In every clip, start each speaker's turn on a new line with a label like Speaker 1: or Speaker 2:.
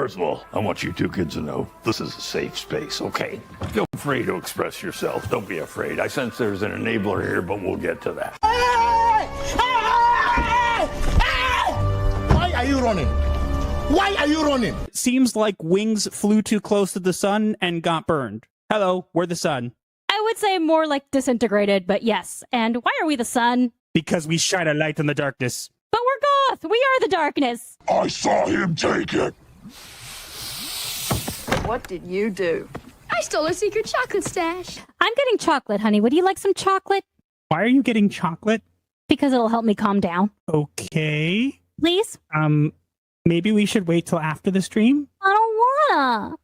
Speaker 1: First of all, I want you two kids to know this is a safe space, okay? Feel free to express yourself. Don't be afraid. I sense there's an enabler here, but we'll get to that.
Speaker 2: Why are you running? Why are you running?
Speaker 3: Seems like wings flew too close to the sun and got burned. Hello, we're the sun.
Speaker 4: I would say more like disintegrated, but yes. And why are we the sun?
Speaker 3: Because we shine a light in the darkness.
Speaker 4: But we're goth. We are the darkness.
Speaker 1: I saw him take it.
Speaker 5: What did you do?
Speaker 6: I stole a secret chocolate stash.
Speaker 4: I'm getting chocolate, honey. Would you like some chocolate?
Speaker 3: Why are you getting chocolate?
Speaker 4: Because it'll help me calm down.
Speaker 3: Okay.
Speaker 4: Please?
Speaker 3: Maybe we should wait till after the stream?
Speaker 4: I don't wanna.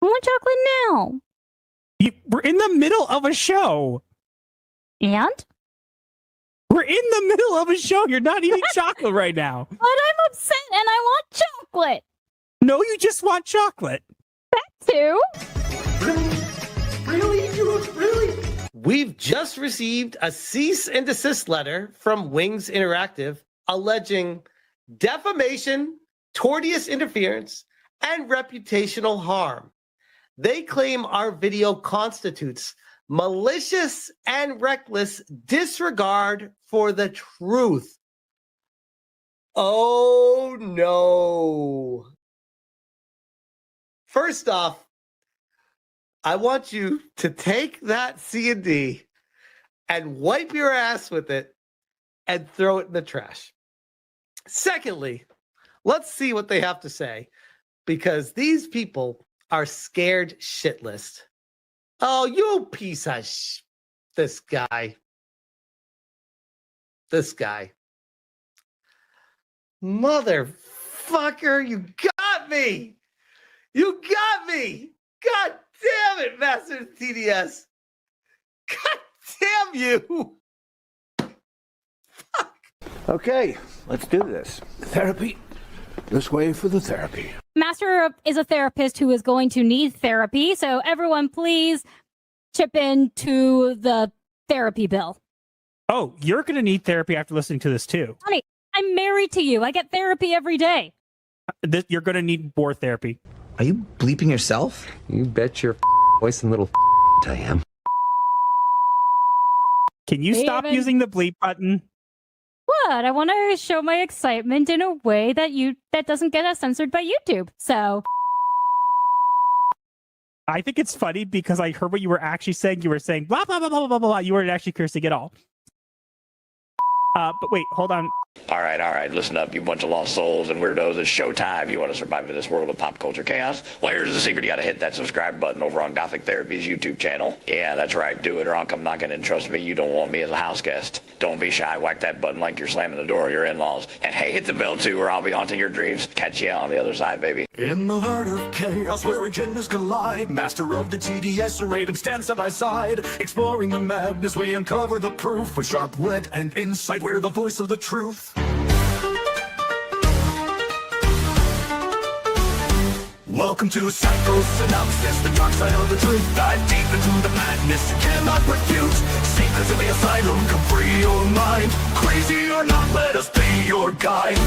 Speaker 4: I want chocolate now.
Speaker 3: We're in the middle of a show.
Speaker 4: And?
Speaker 3: We're in the middle of a show. You're not eating chocolate right now.
Speaker 4: But I'm upset and I want chocolate.
Speaker 3: No, you just want chocolate.
Speaker 4: That too.
Speaker 7: Really? We've just received a cease and desist letter from Wings Interactive alleging defamation, tortious interference, and reputational harm. They claim our video constitutes malicious and reckless disregard for the truth. Oh no. First off, I want you to take that C&D and wipe your ass with it and throw it in the trash. Secondly, let's see what they have to say, because these people are scared shitless. Oh, you piece of this guy. Motherfucker, you got me. You got me. God damn it, Master TDS. God damn you. Fuck.
Speaker 1: Okay, let's do this. Therapy. This way for the therapy.
Speaker 4: Master is a therapist who is going to need therapy, so everyone please chip in to the therapy bill.
Speaker 3: Oh, you're going to need therapy after listening to this too.
Speaker 4: Honey, I'm married to you. I get therapy every day.
Speaker 3: You're going to need more therapy.
Speaker 8: Are you bleeping yourself?
Speaker 9: You bet your voice and little I am.
Speaker 3: Can you stop using the bleep button?
Speaker 4: What? I want to show my excitement in a way that doesn't get us censored by YouTube. So
Speaker 3: I think it's funny because I heard what you were actually saying. You were saying blah blah blah blah blah blah. You weren't actually cursing at all. But wait, hold on.
Speaker 10: All right. Listen up, you bunch of lost souls and weirdos. It's showtime. You want to survive in this world of pop culture chaos? Well, here's the secret. You got to hit that subscribe button over on Gothic Therapy's YouTube channel. Yeah, that's right. Do it or I'll come knocking and trust me, you don't want me as a house guest. Don't be shy. Whack that button like you're slamming the door of your in-laws. And hey, hit the bell too or I'll be haunting your dreams. Catch you on the other side, baby.
Speaker 11: In the heart of chaos where agendas collide, master of the TDS and Raven stand side by side. Exploring the madness, we uncover the proof with sharp wit and insight. We're the voice of the truth. Welcome to Psycho-Synopsis, the dark side of the truth. Dive deep into the madness you cannot refute. Safe as in the asylum, come free your mind. Crazy or not, let us be your guide.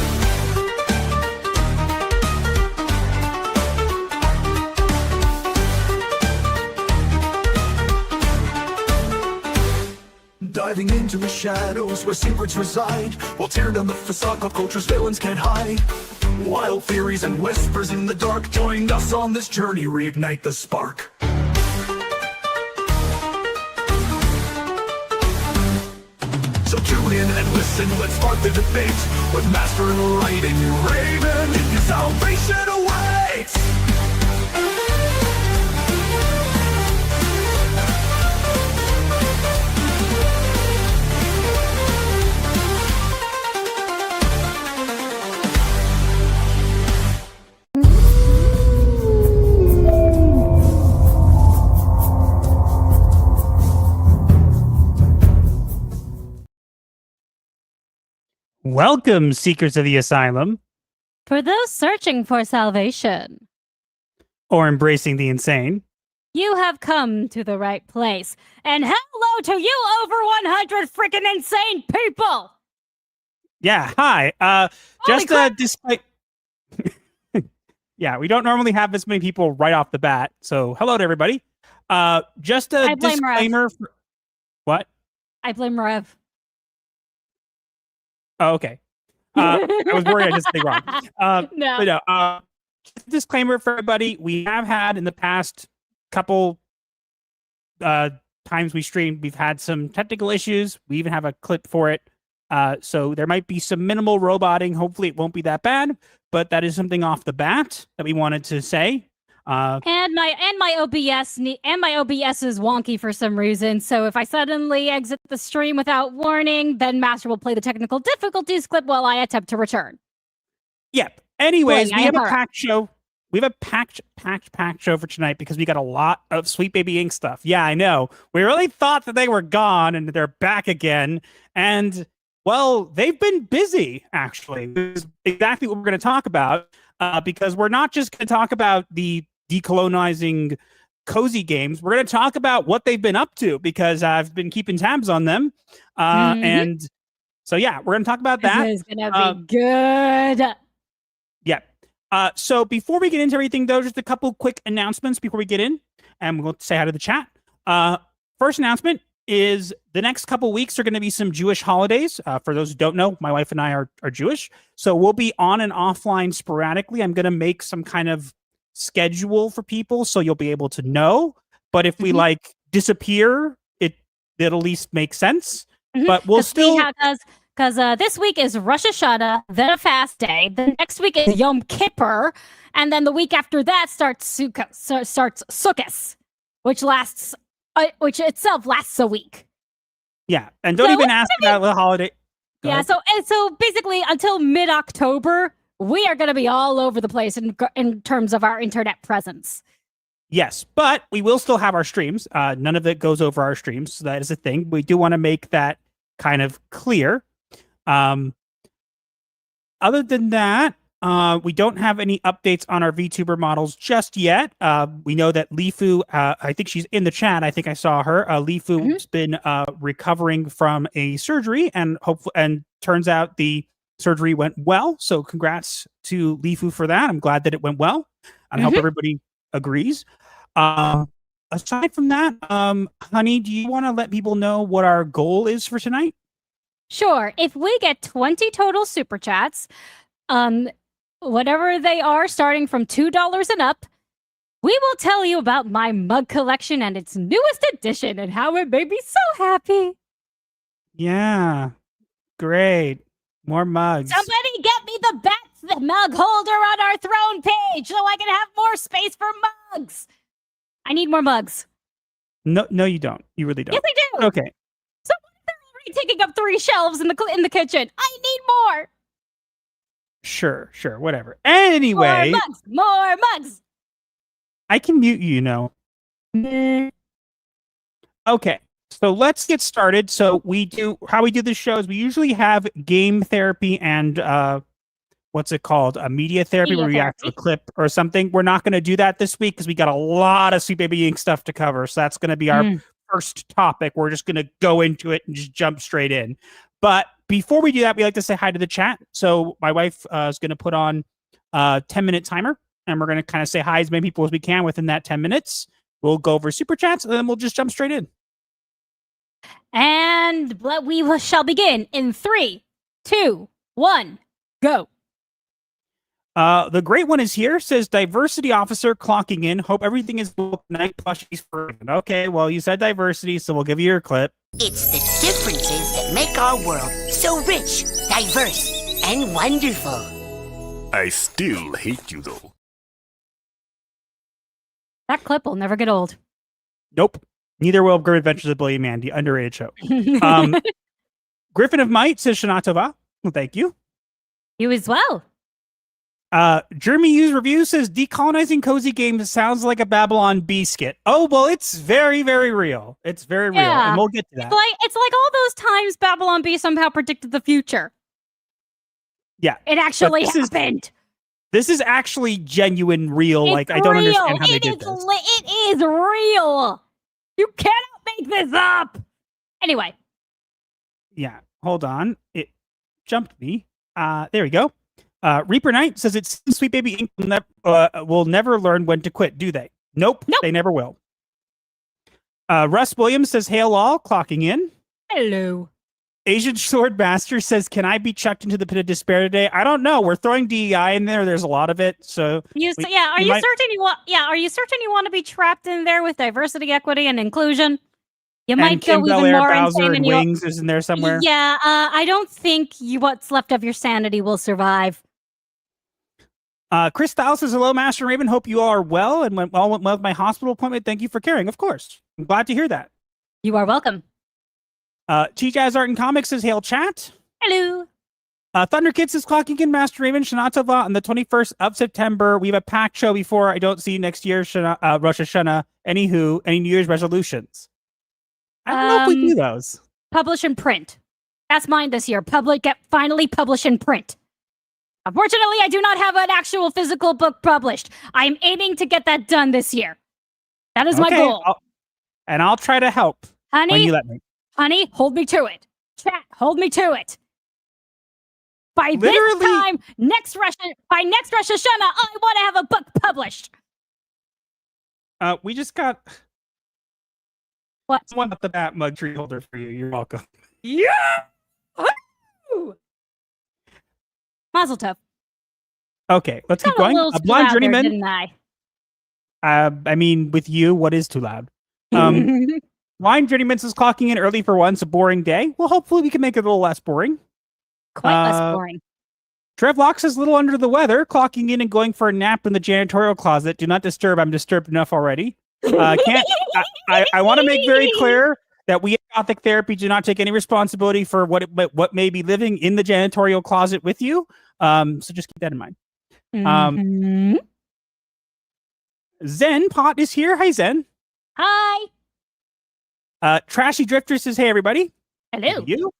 Speaker 11: Diving into the shadows where secrets reside. We'll tear down the facade of culture's villains can't hide. Wild theories and whispers in the dark. Join us on this journey, reignite the spark. So tune in and listen, let's spark the debate. With Master and Light and Raven, your salvation awaits.
Speaker 3: Welcome, seekers of the asylum.
Speaker 4: for those searching for salvation,
Speaker 3: or embracing the insane,
Speaker 4: you have come to the right place. And hello to you over 100 freaking insane people!
Speaker 3: yeah, hi. Just despite Yeah, we don't normally have this many people right off the bat. So hello to everybody. Just a
Speaker 4: I blame
Speaker 3: disclaimer. What?
Speaker 4: I blame Rev.
Speaker 3: Oh, okay. I was worried I just said wrong.
Speaker 4: No.
Speaker 3: But no, disclaimer for everybody. We have had in the past couple times we streamed, we've had some technical issues. We even have a clip for it. So there might be some minimal roboting. Hopefully it won't be that bad, but that is something off the bat that we wanted to say.
Speaker 4: And my OBS is wonky for some reason. So if I suddenly exit the stream without warning, then Master will play the technical difficulties clip while I attempt to return.
Speaker 3: Yep. Anyways,
Speaker 4: Boy,
Speaker 3: we have a packed show. We have a packed show for tonight because we got a lot of Sweet Baby Ink stuff. Yeah, I know. We really thought that they were gone and they're back again. And well, they've been busy, actually. This is exactly what we're going to talk about because we're not just going to talk about the Decolonizing Cozy Games. We're going to talk about what they've been up to because I've been keeping tabs on them. And so, yeah, we're going to talk about that.
Speaker 4: This is going to be good.
Speaker 3: Yeah. So before we get into everything, though, just a couple quick announcements before we get in, and we'll say hi to the chat. First announcement is the next couple weeks are going to be some Jewish holidays. For those who don't know, my wife and I are Jewish, so we'll be on and offline sporadically. I'm going to make some kind of schedule for people so you'll be able to know. But if we like disappear, it'll at least make sense. But we'll still
Speaker 4: because this week is Rosh Hashanah, then a fast day. The next week is Yom Kippur, and then the week after that starts Sukkot, which itself lasts a week.
Speaker 3: Yeah, and don't even ask about the holiday.
Speaker 4: Yeah, so basically until mid-October, we are going to be all over the place in terms of our internet presence.
Speaker 3: Yes, but we will still have our streams. None of it goes over our streams, so that is a thing. We do want to make that kind of clear. Other than that, we don't have any updates on our VTuber models just yet. We know that Lifu, I think she's in the chat. I think I saw her. Lifu's been recovering from a surgery, and turns out the surgery went well. So congrats to Lifu for that. I'm glad that it went well. I hope everybody agrees. Aside from that, honey, do you want to let people know what our goal is for tonight?
Speaker 4: Sure. If we get 20 total super chats, whatever they are, starting from $2 and up, we will tell you about my mug collection and its newest edition and how it made me so happy.
Speaker 3: Yeah, great. More mugs.
Speaker 4: Somebody get me the mug holder on our throne page so I can have more space for mugs. I need more mugs.
Speaker 3: No, you don't. You really don't.
Speaker 4: Yes, I do.
Speaker 3: Okay.
Speaker 4: So they're already taking up 3 shelves in the kitchen. I need more.
Speaker 3: Sure, whatever. Anyway,
Speaker 4: more mugs.
Speaker 3: I can mute you, you know. Okay, so let's get started. So how we do this show is we usually have game therapy and what's it called? A media therapy where we react to a clip or something. We're not going to do that this week because we got a lot of Sweet Baby Ink stuff to cover. So that's going to be our first topic. We're just going to go into it and just jump straight in. But before we do that, we like to say hi to the chat. So my wife is going to put on a 10-minute timer, and we're going to kind of say hi as many people as we can within that 10 minutes. We'll go over super chats, and then we'll just jump straight in.
Speaker 4: And we shall begin in 3, 2, 1, go.
Speaker 3: The great one is here, says diversity officer clocking in. Hope everything is night plushies for okay, well, you said diversity, so we'll give you your clip.
Speaker 5: It's the differences that make our world so rich, diverse, and wonderful.
Speaker 11: I still hate you, though.
Speaker 4: That clip will never get old.
Speaker 3: Nope. Neither will Grim Adventures of Billy and Mandy, underrated show. Griffin of Might says Shanatova. Well, thank you.
Speaker 4: You as well.
Speaker 3: Jeremy Hughes review says decolonizing cozy games sounds like a Babylon Bee skit. Oh, well, it's very, very real. It's very real, and we'll get to that.
Speaker 4: It's like all those times Babylon Bee somehow predicted the future.
Speaker 3: Yeah,
Speaker 4: it actually happened.
Speaker 3: This is actually genuine, real. I don't understand how they did this.
Speaker 4: It is real. You cannot make this up. Anyway.
Speaker 3: Yeah, hold on. It jumped me. There we go. Reaper Knight says it's Sweet Baby Ink will never learn when to quit, do they? Nope. They never will. Russ Williams says, hail all, clocking in.
Speaker 4: Hello.
Speaker 3: Asian Swordmaster says, can I be chucked into the pit of despair today? I don't know. We're throwing DEI in there. There's a lot of it. So
Speaker 4: Are you certain you want to be trapped in there with diversity, equity, and inclusion? You might go even more insane
Speaker 3: and Wings is in there somewhere.
Speaker 4: Yeah, I don't think what's left of your sanity will survive.
Speaker 3: Chris Styles says, hello, Master Raven. Hope you all are well and went well with my hospital appointment. Thank you for caring. Of course. I'm glad to hear that.
Speaker 4: You are welcome.
Speaker 3: T-Jazz Art and Comics says, hail chat.
Speaker 4: Hello.
Speaker 3: Thunder Kids is clocking in, Master Raven. Shanatova on the 21st of September. We have a packed show before I don't see you next year, Rosh Hashanah. Anywho, any New Year's resolutions? I don't know if we do those.
Speaker 4: Publish and print. That's mine this year. Finally publish and print. Unfortunately, I do not have an actual physical book published. I'm aiming to get that done this year. That is my goal.
Speaker 3: I'll try to help.
Speaker 4: Honey,
Speaker 3: when you let me.
Speaker 4: Honey, hold me to it. Chat, hold me to it. By next Rosh Hashanah, I want to have a book published.
Speaker 3: We just got one at the bat mug tree holder for you. You're welcome.
Speaker 4: Yeah. Mazel tov.
Speaker 3: Okay, let's keep going. A blind journeyman.
Speaker 4: Didn't I?
Speaker 3: I mean, with you, what is too loud? Blind journeyman is clocking in early for once. A boring day. Well, hopefully we can make it a little less boring.
Speaker 4: Quite less boring.
Speaker 3: Trev Locks is a little under the weather, clocking in and going for a nap in the janitorial closet. Do not disturb. I'm disturbed enough already. I want to make very clear that we at Gothic Therapy do not take any responsibility for what may be living in the janitorial closet with you. So just keep that in mind. Zen Pot is here. Hi, Zen.
Speaker 4: Hi.
Speaker 3: Trashy Drifter says, hey, everybody.
Speaker 4: Hello.
Speaker 3: You.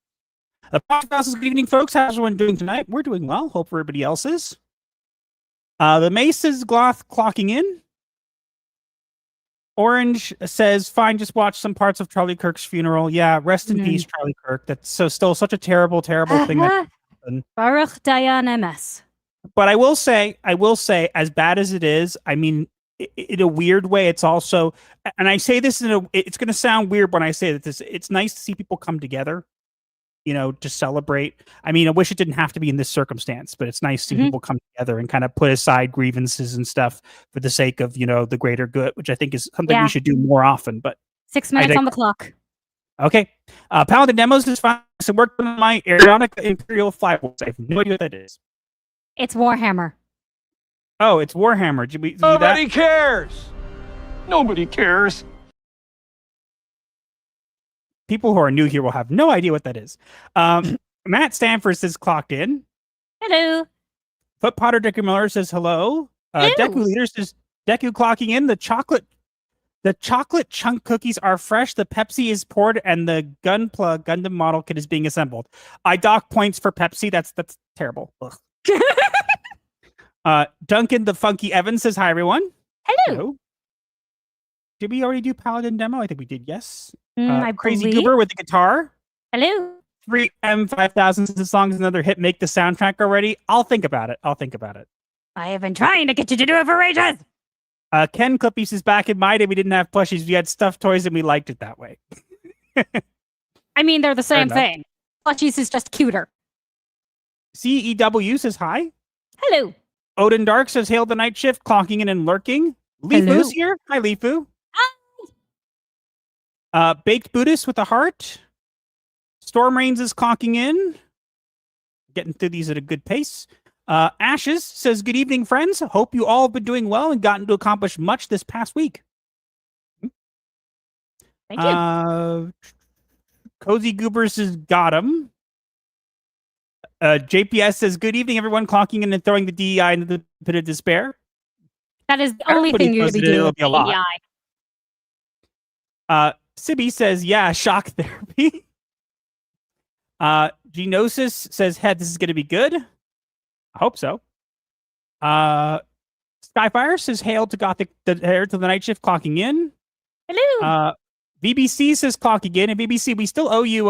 Speaker 3: The podcast is good evening, folks. How's everyone doing tonight? We're doing well. Hope everybody else is. The Mace is clocking in. Orange says, fine, just watch some parts of Charlie Kirk's funeral. Yeah, rest in peace, Charlie Kirk. That's still such a terrible, terrible thing that happened.
Speaker 4: Baruch Dayan MS.
Speaker 3: But I will say, as bad as it is, I mean, in a weird way, it's also, and I say this it's going to sound weird when I say that it's nice to see people come together, to celebrate. I mean, I wish it didn't have to be in this circumstance, but it's nice to see people come together and kind of put aside grievances and stuff for the sake of, the greater good, which I think is something we should do more often. But
Speaker 4: 6 minutes on the clock.
Speaker 3: Okay. Paladin Demos is fine. So working on my Aeronautica Imperial Flyboys. I have no idea what that is.
Speaker 4: It's Warhammer.
Speaker 3: Oh, it's Warhammer. Did we
Speaker 1: Nobody cares. Nobody cares.
Speaker 3: People who are new here will have no idea what that is. Matt Stanford says clocked in.
Speaker 4: Hello.
Speaker 3: Foot Potter Deku Miller says hello. Deku Leader says Deku clocking in. The chocolate chunk cookies are fresh. The Pepsi is poured, and the Gunpla Gundam model kit is being assembled. I dock points for Pepsi. That's terrible. Duncan the Funky Evans says hi, everyone.
Speaker 4: Hello.
Speaker 3: Did we already do Paladin demo? I think we did. Yes.
Speaker 4: I
Speaker 3: Crazy
Speaker 4: believe.
Speaker 3: Goober with the guitar.
Speaker 4: Hello.
Speaker 3: 3M5000 says the song is another hit. Make the soundtrack already. I'll think about it.
Speaker 4: I have been trying to get you to do it for ages.
Speaker 3: Ken Clippy says back in my day we didn't have plushies. We had stuffed toys and we liked it that way.
Speaker 4: I mean, they're the same thing. Plushies is just cuter.
Speaker 3: CEW says hi.
Speaker 4: Hello.
Speaker 3: Odin Dark says hail the night shift, clocking in and lurking. Leefu's here. Hi, Leefu. Hi. Baked Buddhist with a heart. Storm Rains is clocking in. Getting through these at a good pace. Ashes says, good evening, friends. Hope you all have been doing well and gotten to accomplish much this past week.
Speaker 4: Thank you.
Speaker 3: Cozy Goobers says, got him. JPS says, good evening, everyone, clocking in and throwing the DEI into the pit of despair.
Speaker 4: That is the only thing you're going to be doing with DEI.
Speaker 3: Sibby says, yeah, shock therapy. Genosis says, head, this is going to be good. I hope so. Skyfire says, hail to Gothic, hail to the night shift, clocking in.
Speaker 4: Hello.
Speaker 3: BBC says, clocking in. And BBC, we still owe you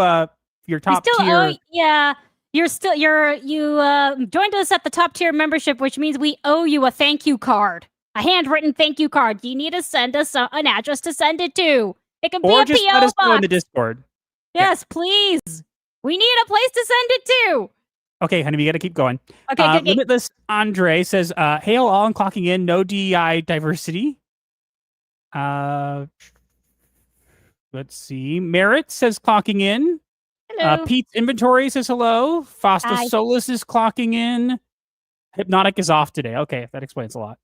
Speaker 3: your top tier.
Speaker 4: Yeah. You joined us at the top tier membership, which means we owe you a thank you card, a handwritten thank you card. You need to send us an address to send it to. It can be
Speaker 3: Or
Speaker 4: a
Speaker 3: just
Speaker 4: PO
Speaker 3: let us
Speaker 4: box.
Speaker 3: know in the Discord.
Speaker 4: Yes, please. We need a place to send it to.
Speaker 3: Okay, honey, we got to keep going.
Speaker 4: Okay, good.
Speaker 3: Limitless Andre says, hail all, I'm clocking in. No DEI diversity. Let's see. Merritt says clocking in.
Speaker 4: Hello.
Speaker 3: Pete's Inventory says hello. Fosta
Speaker 4: Hi.
Speaker 3: Solus is clocking in. Hypnotic is off today. Okay, that explains a lot.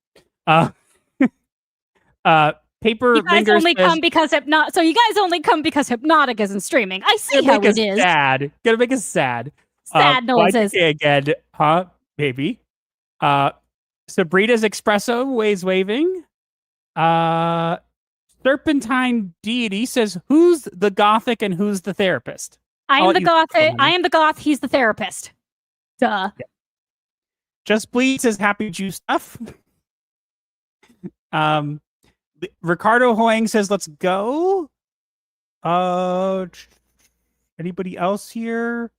Speaker 3: Paper
Speaker 4: You guys
Speaker 3: Linger
Speaker 4: only
Speaker 3: says,
Speaker 4: come because So you guys only come because Hypnotic isn't streaming. I see how it is.
Speaker 3: Sad. Gonna make us sad.
Speaker 4: Sad noises.
Speaker 3: YGK again, huh? Maybe. Sabrina's Espresso ways waving. Serpentine Deity says, "Who's the Gothic and who's the therapist?"
Speaker 4: I am the goth. He's the therapist. Duh.
Speaker 3: Yeah. Just Bleed says, "Happy Jew stuff." Ricardo Hoang says, "Let's go." Anybody else here?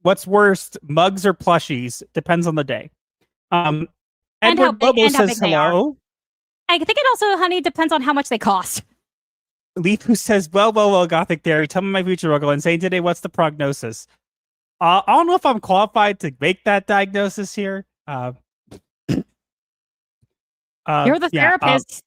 Speaker 3: What's worst, mugs or plushies? Depends on the day. Edward Bobo says hello.
Speaker 4: I think it also, honey, depends on how much they cost.
Speaker 3: Leaf who says, well, Gothic Theory, tell me my future struggle. And saying today, what's the prognosis? I don't know if I'm qualified to make that diagnosis here.
Speaker 4: You're the therapist.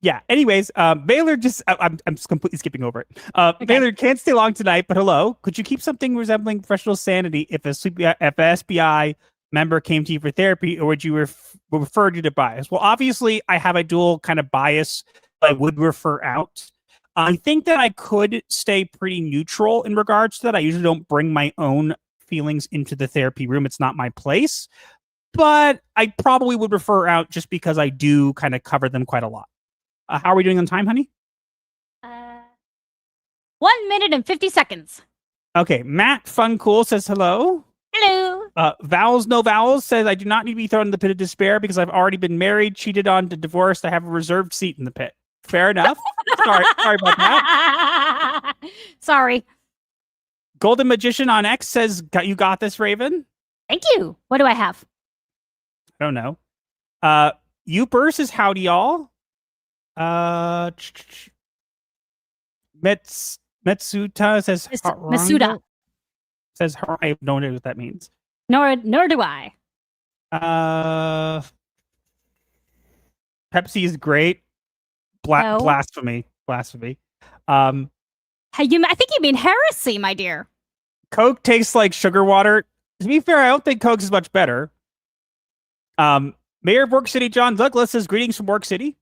Speaker 3: Yeah. Anyways, Baylor just I'm just completely skipping over it. Okay. Baylor can't stay long tonight, but hello. Could you keep something resembling professional sanity if a SBI member came to you for therapy, or would you refer you to bias? Well, obviously, I have a dual kind of bias. I would refer out. I think that I could stay pretty neutral in regards to that. I usually don't bring my own feelings into the therapy room. It's not my place. But I probably would refer out just because I do kind of cover them quite a lot. How are we doing on time, honey?
Speaker 4: 1 minute and 50 seconds.
Speaker 3: Okay, Matt Fun Cool says hello.
Speaker 4: Hello.
Speaker 3: Vowels No Vowels says, I do not need to be thrown in the pit of despair because I've already been married, cheated on, divorced. I have a reserved seat in the pit. Fair enough. sorry about that.
Speaker 4: Sorry.
Speaker 3: Golden Magician on X says, you got this, Raven.
Speaker 4: Thank you. What do I have?
Speaker 3: I don't know. Uper says, howdy, y'all. Metsuta says,
Speaker 4: Masuda
Speaker 3: says, I have no idea what that means.
Speaker 4: Nor do I.
Speaker 3: Pepsi is great.
Speaker 4: No.
Speaker 3: Blasphemy.
Speaker 4: I think you mean heresy, my dear.
Speaker 3: Coke tastes like sugar water. To be fair, I don't think Coke's is much better. Mayor of Work City, John Douglas says, greetings from Work City.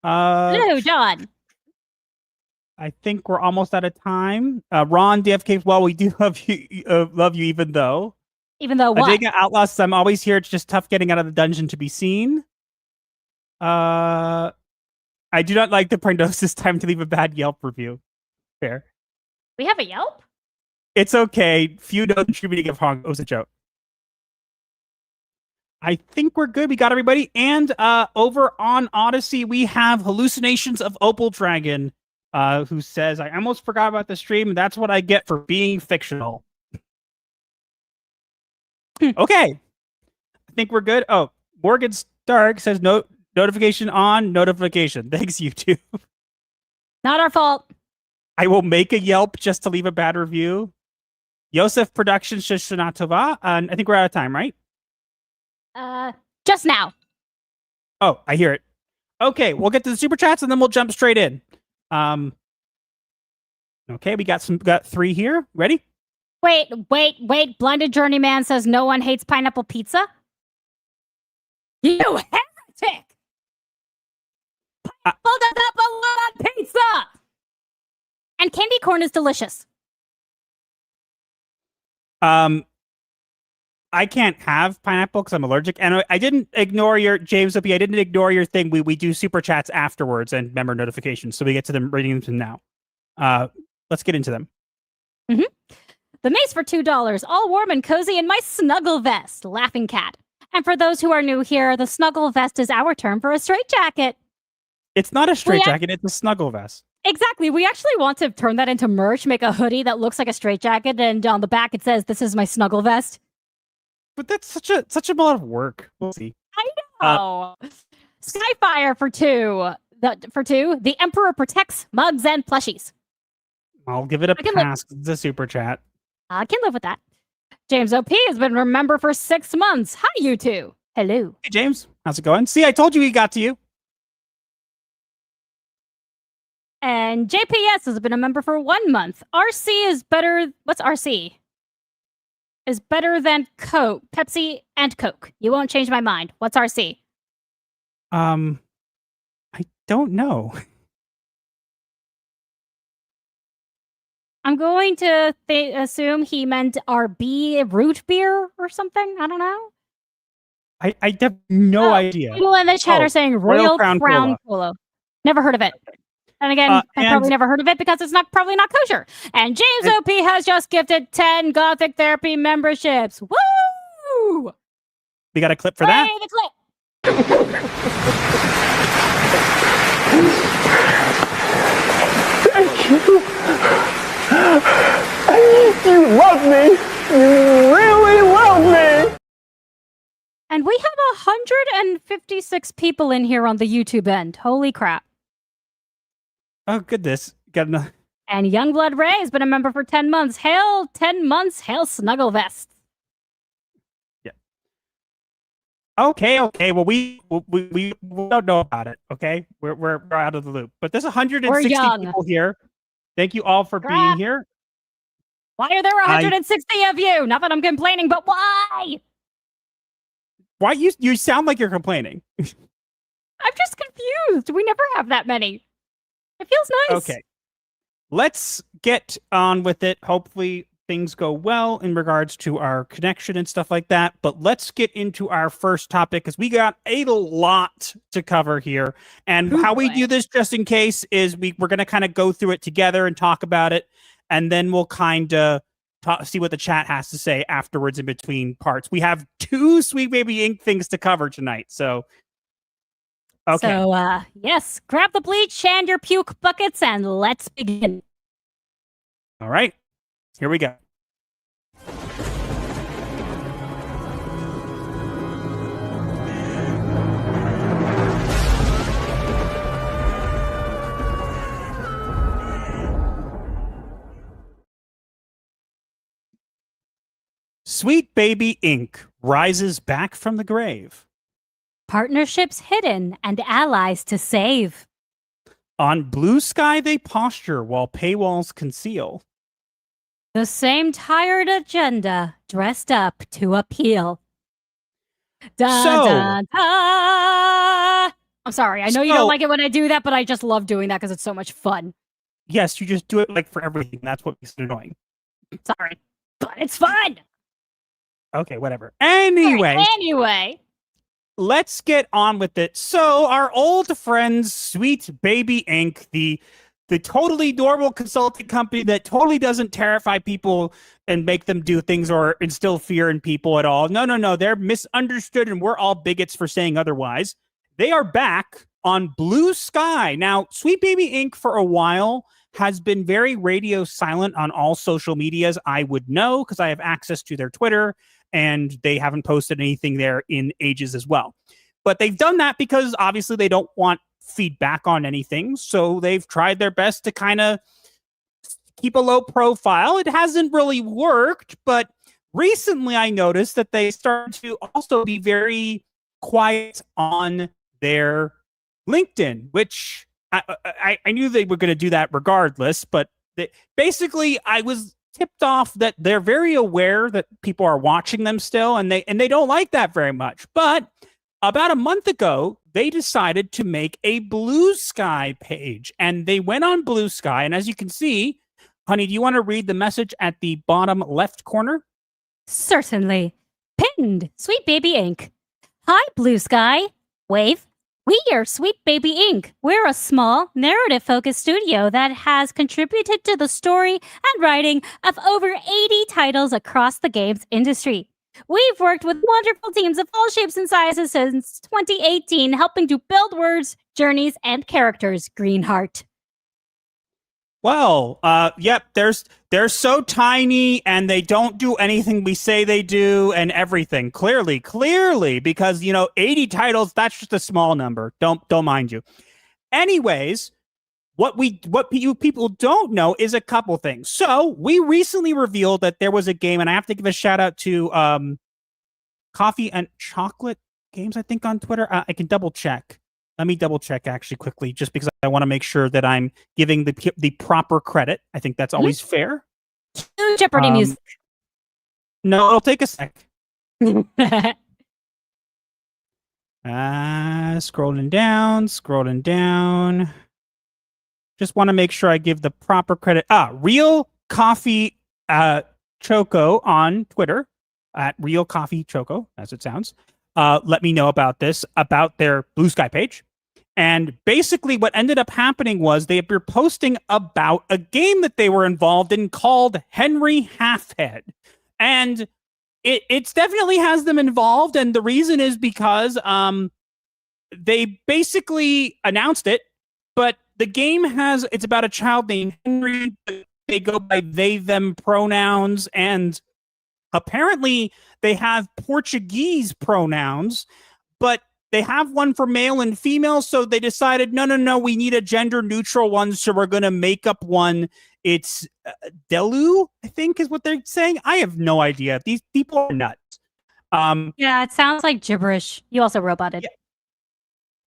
Speaker 4: Hello, John.
Speaker 3: I think we're almost out of time. Ron, DFK, well, we do love you even though.
Speaker 4: Even though what?
Speaker 3: Adega Outlaw says, I'm always here. It's just tough getting out of the dungeon to be seen. I do not like the prognosis. Time to leave a bad Yelp review. Fair.
Speaker 4: We have a Yelp?
Speaker 3: It's okay. Few know the true meaning of Hong. It was a joke. I think we're good. We got everybody. And over on Odyssey, we have Hallucinations of Opal Dragon, who says, I almost forgot about the stream, and that's what I get for being fictional. Okay. I think we're good. Oh, Morgan Stark says, notification on, notification. Thanks, YouTube.
Speaker 4: Not our fault.
Speaker 3: I will make a Yelp just to leave a bad review. Yosef Productions says, Shanatova. And I think we're out of time, right?
Speaker 4: Just now.
Speaker 3: Oh, I hear it. Okay, we'll get to the super chats and then we'll jump straight in. Okay, we got 3 here. Ready?
Speaker 4: Wait. Blinded Journeyman says no one hates pineapple pizza. You heretic! Pineapple does not belong on pizza! And candy corn is delicious.
Speaker 3: I can't have pineapple because I'm allergic. And I didn't ignore your, James Opie, I didn't ignore your thing. We do super chats afterwards and member notifications. So we get to them, reading them now. Let's get into them.
Speaker 4: Mm-hmm. The mace for $2, all warm and cozy in my snuggle vest, Laughing Cat. And for those who are new here, the snuggle vest is our term for a straitjacket.
Speaker 3: It's not a straitjacket, it's a snuggle vest.
Speaker 4: Exactly. We actually want to turn that into merch, make a hoodie that looks like a straitjacket, and on the back it says, "This is my snuggle vest."
Speaker 3: But that's such a lot of work. We'll see.
Speaker 4: I know. Skyfire for two. The Emperor protects mugs and plushies.
Speaker 3: I'll give it a
Speaker 4: I can
Speaker 3: pass. It's a super chat.
Speaker 4: I can live with that. James OP has been a member for 6 months. Hi, you two. Hello.
Speaker 3: Hey, James. How's it going? See, I told you he got to you.
Speaker 4: And JPS has been a member for 1 month. RC is better. What's RC? Is better than Coke, Pepsi, and Coke. You won't change my mind. What's RC?
Speaker 3: I don't know.
Speaker 4: I'm going to assume he meant RB root beer or something. I don't know.
Speaker 3: I have no idea.
Speaker 4: People in the chat are saying Royal Crown Cola. Never heard of it. And again, I probably never heard of it because it's probably not kosher. And James OP has just gifted 10 Gothic therapy memberships. Woo!
Speaker 3: We got a clip for that?
Speaker 4: The clip.
Speaker 11: Thank you. You love me. You really love me.
Speaker 4: And we have 156 people in here on the YouTube end. Holy crap.
Speaker 3: Oh, goodness. Got enough.
Speaker 4: And Youngblood Ray has been a member for 10 months. Hail 10 months. Hail Snuggle Vest.
Speaker 3: Yeah. Okay. Well, we don't know about it. Okay, we're out of the loop. But there's 160 people here. Thank you all for being here.
Speaker 4: Why are there 160 of you? Not that I'm complaining, but why?
Speaker 3: Why you sound like you're complaining?
Speaker 4: I'm just confused. We never have that many. It feels nice.
Speaker 3: Okay. Let's get on with it. Hopefully things go well in regards to our connection and stuff like that. But let's get into our first topic because we got a lot to cover here. And how we do this, just in case, is we're going to kind of go through it together and talk about it. And then we'll kind of see what the chat has to say afterwards in between parts. We have 2 Sweet Baby Ink things to cover tonight. So, okay.
Speaker 4: So, yes, grab the bleach and your puke buckets and let's begin.
Speaker 3: All right, here we go. Sweet Baby Inc. rises back from the grave.
Speaker 4: Partnerships hidden and allies to save.
Speaker 3: On Bluesky they posture while paywalls conceal.
Speaker 4: The same tired agenda dressed up to appeal. I'm sorry. I know you don't like it when I do that, but I just love doing that because it's so much fun.
Speaker 3: Yes, you just do it like for everything. That's what makes it annoying.
Speaker 4: Sorry, but it's fun.
Speaker 3: Okay, whatever. Anyway, let's get on with it. So, our old friends, Sweet Baby Inc., the totally normal consulting company that totally doesn't terrify people and make them do things or instill fear in people at all. No. They're misunderstood, and we're all bigots for saying otherwise. They are back on Bluesky. Now, Sweet Baby Inc. for a while has been very radio silent on all social medias. I would know because I have access to their Twitter, and they haven't posted anything there in ages as well. But they've done that because obviously they don't want feedback on anything. So they've tried their best to kind of keep a low profile. It hasn't really worked, but recently I noticed that they started to also be very quiet on their LinkedIn, which I knew they were going to do that regardless, but basically I was tipped off that they're very aware that people are watching them still, and they don't like that very much. But about a month ago, they decided to make a Bluesky page, and they went on Bluesky. And as you can see, honey, do you want to read the message at the bottom left corner?
Speaker 4: Certainly. Pinned, Sweet Baby Inc. Hi, Bluesky. Wave. We are Sweet Baby Inc. We're a small, narrative-focused studio that has contributed to the story and writing of over 80 titles across the games industry. We've worked with wonderful teams of all shapes and sizes since 2018, helping to build worlds, journeys, and characters. Greenheart.
Speaker 3: Well, yep, they're so tiny and they don't do anything we say they do and everything. Clearly, because 80 titles, that's just a small number. Don't mind you. Anyways, what you people don't know is a couple things. So we recently revealed that there was a game, and I have to give a shout out to Coffee and Chocolate Games, I think, on Twitter. I can double check. Let me double check actually quickly, just because I want to make sure that I'm giving the proper credit. I think that's always fair.
Speaker 4: Jeopardy music.
Speaker 3: No, it'll take a sec. Scrolling down. Just want to make sure I give the proper credit. Real Coffee Choco on Twitter at Real Coffee Choco, as it sounds. Let me know about this, about their Bluesky page. And basically what ended up happening was they were posting about a game that they were involved in called Henry Halfhead. And it's definitely has them involved. And the reason is because they basically announced it, but the game it's about a child named Henry. They go by they, them pronouns, and apparently they have Portuguese pronouns, but they have one for male and female, so they decided, no, we need a gender-neutral one, so we're going to make up one. It's Delu, I think is what they're saying. I have no idea. These people are nuts.
Speaker 4: Yeah, it sounds like gibberish. You also roboted.
Speaker 3: Yeah.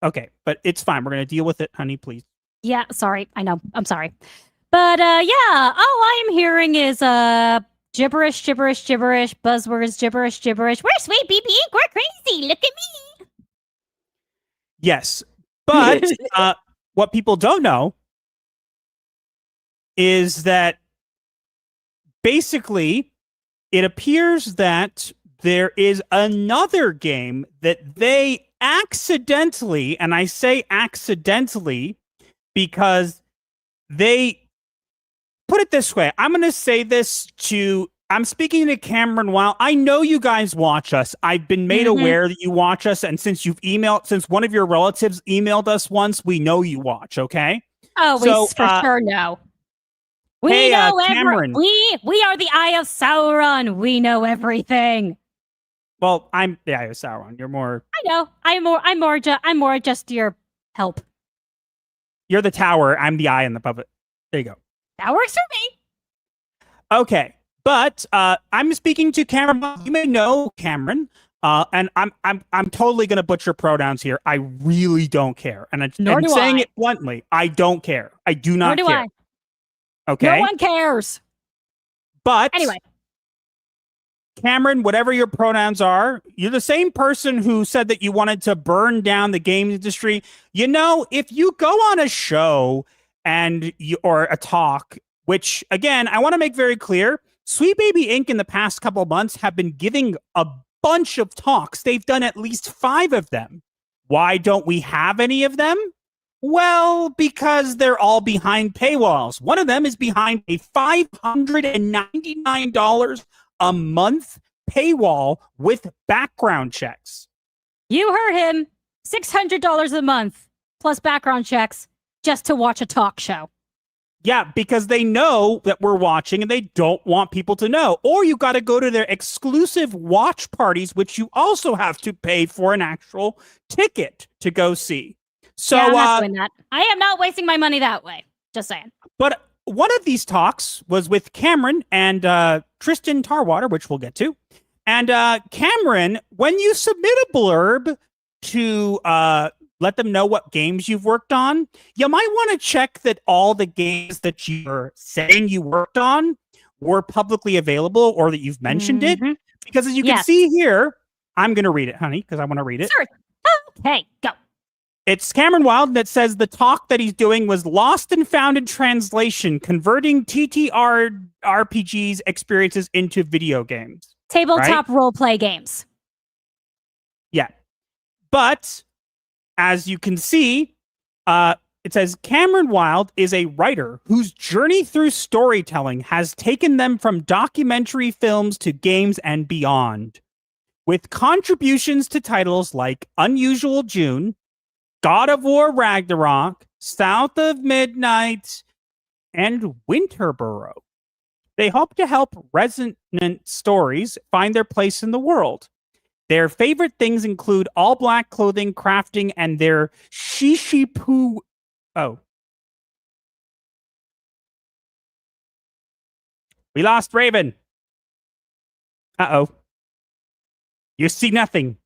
Speaker 3: Okay, but it's fine. We're going to deal with it, honey, please.
Speaker 4: Yeah, sorry. I know. I'm sorry. But yeah, all I'm hearing is gibberish, buzzwords, gibberish. We're sweet, BB Ink. We're crazy. Look at me.
Speaker 3: Yes, but what people don't know is that basically it appears that there is another game that they accidentally, and I say accidentally because they put it this way. I'm going to say this I'm speaking to Cameron Wild. I know you guys watch us. I've been made aware that you watch us. And since since one of your relatives emailed us once, we know you watch. Okay.
Speaker 4: Oh, we for sure know. We know
Speaker 3: Cameron.
Speaker 4: We are the Eye of Sauron. We know everything.
Speaker 3: Well, I'm the Eye of Sauron. You're more.
Speaker 4: I know. I'm more just your help.
Speaker 3: You're the tower. I'm the eye and the puppet. There you go.
Speaker 4: That works for me.
Speaker 3: Okay. But I'm speaking to Cameron. You may know Cameron, and I'm totally gonna butcher pronouns here. I really don't care, and I'm saying it bluntly. I don't care. I do not care.
Speaker 4: I.
Speaker 3: Okay.
Speaker 4: No one cares.
Speaker 3: But
Speaker 4: anyway,
Speaker 3: Cameron, whatever your pronouns are, you're the same person who said that you wanted to burn down the game industry. If you go on a show or a talk, which again, I want to make very clear. Sweet Baby Inc. in the past couple of months have been giving a bunch of talks. They've done at least 5 of them. Why don't we have any of them? Well, because they're all behind paywalls. One of them is behind a $599 a month paywall with background checks.
Speaker 4: You heard him. $600 a month plus background checks just to watch a talk show.
Speaker 3: Yeah, because they know that we're watching and they don't want people to know. Or you got to go to their exclusive watch parties, which you also have to pay for an actual ticket to go see. So
Speaker 4: I'm not doing that. I am not wasting my money that way. Just saying.
Speaker 3: But one of these talks was with Cameron and Tristan Tarwater, which we'll get to. And Cameron, when you submit a blurb to let them know what games you've worked on, you might want to check that all the games that you're saying you worked on were publicly available or that you've mentioned it. Because as you can see here, I'm going to read it, honey, because I want to read it.
Speaker 4: Sure. Okay, go.
Speaker 3: It's Cameron Wild that says the talk that he's doing was Lost and Found in Translation, converting TTRPGs experiences into video games.
Speaker 4: Tabletop role-play games.
Speaker 3: Yeah. But as you can see, it says Cameron Wild is a writer whose journey through storytelling has taken them from documentary films to games and beyond. With contributions to titles like Unusual June, God of War Ragnarok, South of Midnight, and Winterboro. They hope to help resonant stories find their place in the world. Their favorite things include all black clothing, crafting, and their shishipu. Oh. We lost Raven. Uh-oh. You see nothing.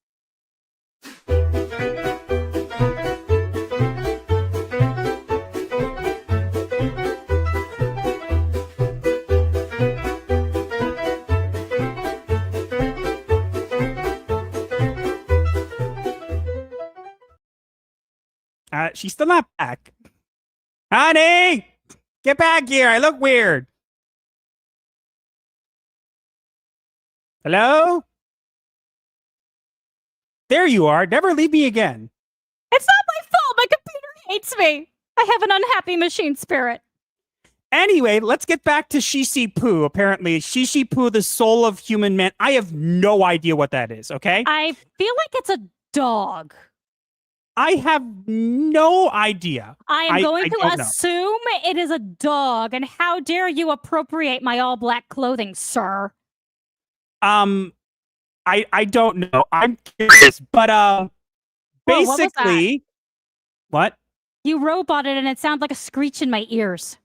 Speaker 3: She's still not back. Honey! Get back here. I look weird. Hello? There you are. Never leave me again.
Speaker 4: It's not my fault. My computer hates me. I have an unhappy machine spirit.
Speaker 3: Anyway, let's get back to Shishipu. Apparently, Shishipu, the soul of human man. I have no idea what that is, okay?
Speaker 4: I feel like it's a dog.
Speaker 3: I have no idea.
Speaker 4: I am going to
Speaker 3: don't know.
Speaker 4: assume it is a dog. And how dare you appropriate my all black clothing, sir?
Speaker 3: I don't know. I'm curious, but basically, what?
Speaker 4: You roboted and it sounds like a screech in my ears.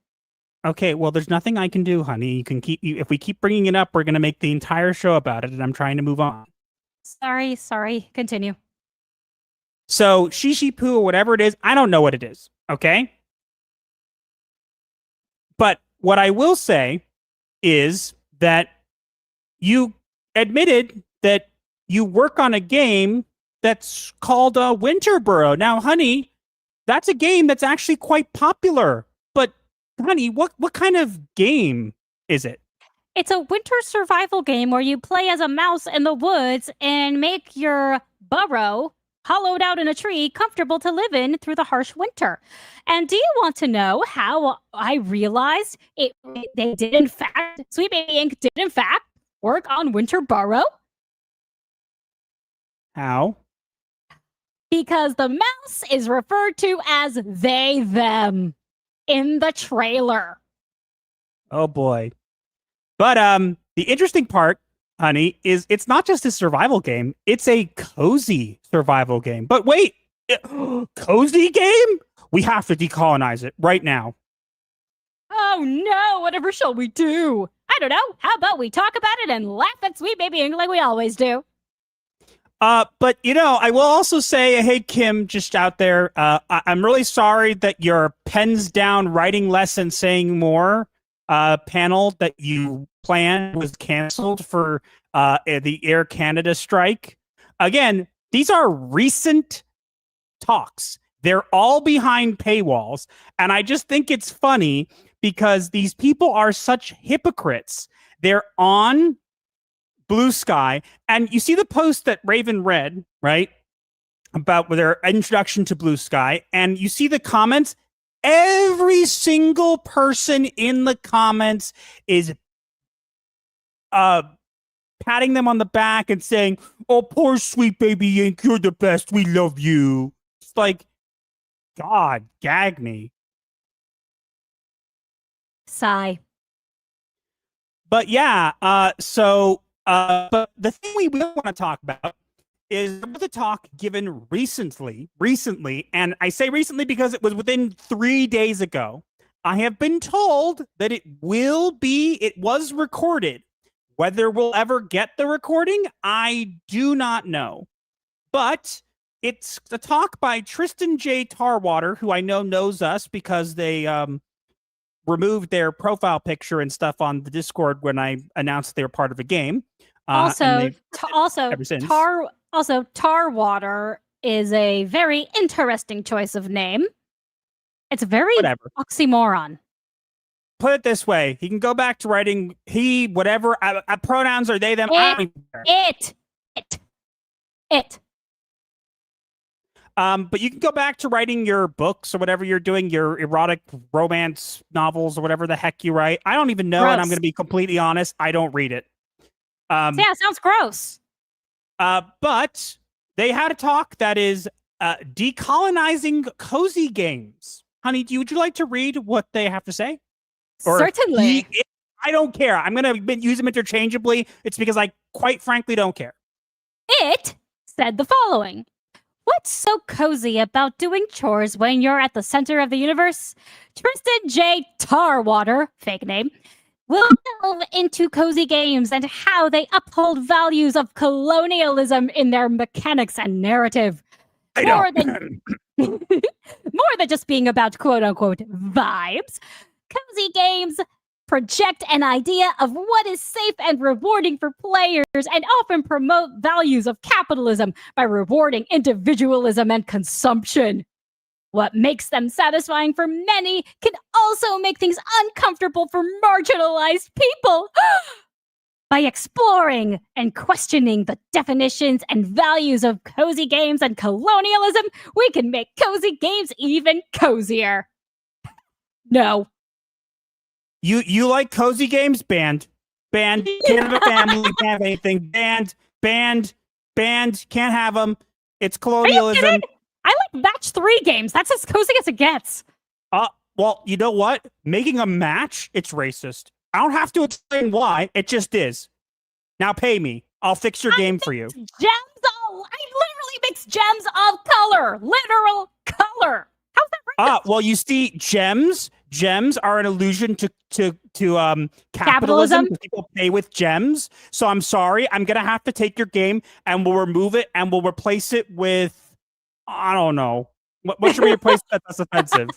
Speaker 3: Okay, well, there's nothing I can do, honey. You can if we keep bringing it up, we're gonna make the entire show about it, and I'm trying to move on.
Speaker 4: Sorry. Continue.
Speaker 3: So Shishipu or whatever it is, I don't know what it is. Okay, but what I will say is that you admitted that you work on a game that's called Winterboro. Now, honey, that's a game that's actually quite popular. But, honey, what kind of game is it?
Speaker 4: It's a winter survival game where you play as a mouse in the woods and make your burrow hollowed out in a tree comfortable to live in through the harsh winter. And do you want to know how I realized they did in fact, Sweet Baby Inc. did in fact work on Winterboro?
Speaker 3: How?
Speaker 4: Because the mouse is referred to as they, them in the trailer.
Speaker 3: Oh boy. But the interesting part, honey, is it's not just a survival game, it's a cozy survival game. But wait, cozy game? We have to decolonize it right now.
Speaker 4: Oh no, whatever shall we do? I don't know. How about we talk about it and laugh at Sweet Baby Inc. like we always do?
Speaker 3: But, you know, I will also say, hey, Kim, just out there, I'm really sorry that your pens down writing less and saying more panel that you planned was canceled for the Air Canada strike. Again, these are recent talks. They're all behind paywalls. And I just think it's funny because these people are such hypocrites. They're on Bluesky, and you see the post that Raven read, right, about their introduction to Bluesky, and you see the comments. Every single person in the comments is patting them on the back and saying, "Oh, poor Sweet Baby Inc., you're the best. We love you." It's like, God, gag me.
Speaker 4: Sigh.
Speaker 3: But yeah, but the thing we will want to talk about is the talk given recently, and I say recently because it was within 3 days ago. I have been told that it was recorded. Whether we'll ever get the recording, I do not know. But it's a talk by Tristan J. Tarwater, who I know knows us because they removed their profile picture and stuff on the Discord when I announced they were part of a game.
Speaker 4: Tarwater is a very interesting choice of name. It's a very oxymoron.
Speaker 3: Put it this way: he can go back to writing he, whatever pronouns are they, them.
Speaker 4: It.
Speaker 3: But you can go back to writing your books or whatever you're doing, your erotic romance novels or whatever the heck you write. I don't even know, and I'm going to be completely honest, I don't read it.
Speaker 4: Yeah, sounds gross.
Speaker 3: But they had a talk that is decolonizing cozy games. Honey, would you like to read what they have to say? Or
Speaker 4: Certainly.
Speaker 3: I don't care. I'm going to use them interchangeably. It's because I quite frankly don't care.
Speaker 4: It said the following. What's so cozy about doing chores when you're at the center of the universe? Tristan J. Tarwater, fake name, will delve into cozy games and how they uphold values of colonialism in their mechanics and narrative. More than just being about quote-unquote vibes, cozy games project an idea of what is safe and rewarding for players and often promote values of capitalism by rewarding individualism and consumption. What makes them satisfying for many can also make things uncomfortable for marginalized people. By exploring and questioning the definitions and values of cozy games and colonialism, we can make cozy games even cozier. No.
Speaker 3: You like cozy games? Banned. Can't have a family. Can't have anything. Banned. Can't have them. It's colonialism.
Speaker 4: I like match 3 games. That's as cozy as it gets.
Speaker 3: Well, you know what? Making a match, it's racist. I don't have to explain why. It just is. Now pay me. I'll fix your game for you.
Speaker 4: I literally mix gems of color. Literal color. How's that racist?
Speaker 3: Well, you see, gems are an allusion to capitalism. People pay with gems. So I'm sorry. I'm going to have to take your game and we'll remove it and we'll replace it with, I don't know. What should we replace that's offensive?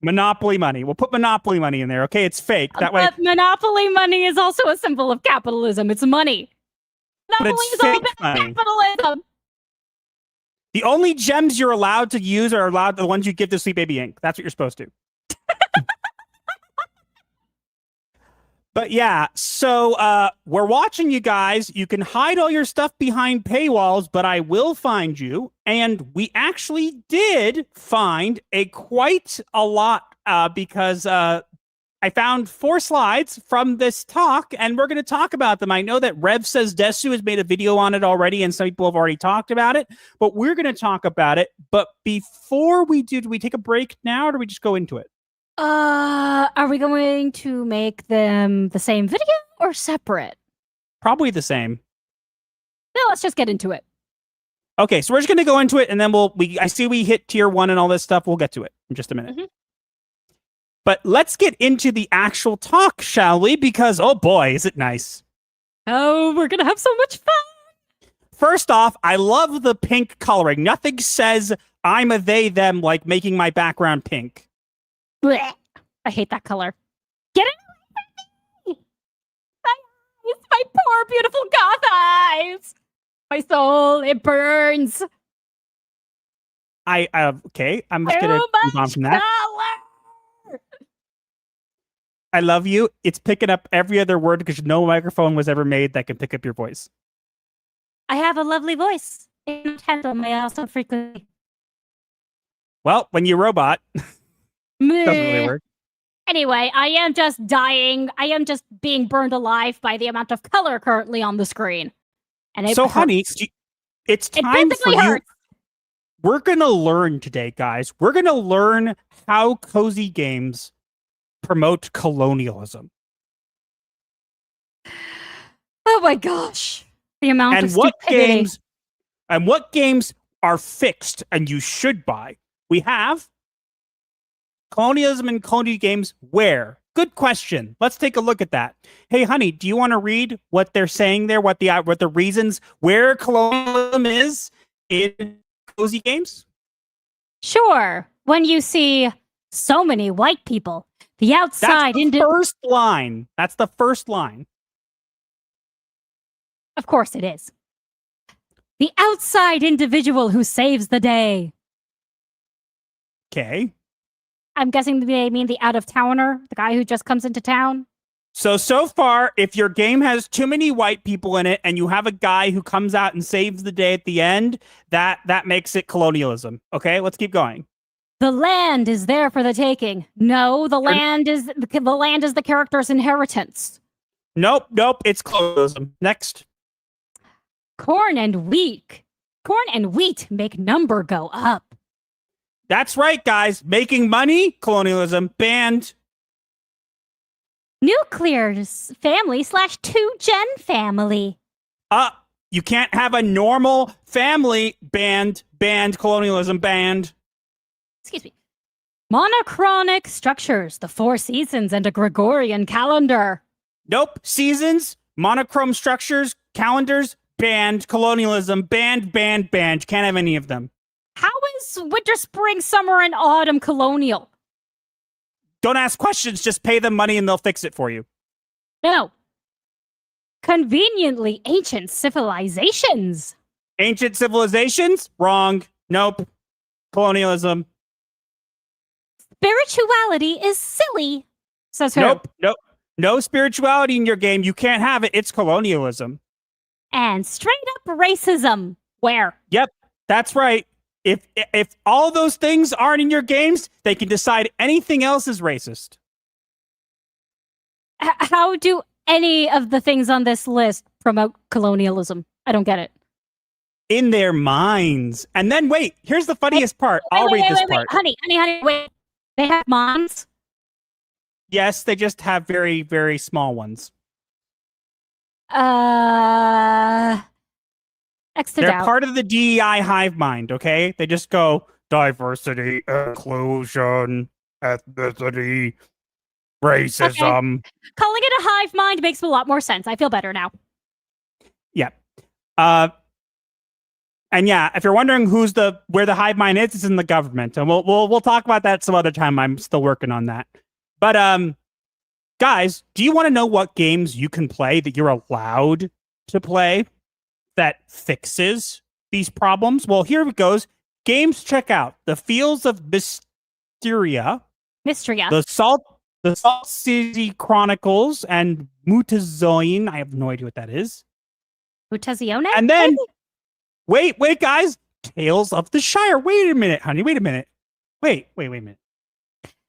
Speaker 3: Monopoly money. We'll put Monopoly money in there. Okay, it's fake. That way.
Speaker 4: But Monopoly money is also a symbol of capitalism. It's money. Monopoly is all about capitalism.
Speaker 3: The only gems you're allowed to use are the ones you give to Sweet Baby Inc. That's what you're supposed to. But yeah, so we're watching you guys. You can hide all your stuff behind paywalls, but I will find you. And we actually did find quite a lot because I found 4 slides from this talk, and we're going to talk about them. I know that Rev Says Desu has made a video on it already, and some people have already talked about it, but we're going to talk about it. But before we do we take a break now, or do we just go into it?
Speaker 4: Are we going to make them the same video or separate?
Speaker 3: Probably the same.
Speaker 4: No, let's just get into it.
Speaker 3: Okay, so we're just going to go into it, and then I see we hit tier 1 and all this stuff. We'll get to it in just a minute.
Speaker 4: Mm-hmm.
Speaker 3: But let's get into the actual talk, shall we? Because, oh boy, is it nice.
Speaker 4: Oh, we're going to have so much fun.
Speaker 3: First off, I love the pink coloring. Nothing says I'm a they, them like making my background pink.
Speaker 4: Blech. I hate that color. Get it away from me! My eyes, my poor, beautiful goth eyes! My soul, it burns.
Speaker 3: Okay, I'm just gonna move on from that.
Speaker 4: Color!
Speaker 3: I love you. It's picking up every other word because no microphone was ever made that can pick up your voice.
Speaker 4: I have a lovely voice. It handle my also frequently.
Speaker 3: Well, when you robot, doesn't really work.
Speaker 4: Anyway, I am just dying. I am just being burned alive by the amount of color currently on the screen. And
Speaker 3: so, honey, it's time for you.
Speaker 4: Hurts.
Speaker 3: We're going to learn today, guys. We're going to learn how cozy games promote colonialism.
Speaker 4: Oh my gosh. The amount of stupidity.
Speaker 3: What games are fixed and you should buy. We have colonialism and cozy games where? Good question. Let's take a look at that. Hey, honey, do you want to read what they're saying there? What the reasons where colonialism is in cozy games?
Speaker 4: Sure. When you see so many white people, the outside...
Speaker 3: That's the first line. That's the first line.
Speaker 4: Of course it is. The outside individual who saves the day.
Speaker 3: Okay.
Speaker 4: I'm guessing they mean the out-of-towner, the guy who just comes into town.
Speaker 3: So far, if your game has too many white people in it and you have a guy who comes out and saves the day at the end, that makes it colonialism. Okay, let's keep going.
Speaker 4: The land is there for the taking. No, the land is the character's inheritance.
Speaker 3: Nope, it's colonialism. Next.
Speaker 4: Corn and wheat make number go up.
Speaker 3: That's right, guys. Making money, colonialism, banned.
Speaker 4: Nuclear family / 2-gen family.
Speaker 3: You can't have a normal family, banned, colonialism, banned.
Speaker 4: Excuse me. Monochronic structures, the 4 seasons and a Gregorian calendar.
Speaker 3: Nope. Seasons, monochrome structures, calendars, banned, colonialism, banned. Can't have any of them.
Speaker 4: How is winter, spring, summer, and autumn colonial?
Speaker 3: Don't ask questions, just pay them money and they'll fix it for you.
Speaker 4: No. Conveniently ancient civilizations.
Speaker 3: Ancient civilizations? Wrong. Nope. Colonialism.
Speaker 4: Spirituality is silly, says who?
Speaker 3: Nope. No spirituality in your game. You can't have it. It's colonialism.
Speaker 4: And straight up racism. Where?
Speaker 3: Yep, that's right. If all those things aren't in your games, they can decide anything else is racist.
Speaker 4: How do any of the things on this list promote colonialism? I don't get it.
Speaker 3: In their minds. And then wait, here's the funniest part. I'll read this part.
Speaker 4: Honey, wait. They have minds?
Speaker 3: Yes, they just have very, very small ones. They're part of the DEI hive mind, okay? They just go diversity, inclusion, ethnicity, racism.
Speaker 4: Okay. Calling it a hive mind makes a lot more sense. I feel better now.
Speaker 3: Yeah. And yeah, if you're wondering where the hive mind is, it's in the government. And we'll talk about that some other time. I'm still working on that. But guys, do you want to know what games you can play that you're allowed to play that fixes these problems? Well, here it goes. Games check out The Fields of Mystria. The Salt City Chronicles and Mutazoin. I have no idea what that is.
Speaker 4: Mutazione?
Speaker 3: And then wait, guys. Tales of the Shire. Wait a minute, honey. Wait a minute. Wait a minute.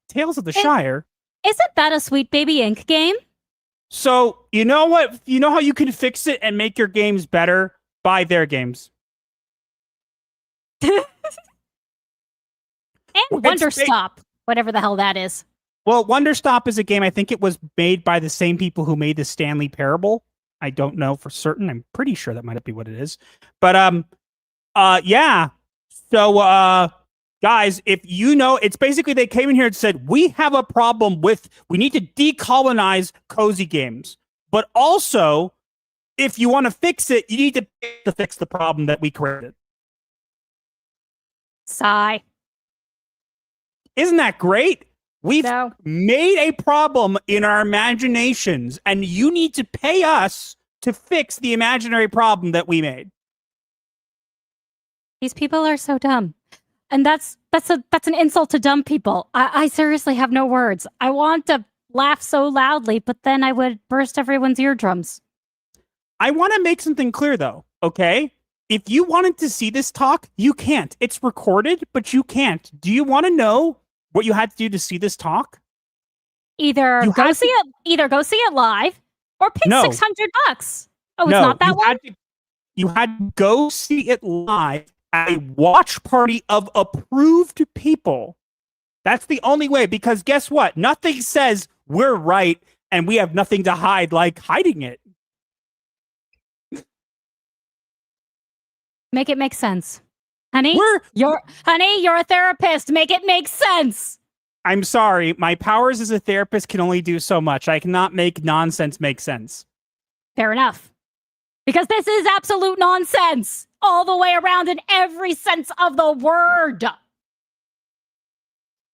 Speaker 3: Tales of the Shire.
Speaker 4: Isn't that a Sweet Baby Inc. game?
Speaker 3: So, you know what? You know how you can fix it and make your games better? Buy their games.
Speaker 4: And Wonderstop. Whatever the hell that is.
Speaker 3: Well, Wonderstop is a game, I think it was made by the same people who made the Stanley Parable. I don't know for certain. I'm pretty sure that might be what it is. But, yeah. So, guys, if you know, it's basically they came in here and said, we have a problem we need to decolonize cozy games. But also, if you want to fix it, you need to fix the problem that we created.
Speaker 4: Sigh.
Speaker 3: Isn't that great? We've made a problem in our imaginations, and you need to pay us to fix the imaginary problem that we made.
Speaker 4: These people are so dumb. And that's an insult to dumb people. I seriously have no words. I want to laugh so loudly, but then I would burst everyone's eardrums.
Speaker 3: I want to make something clear, though, okay? If you wanted to see this talk, you can't. It's recorded, but you can't. Do you want to know what you had to do to see this talk?
Speaker 4: Either go see it live or pay $600. Oh, it's not that one?
Speaker 3: You had to go see it live at a watch party of approved people. That's the only way, because guess what? Nothing says we're right and we have nothing to hide like hiding it.
Speaker 4: Make it make sense. Honey, you're a therapist. Make it make sense.
Speaker 3: I'm sorry. My powers as a therapist can only do so much. I cannot make nonsense make sense.
Speaker 4: Fair enough. Because this is absolute nonsense all the way around in every sense of the word.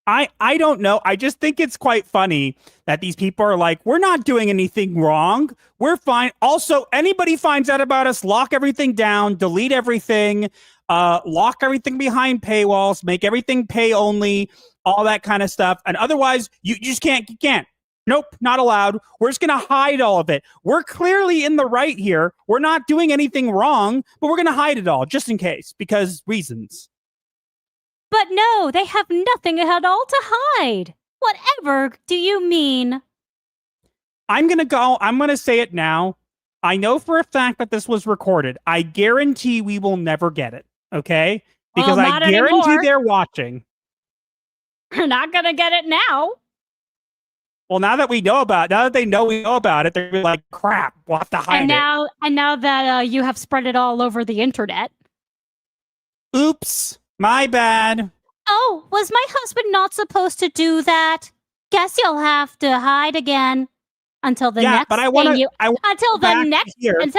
Speaker 3: I don't know. I just think it's quite funny that these people are like, we're not doing anything wrong. We're fine. Also, anybody finds out about us, lock everything down, delete everything, lock everything behind paywalls, make everything pay only, all that kind of stuff. And otherwise, you just can't. You can't. Nope, not allowed. We're just going to hide all of it. We're clearly in the right here. We're not doing anything wrong, but we're going to hide it all just in case, because reasons.
Speaker 4: But no, they have nothing at all to hide. Whatever do you mean?
Speaker 3: I'm going to say it now. I know for a fact that this was recorded. I guarantee we will never get it, okay? Because I guarantee they're watching.
Speaker 4: We're not gonna get it now.
Speaker 3: Well, now that they know we know about it, they're like, crap, we'll have to hide it.
Speaker 4: And now that you have spread it all over the internet.
Speaker 3: Oops, my bad.
Speaker 4: Oh, was my husband not supposed to do that? Guess you'll have to hide again until the next until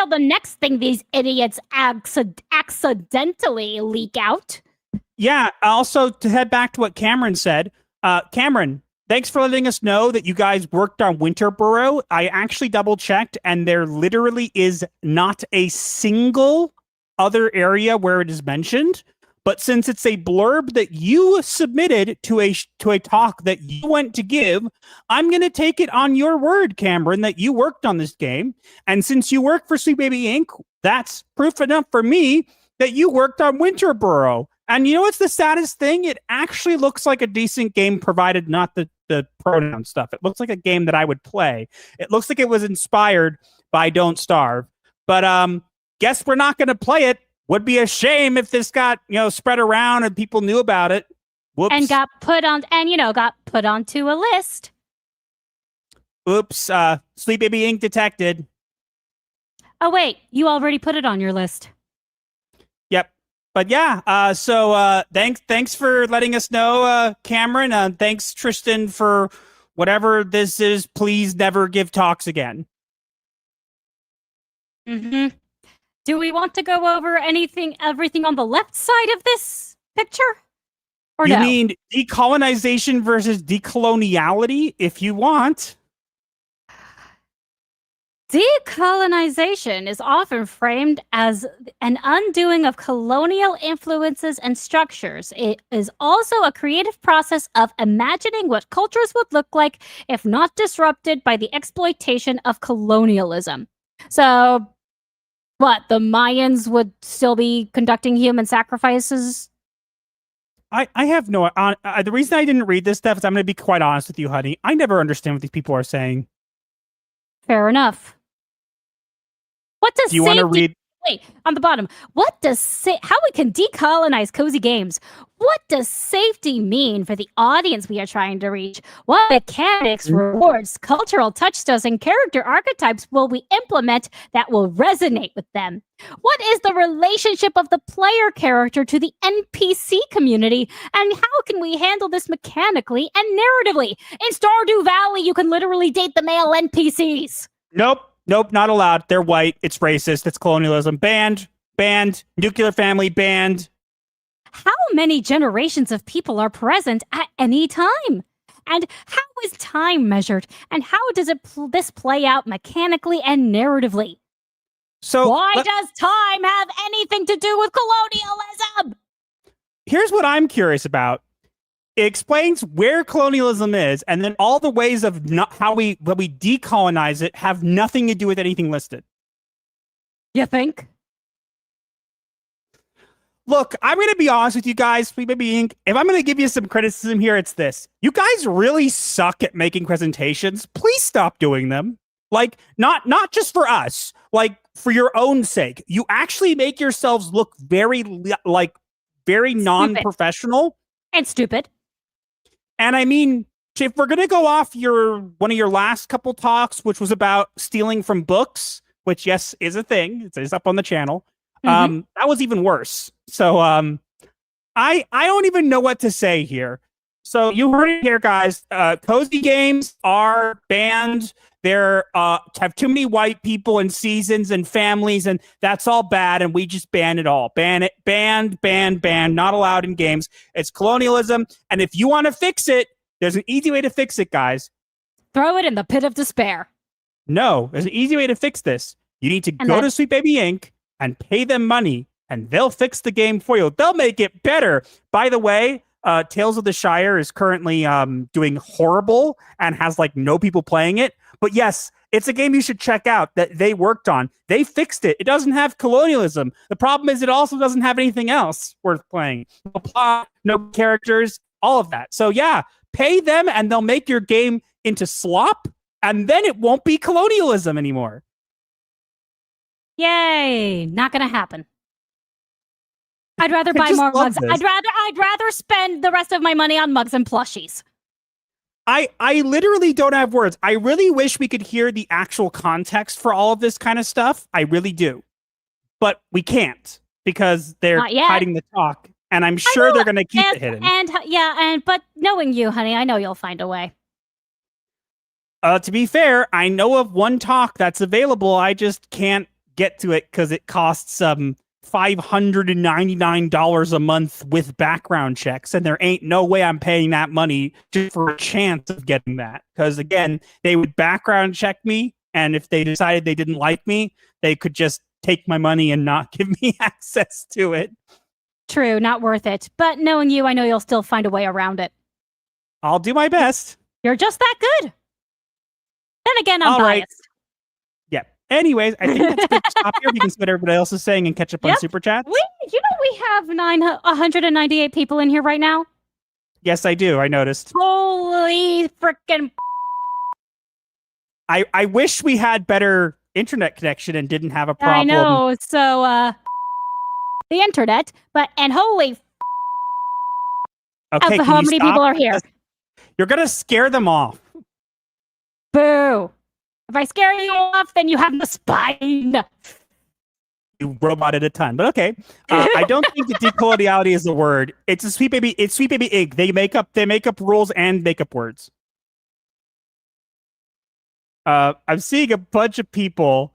Speaker 4: the next thing these idiots accidentally leak out.
Speaker 3: Yeah. Also, to head back to what Cameron said, Cameron, thanks for letting us know that you guys worked on Winterboro. I actually double checked, and there literally is not a single other area where it is mentioned. But since it's a blurb that you submitted to a talk that you went to give, I'm going to take it on your word, Cameron, that you worked on this game. And since you work for Sweet Baby Inc., that's proof enough for me that you worked on Winterboro. And you know what's the saddest thing? It actually looks like a decent game, provided not the pronoun stuff. It looks like a game that I would play. It looks like it was inspired by Don't Starve. But guess we're not going to play it. Would be a shame if this got, spread around and people knew about it. Whoops.
Speaker 4: And got put onto a list.
Speaker 3: Oops. Sweet Baby Inc. detected.
Speaker 4: Oh, wait. You already put it on your list.
Speaker 3: Yep. But yeah, so thanks for letting us know, Cameron. Thanks, Tristan, for whatever this is. Please never give talks again.
Speaker 4: Mm-hmm. Do we want to go over everything on the left side of this picture? Or
Speaker 3: you
Speaker 4: no?
Speaker 3: mean decolonization versus decoloniality, if you want.
Speaker 4: Decolonization is often framed as an undoing of colonial influences and structures. It is also a creative process of imagining what cultures would look like if not disrupted by the exploitation of colonialism. So, what, the Mayans would still be conducting human sacrifices?
Speaker 3: I have no... the reason I didn't read this stuff is I'm going to be quite honest with you, honey. I never understand what these people are saying.
Speaker 4: Fair enough. What does
Speaker 3: Do you want to read...
Speaker 4: Wait, on the bottom. How we can decolonize cozy games? What does safety mean for the audience we are trying to reach? What mechanics, rewards, cultural touchstones, and character archetypes will we implement that will resonate with them? What is the relationship of the player character to the NPC community? And how can we handle this mechanically and narratively? In Stardew Valley, you can literally date the male NPCs.
Speaker 3: Nope, not allowed. They're white. It's racist. It's colonialism. Banned. Nuclear family, banned.
Speaker 4: How many generations of people are present at any time? And how is time measured? And how does this play out mechanically and narratively?
Speaker 3: So
Speaker 4: why does time have anything to do with colonialism?
Speaker 3: Here's what I'm curious about. It explains where colonialism is, and then all the ways of how we decolonize it have nothing to do with anything listed.
Speaker 4: You think?
Speaker 3: Look, I'm going to be honest with you guys, Sweet Baby Inc. If I'm going to give you some criticism here, it's this. You guys really suck at making presentations. Please stop doing them. Like, not just for us, like for your own sake. You actually make yourselves look very non-professional.
Speaker 4: And stupid.
Speaker 3: And I mean, if we're going to go off one of your last couple talks, which was about stealing from books, which, yes, is a thing. It's up on the channel. That was even worse. So I don't even know what to say here. So you heard it here, guys. Cozy games are banned. They're have too many white people and seasons and families, and that's all bad, and we just ban it all. Ban it. Banned. Not allowed in games. It's colonialism, and if you want to fix it, there's an easy way to fix it, guys.
Speaker 4: Throw it in the pit of despair.
Speaker 3: No, there's an easy way to fix this. You need to go to Sweet Baby Inc. and pay them money, and they'll fix the game for you. They'll make it better. By the way, Tales of the Shire is currently doing horrible and has no people playing it. But yes, it's a game you should check out that they worked on. They fixed it. It doesn't have colonialism. The problem is it also doesn't have anything else worth playing. No plot, no characters, all of that. So yeah, pay them and they'll make your game into slop, and then it won't be colonialism anymore.
Speaker 4: Yay! Not gonna happen. I'd rather
Speaker 3: I
Speaker 4: buy
Speaker 3: just
Speaker 4: more
Speaker 3: love
Speaker 4: mugs.
Speaker 3: this.
Speaker 4: I'd rather spend the rest of my money on mugs and plushies.
Speaker 3: I literally don't have words. I really wish we could hear the actual context for all of this kind of stuff. I really do. But we can't because they're
Speaker 4: Not yet.
Speaker 3: hiding the talk. And I'm sure they're going to keep it hidden.
Speaker 4: But knowing you, honey, I know you'll find a way.
Speaker 3: To be fair, I know of one talk that's available. I just can't get to it because it costs $599 a month with background checks, and there ain't no way I'm paying that money just for a chance of getting that. Because again, they would background check me, and if they decided they didn't like me, they could just take my money and not give me access to it.
Speaker 4: True, not worth it. But knowing you, I know you'll still find a way around it.
Speaker 3: I'll do my best.
Speaker 4: You're just that good. Then again, I'm
Speaker 3: All right.
Speaker 4: biased.
Speaker 3: Yeah. Anyways, I think that's good to stop here. We can see what everybody else is saying and catch up on
Speaker 4: Yep.
Speaker 3: Super Chat.
Speaker 4: We have 198 people in here right now.
Speaker 3: Yes, I do. I noticed.
Speaker 4: Holy frickin'.
Speaker 3: I wish we had better internet connection and didn't have a problem.
Speaker 4: I know. So, the internet, and holy
Speaker 3: Okay,
Speaker 4: how many people are here?
Speaker 3: You're gonna scare them off.
Speaker 4: Boo. If I scare you off, then you have the spine.
Speaker 3: You roboted a ton, but okay. I don't think that decoloniality is a word. It's a sweet baby. It's sweet baby ig. They make up rules and make up words. I'm seeing a bunch of people.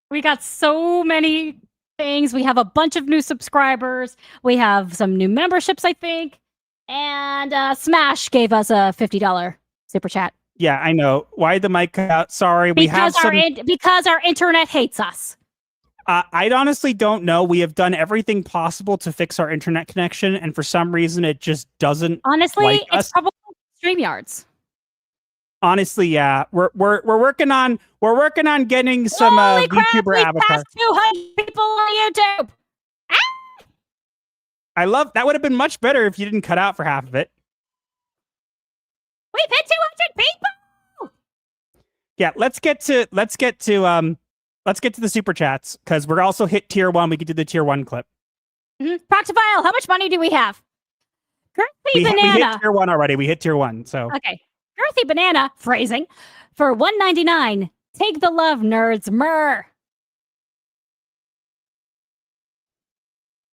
Speaker 4: We got so many things. We have a bunch of new subscribers. We have some new memberships, I think. And Smash gave us a $50 super chat.
Speaker 3: Yeah, I know. Why the mic cut out? Sorry, we have some.
Speaker 4: Because our internet hates us.
Speaker 3: I honestly don't know. We have done everything possible to fix our internet connection, and for some reason, it just doesn't.
Speaker 4: Honestly,
Speaker 3: like
Speaker 4: it's
Speaker 3: us.
Speaker 4: probably StreamYards.
Speaker 3: Honestly, yeah, we're working on getting some
Speaker 4: Holy crap,
Speaker 3: YouTuber
Speaker 4: we
Speaker 3: avatar.
Speaker 4: passed 200 people on YouTube.
Speaker 3: I love that. Would have been much better if you didn't cut out for half of it.
Speaker 4: We've hit 200 people.
Speaker 3: Yeah, let's get to the super chats because we're also hit tier 1. We could do the tier 1 clip.
Speaker 4: Proctafile, how much money do we have? Girthy
Speaker 3: We
Speaker 4: Banana.
Speaker 3: hit tier 1 already. We hit tier 1. So
Speaker 4: Okay. Girthy Banana, phrasing, for $1.99. Take the love, nerds. Myrrh.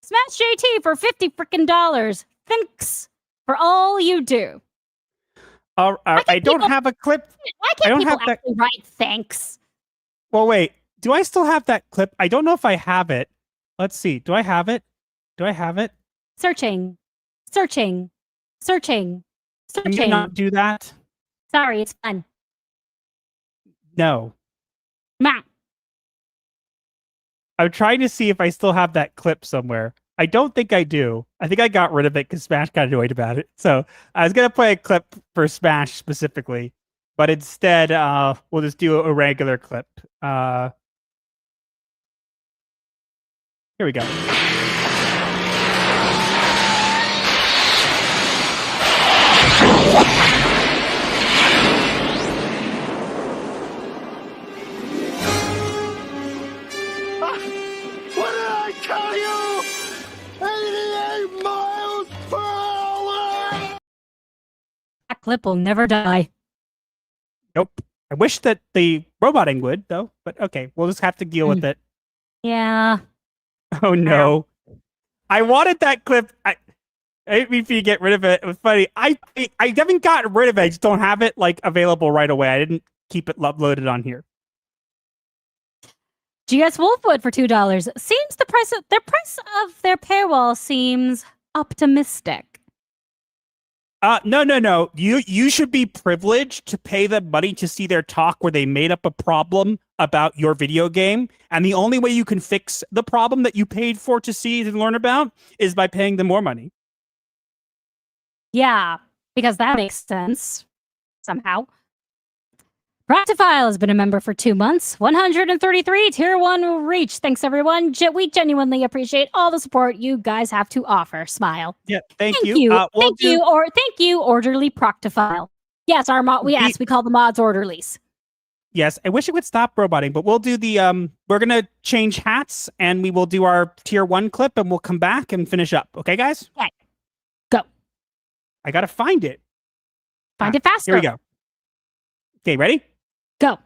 Speaker 4: Smash JT for $50 frickin'. Thanks for all you do.
Speaker 3: I don't have a clip.
Speaker 4: Why
Speaker 3: I
Speaker 4: can't
Speaker 3: don't
Speaker 4: people
Speaker 3: have that.
Speaker 4: actually write thanks?
Speaker 3: Well, wait. Do I still have that clip? I don't know if I have it. Let's see. Do I have it?
Speaker 4: Searching.
Speaker 3: Can you not do that?
Speaker 4: Sorry, it's fun.
Speaker 3: No.
Speaker 4: Ma.
Speaker 3: I'm trying to see if I still have that clip somewhere. I don't think I do. I think I got rid of it because Smash got annoyed about it. So I was going to play a clip for Smash specifically, but instead we'll just do a regular clip. Here we go.
Speaker 11: What did I tell you? 88 miles per hour!
Speaker 4: That clip will never die.
Speaker 3: Nope. I wish that the roboting would, though. But okay, we'll just have to deal with it.
Speaker 4: Yeah.
Speaker 3: Oh no! I wanted that clip. I hate me if you get rid of it. It was funny. I haven't gotten rid of it. I just don't have it like available right away. I didn't keep it uploaded on here.
Speaker 4: GS Wolfwood for $2. Seems the price of their paywall seems optimistic.
Speaker 3: No. You should be privileged to pay them money to see their talk where they made up a problem about your video game, and the only way you can fix the problem that you paid for to see and learn about is by paying them more money.
Speaker 4: Yeah, because that makes sense somehow. Proctafile has been a member for 2 months. 133 tier 1 reach. Thanks everyone. We genuinely appreciate all the support you guys have to offer. Smile.
Speaker 3: Yeah, thank you.
Speaker 4: Thank you, orderly Proctafile. Yes, our we call the mods orderlies.
Speaker 3: Yes, I wish it would stop roboting, but we'll do the we're gonna change hats and we will do our tier 1 clip and we'll come back and finish up. Okay, guys?
Speaker 4: Okay. Go.
Speaker 3: I gotta find it.
Speaker 4: Find it faster.
Speaker 3: Here we go. Okay, ready?
Speaker 4: Go.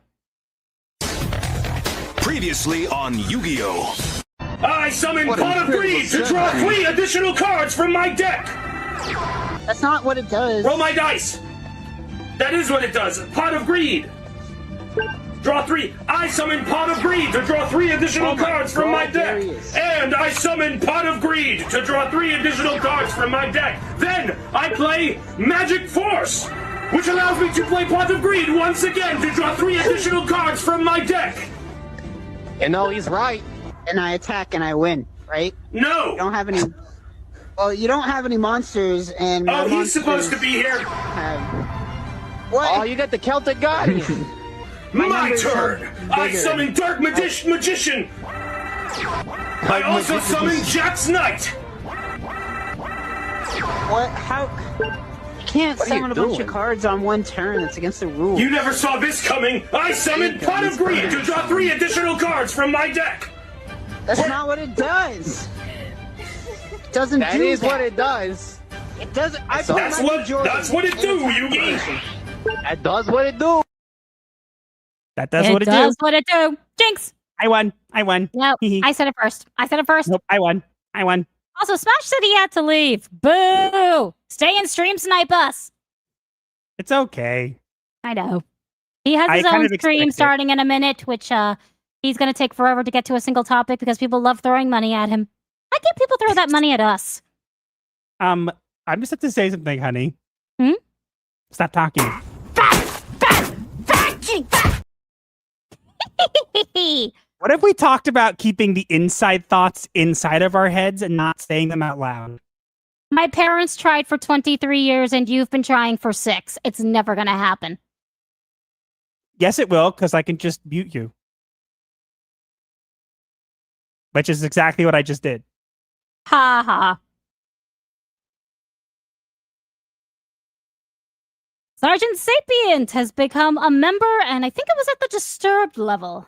Speaker 11: Previously on Yu-Gi-Oh!
Speaker 12: I summon Pot of Greed to draw 3 additional cards from my deck!
Speaker 13: That's not what it does.
Speaker 12: Roll my dice! That is what it does. Pot of Greed. Draw 3. I summon Pot of Greed to draw 3 additional cards from my deck. And I summon Pot of Greed to draw 3 additional cards from my deck. Then I play Magic Force, which allows me to play Pot of Greed once again to draw 3 additional cards from my deck.
Speaker 13: You know, he's right. And I attack and I win, right?
Speaker 12: No!
Speaker 13: You don't have any... Well, you don't have any monsters and...
Speaker 12: Oh, he's supposed to be here!
Speaker 13: What? Oh, you got the Celtic Guardian!
Speaker 12: My turn! I summon Dark Magician! I also summon Jack's Knight!
Speaker 13: What? How... You can't summon a bunch of cards on one turn. It's against the rules.
Speaker 12: You never saw this coming! I summoned Pot of Greed to draw 3 additional cards from my deck!
Speaker 13: That's not what it does! It doesn't do that. That is what it does. It doesn't...
Speaker 12: That's what it do, Yugi!
Speaker 13: That does what it do!
Speaker 3: That does what it do.
Speaker 4: It does what it do. Jinx!
Speaker 3: I won.
Speaker 4: No, I said it first.
Speaker 3: Nope, I won.
Speaker 4: Also, Smash said he had to leave. Boo! Stay and stream snipe us.
Speaker 3: It's okay.
Speaker 4: I know. He has his own stream starting in a minute, which he's going to take forever to get to a single topic because people love throwing money at him. Why can't people throw that money at us?
Speaker 3: I just have to say something, honey.
Speaker 4: Hmm?
Speaker 3: Stop talking. What if we talked about keeping the inside thoughts inside of our heads and not saying them out loud?
Speaker 4: My parents tried for 23 years and you've been trying for 6. It's never going to happen.
Speaker 3: Yes, it will, because I can just mute you. Which is exactly what I just did.
Speaker 4: Ha ha. Sergeant Sapient has become a member, and I think it was at the Disturbed level.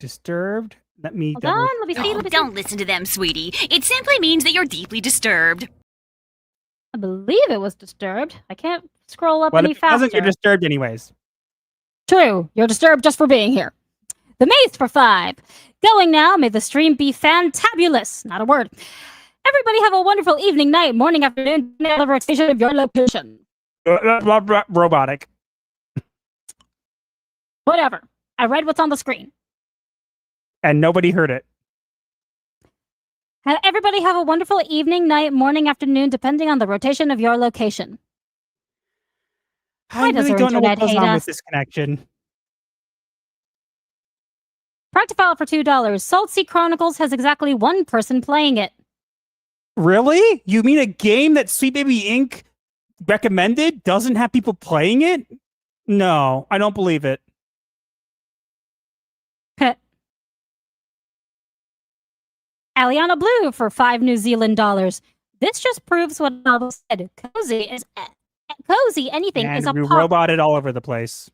Speaker 3: Disturbed? Let me
Speaker 4: Hold on, let me see.
Speaker 14: Don't listen to them, sweetie. It simply means that you're deeply disturbed.
Speaker 4: I believe it was Disturbed. I can't scroll up any
Speaker 3: if it
Speaker 4: faster.
Speaker 3: wasn't, you're disturbed anyways.
Speaker 4: True. You're disturbed just for being here. The Maze for 5. Going now. May the stream be fantabulous. Not a word. Everybody have a wonderful evening, night, morning, afternoon, the rotation of your location.
Speaker 3: Robotic.
Speaker 4: Whatever. I read what's on the screen.
Speaker 3: And nobody heard it.
Speaker 4: Everybody have a wonderful evening, night, morning, afternoon, depending on the rotation of your location.
Speaker 3: I really don't know what goes on with this connection.
Speaker 4: Practifile for $2. Salt Sea Chronicles has exactly 1 person playing it.
Speaker 3: Really? You mean a game that Sweet Baby Inc. recommended doesn't have people playing it? No, I don't believe it.
Speaker 4: Aliana Blue for $5 New Zealand dollars. This just proves what I always said. Cozy anything is a
Speaker 3: you
Speaker 4: pop.
Speaker 3: roboted all over the place.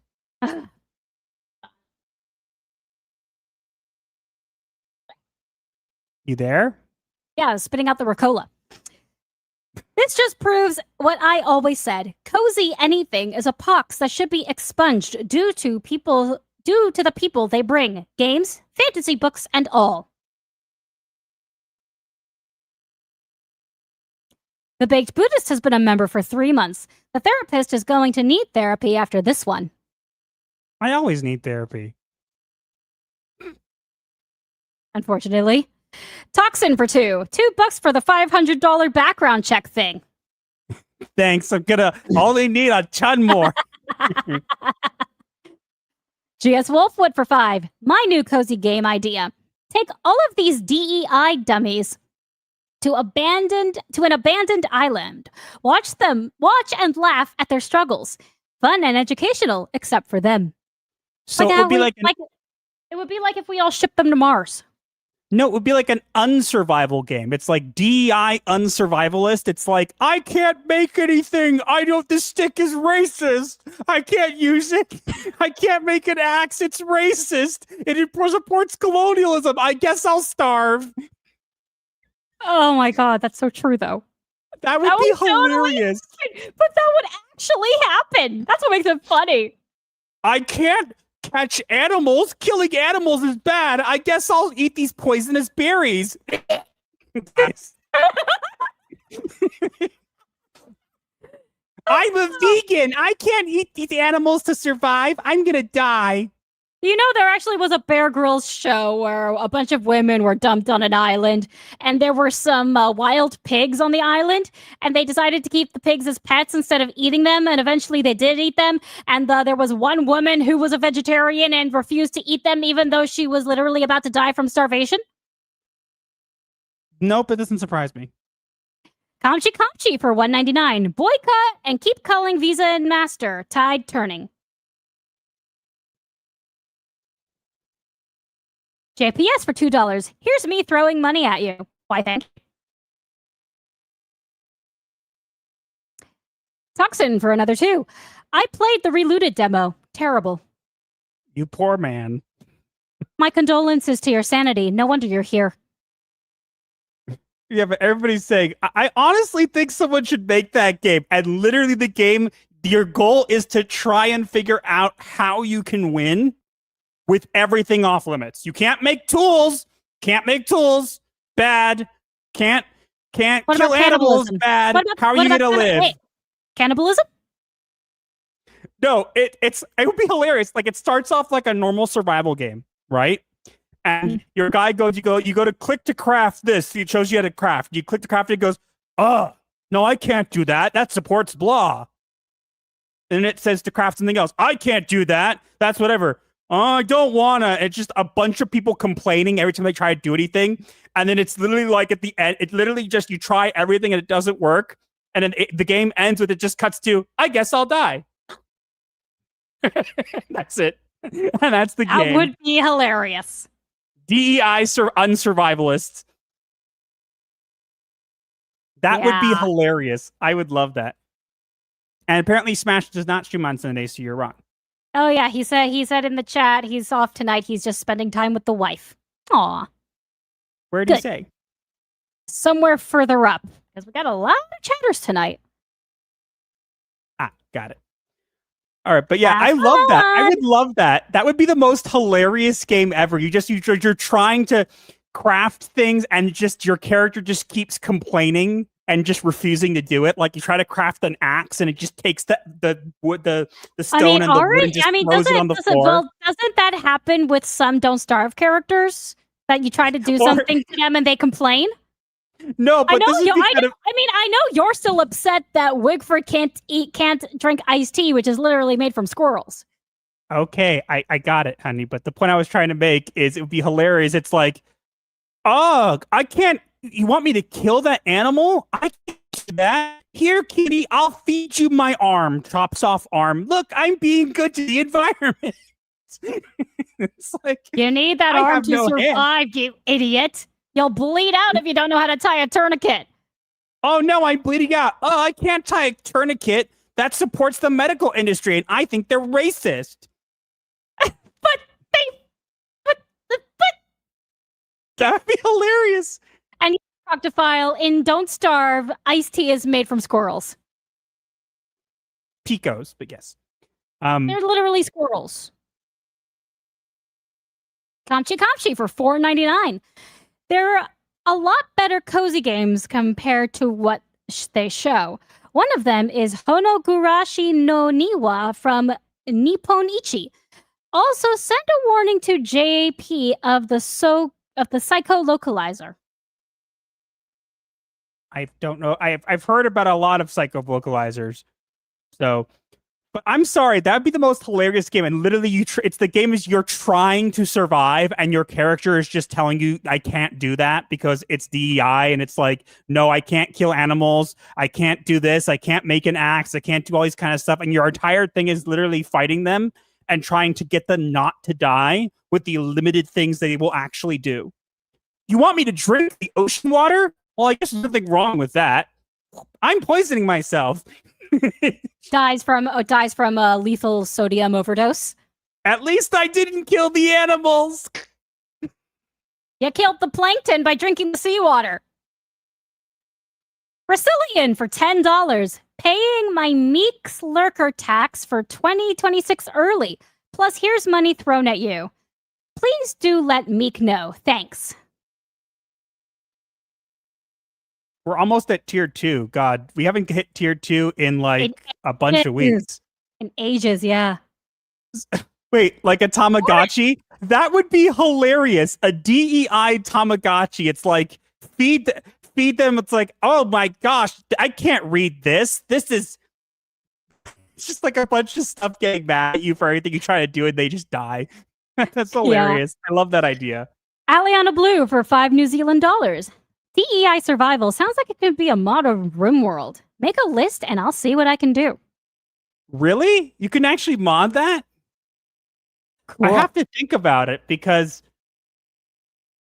Speaker 3: You there?
Speaker 4: Yeah, spitting out the Ricola. This just proves what I always said. Cozy anything is a pox that should be expunged due to the people they bring. Games, fantasy books, and all. The Baked Buddhist has been a member for 3 months. The therapist is going to need therapy after this one.
Speaker 3: I always need therapy.
Speaker 4: Unfortunately. Toxin for 2. $2 for the $500 background check thing.
Speaker 3: Thanks. I'm gonna only need a ton more.
Speaker 4: GS Wolfwood for 5. My new cozy game idea. Take all of these DEI dummies to an abandoned island. Watch and laugh at their struggles. Fun and educational, except for them.
Speaker 3: So it would be like
Speaker 4: it would be like if we all shipped them to Mars.
Speaker 3: No, it would be like an unsurvival game. It's like DEI unsurvivalist. It's like, I can't make anything. This stick is racist. I can't use it. I can't make an axe. It's racist. It supports colonialism. I guess I'll starve.
Speaker 4: Oh my god, that's so true though.
Speaker 3: That would be hilarious.
Speaker 4: But that would actually happen. That's what makes it funny.
Speaker 3: I can't catch animals. Killing animals is bad. I guess I'll eat these poisonous berries. I'm a vegan. I can't eat these animals to survive. I'm gonna die.
Speaker 4: You know, there actually was a Bear Grylls show where a bunch of women were dumped on an island, and there were some wild pigs on the island, and they decided to keep the pigs as pets instead of eating them, and eventually they did eat them, and there was one woman who was a vegetarian and refused to eat them even though she was literally about to die from starvation.
Speaker 3: Nope, it doesn't surprise me.
Speaker 4: Kamchi for $1.99. Boycott and keep calling Visa and Master. Tide turning. JPS for $2. Here's me throwing money at you. Why, thank you. Toxin for another $2. I played the Relooted demo. Terrible.
Speaker 3: You poor man.
Speaker 4: My condolences to your sanity. No wonder you're here.
Speaker 3: Yeah, but everybody's saying, I honestly think someone should make that game. And literally the game, your goal is to try and figure out how you can win with everything off limits. You can't make tools. Bad. Can't kill animals. Bad. How are you gonna live?
Speaker 4: Wait, cannibalism?
Speaker 3: No, it would be hilarious. Like, it starts off like a normal survival game, right? And your guy goes, you go to click to craft this. It shows you how to craft. You click to craft, it goes, oh, no, I can't do that. That supports blah. And it says to craft something else. I can't do that. That's whatever. Oh, I don't wanna. It's just a bunch of people complaining every time they try to do anything. And then it's literally like at the end, it literally just, you try everything and it doesn't work. And then the game ends with it just cuts to, I guess I'll die. That's it. And that's the game.
Speaker 4: That would be hilarious.
Speaker 3: DEI unsurvivalists. That would be hilarious. I would love that. And apparently Smash does not stream on Sunday, so you're wrong.
Speaker 4: Oh yeah, he said in the chat he's off tonight. He's just spending time with the wife. Aw.
Speaker 3: Where did he say?
Speaker 4: Somewhere further up. Because we got a lot of chatters tonight.
Speaker 3: Ah, got it. All right, but yeah, I love that. I would love that. That would be the most hilarious game ever. You're trying to craft things and just your character just keeps complaining and just refusing to do it. Like you try to craft an axe and it just takes the wood, the stone and the wood and just throws it on the floor.
Speaker 4: Well, doesn't that happen with some Don't Starve characters? That you try to do something to them and they complain?
Speaker 3: No, but this is
Speaker 4: I know you're still upset that Wigford can't drink iced tea, which is literally made from squirrels.
Speaker 3: Okay, I got it, honey. But the point I was trying to make is it would be hilarious. It's like, oh, I can't. You want me to kill that animal? I can't do that. Here, kitty, I'll feed you my arm. Chops off arm. Look, I'm being good to the environment. It's like,
Speaker 4: you need that arm to survive, you idiot. You'll bleed out if you don't know how to tie a tourniquet.
Speaker 3: Oh no, I'm bleeding out. Oh, I can't tie a tourniquet. That supports the medical industry, and I think they're racist.
Speaker 4: but
Speaker 3: that would be hilarious.
Speaker 4: And Proctophile, in Don't Starve, iced tea is made from squirrels.
Speaker 3: Picos, but yes.
Speaker 4: They're literally squirrels. Kamchi for $4.99. They're a lot better cozy games compared to what they show. One of them is Honogurashi no Niwa from Nipponichi. Also, send a warning to JP of the Psycho Localizer.
Speaker 3: I don't know. I've heard about a lot of Psycho vocalizers. So, but I'm sorry, that'd be the most hilarious game. And literally, it's the game is you're trying to survive, and your character is just telling you, "I can't do that because it's DEI," and it's like, "No, I can't kill animals. I can't do this. I can't make an axe. I can't do all these kind of stuff." And your entire thing is literally fighting them and trying to get them not to die with the limited things they will actually do. You want me to drink the ocean water? Well, I guess there's nothing wrong with that. I'm poisoning myself.
Speaker 4: Dies from a lethal sodium overdose.
Speaker 3: At least I didn't kill the animals.
Speaker 4: You killed the plankton by drinking the seawater. Brazilian for $10. Paying my Meeks lurker tax for 2026 early. Plus, here's money thrown at you. Please do let Meek know. Thanks.
Speaker 3: We're almost at tier 2. God, we haven't hit tier 2 in like a bunch of weeks.
Speaker 4: In ages, yeah.
Speaker 3: Wait, like a Tamagotchi? That would be hilarious. A DEI Tamagotchi. It's like feed them. It's like, oh my gosh, I can't read this. It's just like a bunch of stuff getting mad at you for everything you try to do, and they just die. That's hilarious. Yeah. I love that idea.
Speaker 4: Aliana Blue for $5 New Zealand. DEI survival sounds like it could be a mod of RimWorld. Make a list and I'll see what I can do.
Speaker 3: Really? You can actually mod that? Cool. I have to think about it because,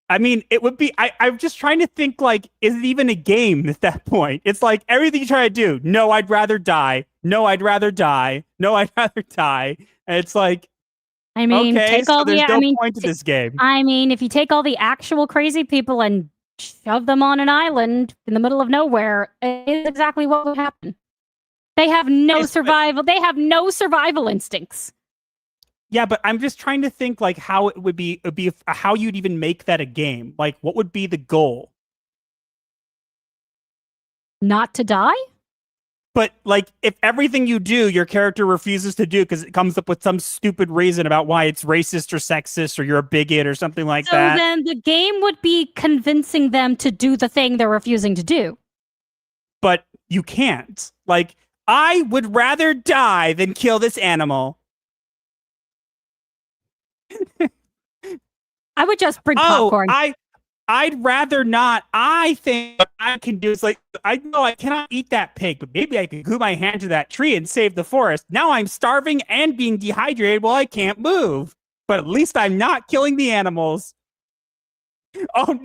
Speaker 3: I mean, it would be, I'm just trying to think, like, is it even a game at that point? It's like everything you try to do. No, I'd rather die. No, I'd rather die. No, I'd rather die. And it's like,
Speaker 4: I mean,
Speaker 3: okay,
Speaker 4: take all
Speaker 3: there's
Speaker 4: the,
Speaker 3: no
Speaker 4: I mean,
Speaker 3: point to this game.
Speaker 4: I mean, if you take all the actual crazy people and shove them on an island in the middle of nowhere, it's exactly what would happen. They have no survival. They have no survival instincts.
Speaker 3: Yeah, but I'm just trying to think like how it would be how you'd even make that a game. Like, what would be the goal?
Speaker 4: Not to die?
Speaker 3: But like, if everything you do, your character refuses to do because it comes up with some stupid reason about why it's racist or sexist or you're a bigot or something like that.
Speaker 4: So then the game would be convincing them to do the thing they're refusing to do.
Speaker 3: But you can't. Like, I would rather die than kill this animal.
Speaker 4: I would just bring popcorn.
Speaker 3: I'd rather not. I think what I can do is like, I know I cannot eat that pig, but maybe I can glue my hand to that tree and save the forest. Now I'm starving and being dehydrated while I can't move. But at least I'm not killing the animals. Oh,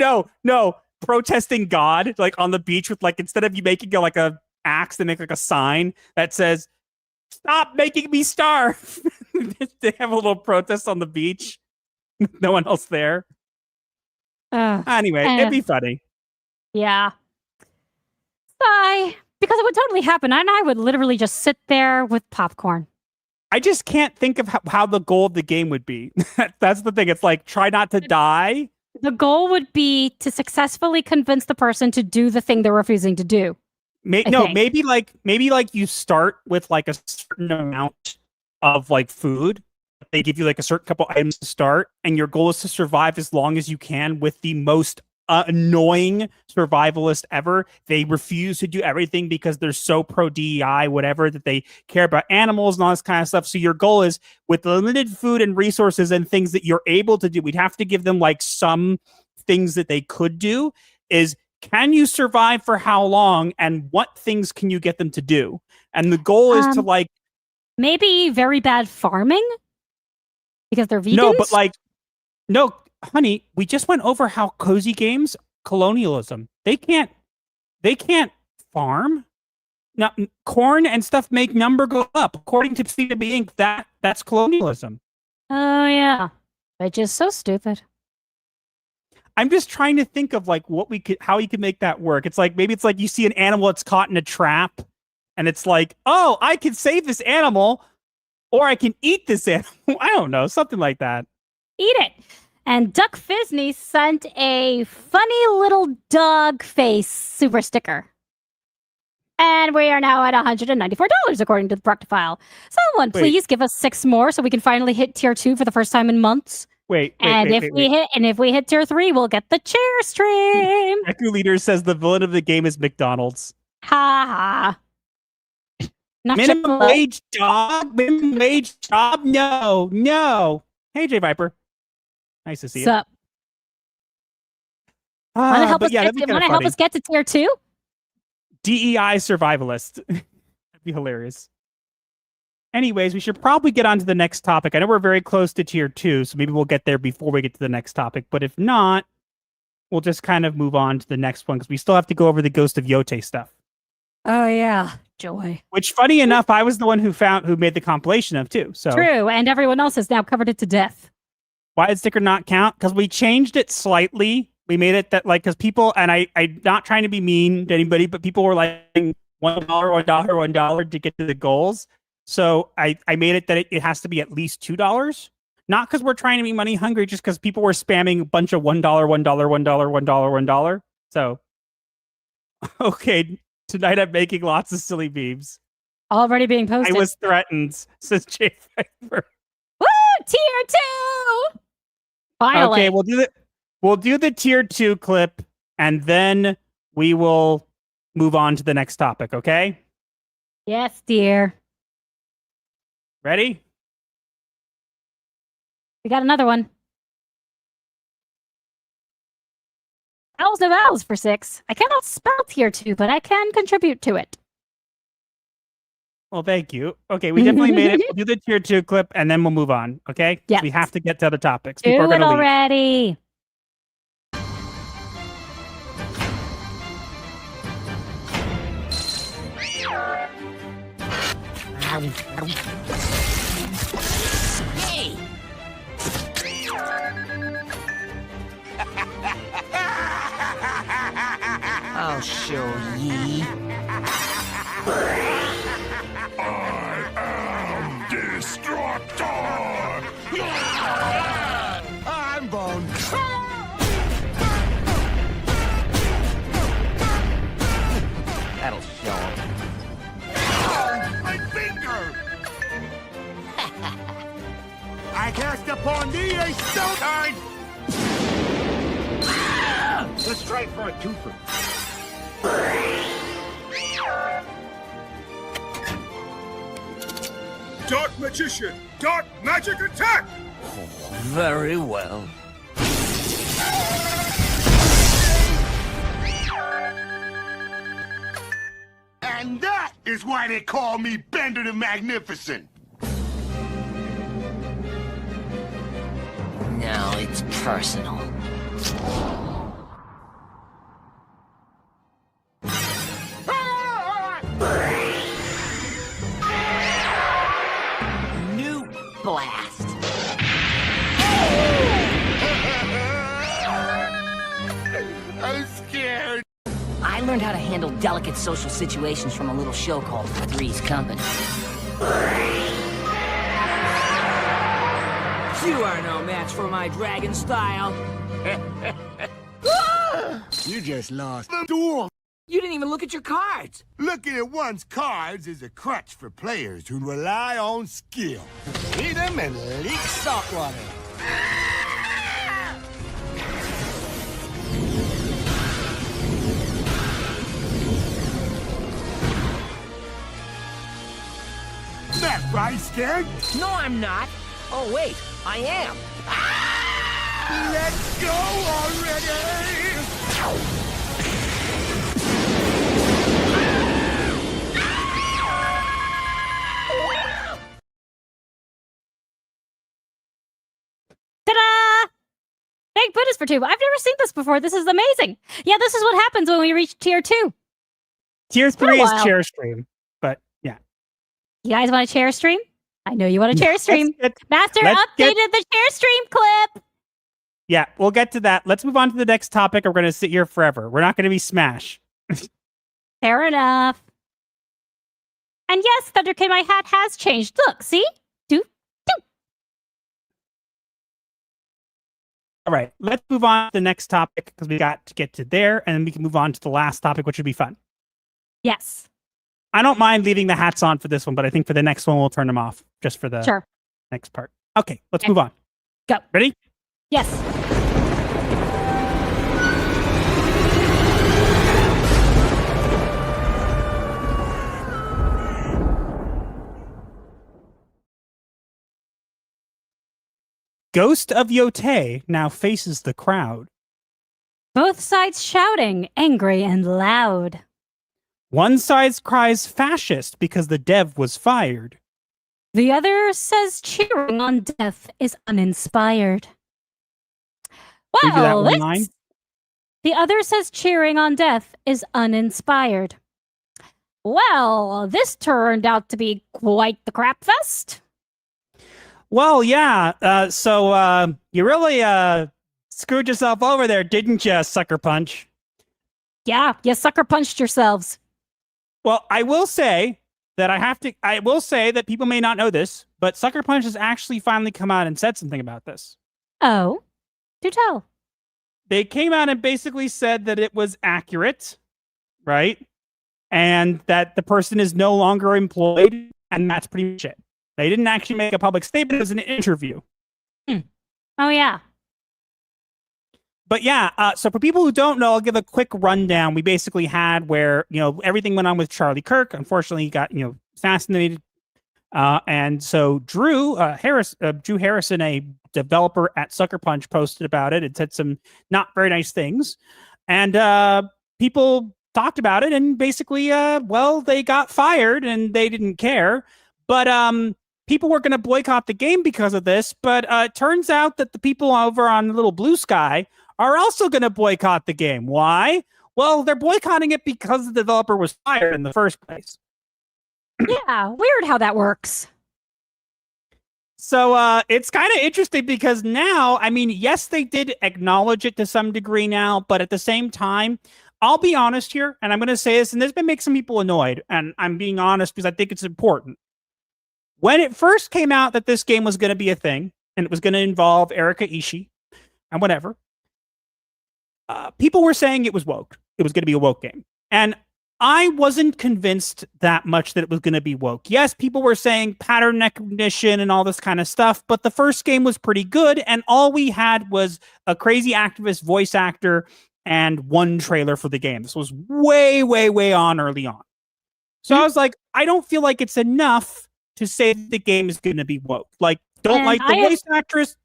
Speaker 3: no. Protesting God, like on the beach with like, instead of you making like a axe, they make like a sign that says, "Stop making me starve." They have a little protest on the beach. No one else there. Anyway, it'd be funny.
Speaker 4: Yeah. Bye. Because it would totally happen. And I would literally just sit there with popcorn.
Speaker 3: I just can't think of how the goal of the game would be. That's the thing. It's like, try not to die.
Speaker 4: The goal would be to successfully convince the person to do the thing they're refusing to do.
Speaker 3: Maybe like you start with like a certain amount of like food. They give you like a certain couple items to start, and your goal is to survive as long as you can with the most annoying survivalist ever. They refuse to do everything because they're so pro DEI, whatever, that they care about animals and all this kind of stuff. So your goal is, with limited food and resources and things that you're able to do, we'd have to give them like some things that they could do, is, can you survive for how long, and what things can you get them to do? And the goal is to like,
Speaker 4: maybe very bad farming because they're vegans.
Speaker 3: No, but like, no, honey, we just went over how Cozy Games, colonialism. They can't farm. Now, corn and stuff make number go up. According to CW Inc., that's colonialism.
Speaker 4: Oh yeah, which is so stupid.
Speaker 3: I'm just trying to think of like how you could make that work. It's like, maybe it's like you see an animal that's caught in a trap, and it's like, oh, I can save this animal, or I can eat this animal. I don't know, something like that.
Speaker 4: Eat it. And Duck Fisney sent a funny little dog face super sticker. And we are now at $194 according to the Proctofile. Someone please give us 6 more so we can finally hit tier 2 for the first time in months. If we hit tier 3, we'll get the chair stream.
Speaker 3: Echo Leader says the villain of the game is McDonald's.
Speaker 4: Ha ha.
Speaker 3: Minimum wage job? Minimum wage job? No. Hey, J Viper. Nice to see you.
Speaker 4: Sup? Want to help us get to tier 2?
Speaker 3: DEI survivalist. That'd be hilarious. Anyways, we should probably get on to the next topic. I know we're very close to tier 2, so maybe we'll get there before we get to the next topic. But if not, we'll just kind of move on to the next one because we still have to go over the Ghost of Yotei stuff.
Speaker 4: Oh yeah, joy.
Speaker 3: Which, funny enough, I was the one who made the compilation of too. So
Speaker 4: True, and everyone else has now covered it to death.
Speaker 3: Why did sticker not count? Because we changed it slightly. We made it that because people, and I'm not trying to be mean to anybody, but people were like $1, $1 to get to the goals. So I made it that it has to be at least $2. Not because we're trying to be money hungry, just because people were spamming a bunch of $1, $1, $1, $1, $1. So, okay, tonight I'm making lots of silly memes.
Speaker 4: Already being posted.
Speaker 3: I was threatened, says Jay Pfeiffer.
Speaker 4: Woo! Tier 2! Finally.
Speaker 3: Okay, we'll do the tier 2 clip, and then we will move on to the next topic, okay?
Speaker 4: Yes, dear.
Speaker 3: Ready?
Speaker 4: We got another one. Vowels no vowels for 6. I cannot spell tier 2, but I can contribute to it.
Speaker 3: Well, thank you. Okay, we definitely made it. We'll do the tier 2 clip, and then we'll move on, okay?
Speaker 4: Yeah.
Speaker 3: We have to get to other topics.
Speaker 4: Do
Speaker 3: People are
Speaker 4: it
Speaker 3: gonna leave.
Speaker 4: already.
Speaker 5: Hey! I'll show ye.
Speaker 11: I am Destructor!
Speaker 2: I'm Bone.
Speaker 5: That'll show him.
Speaker 11: My finger!
Speaker 2: I cast upon thee a stone.
Speaker 11: Time!
Speaker 2: Let's try for a twofer.
Speaker 11: Dark Magician! Dark Magic Attack!
Speaker 5: Very well.
Speaker 11: And that is why they call me Bender the Magnificent!
Speaker 5: Now it's personal. New blast.
Speaker 11: I'm scared.
Speaker 5: I learned how to handle delicate social situations from a little show called Three's Company. You are no match for my dragon style.
Speaker 2: You just lost the duel.
Speaker 5: You didn't even look at your cards.
Speaker 2: Looking at one's cards is a crutch for players who rely on skill. Eat them and leak salt water. That right, scared?
Speaker 5: No, I'm not. Oh, wait, I am.
Speaker 2: Let's go already!
Speaker 4: Ta-da! Thank goodness for 2. I've never seen this before. This is amazing. Yeah, this is what happens when we reach tier 2.
Speaker 3: Tier 3 is chair stream, but yeah.
Speaker 4: You guys want a chair stream? I know you want a chair stream. Master updated the chair stream clip.
Speaker 3: Yeah, we'll get to that. Let's move on to the next topic. We're going to sit here forever. We're not going to be Smash.
Speaker 4: Fair enough. And yes, Thunderkid, my hat has changed. Look, see?
Speaker 3: All right, let's move on to the next topic because we got to get to there, and then we can move on to the last topic, which would be fun.
Speaker 4: Yes.
Speaker 3: I don't mind leaving the hats on for this one, but I think for the next one, we'll turn them off just for the next part. Okay, let's move on.
Speaker 4: Go.
Speaker 3: Ready?
Speaker 4: Yes.
Speaker 3: Ghost of Yotei now faces the crowd.
Speaker 4: Both sides shouting, angry and loud.
Speaker 3: One side cries fascist because the dev was fired.
Speaker 4: The other says cheering on death is uninspired.
Speaker 3: Can we do that
Speaker 4: Well,
Speaker 3: one line?
Speaker 4: The other says cheering on death is uninspired. Well, this turned out to be quite the crap fest.
Speaker 3: Well, yeah. So you really screwed yourself over there, didn't you, Sucker Punch?
Speaker 4: Yeah, you sucker punched yourselves.
Speaker 3: Well, I will say that people may not know this, but Sucker Punch has actually finally come out and said something about this.
Speaker 4: Oh, do tell.
Speaker 3: They came out and basically said that it was accurate, right? And that the person is no longer employed, and that's pretty much it. They didn't actually make a public statement. It was an interview.
Speaker 4: Oh, yeah.
Speaker 3: But yeah, so for people who don't know, I'll give a quick rundown. We basically had where, everything went on with Charlie Kirk. Unfortunately, he got, assassinated. And so Drew Harrison, a developer at Sucker Punch, posted about it. It said some not very nice things. And people talked about it, and basically, they got fired and they didn't care. But people were going to boycott the game because of this. But it turns out that the people over on the little Bluesky are also going to boycott the game. Why? Well, they're boycotting it because the developer was fired in the first place.
Speaker 4: Yeah, weird how that works.
Speaker 3: So it's kind of interesting because now, yes, they did acknowledge it to some degree now, but at the same time, I'll be honest here, and I'm going to say this, and this may make some people annoyed, and I'm being honest because I think it's important. When it first came out that this game was going to be a thing, and it was going to involve Erika Ishii, and whatever, people were saying it was woke. It was going to be a woke game. And I wasn't convinced that much that it was going to be woke. Yes, people were saying pattern recognition and all this kind of stuff, but the first game was pretty good, and all we had was a crazy activist voice actor and one trailer for the game. This was way, way, way on early on. So I was like, I don't feel like it's enough to say that the game is going to be woke. Like, don't like the voice actress.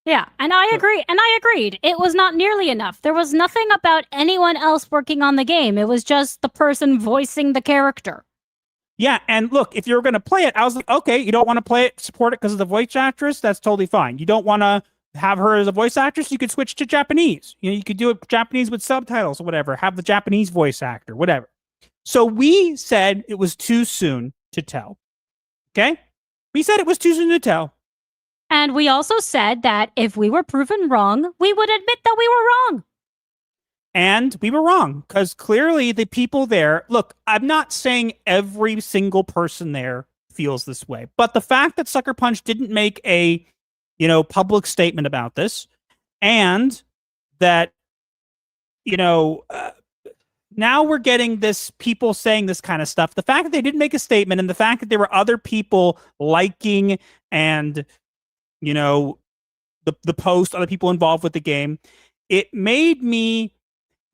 Speaker 4: Yeah, and I agree. And I agreed. It was not nearly enough. There was nothing about anyone else working on the game. It was just the person voicing the character.
Speaker 3: Yeah, and look, if you were going to play it, I was like, okay, you don't want to play it, support it because of the voice actress? That's totally fine. You don't want to have her as a voice actress? You could switch to Japanese. You could do it Japanese with subtitles or whatever. Have the Japanese voice actor, whatever. So we said it was too soon to tell. Okay? We said it was too soon to tell.
Speaker 4: And we also said that if we were proven wrong, we would admit that we were wrong.
Speaker 3: And we were wrong, because clearly the people there, look, I'm not saying every single person there feels this way, but the fact that Sucker Punch didn't make a, public statement about this, and that, now we're getting this people saying this kind of stuff. The fact that they didn't make a statement, and the fact that there were other people liking and the post, other people involved with the game, it made me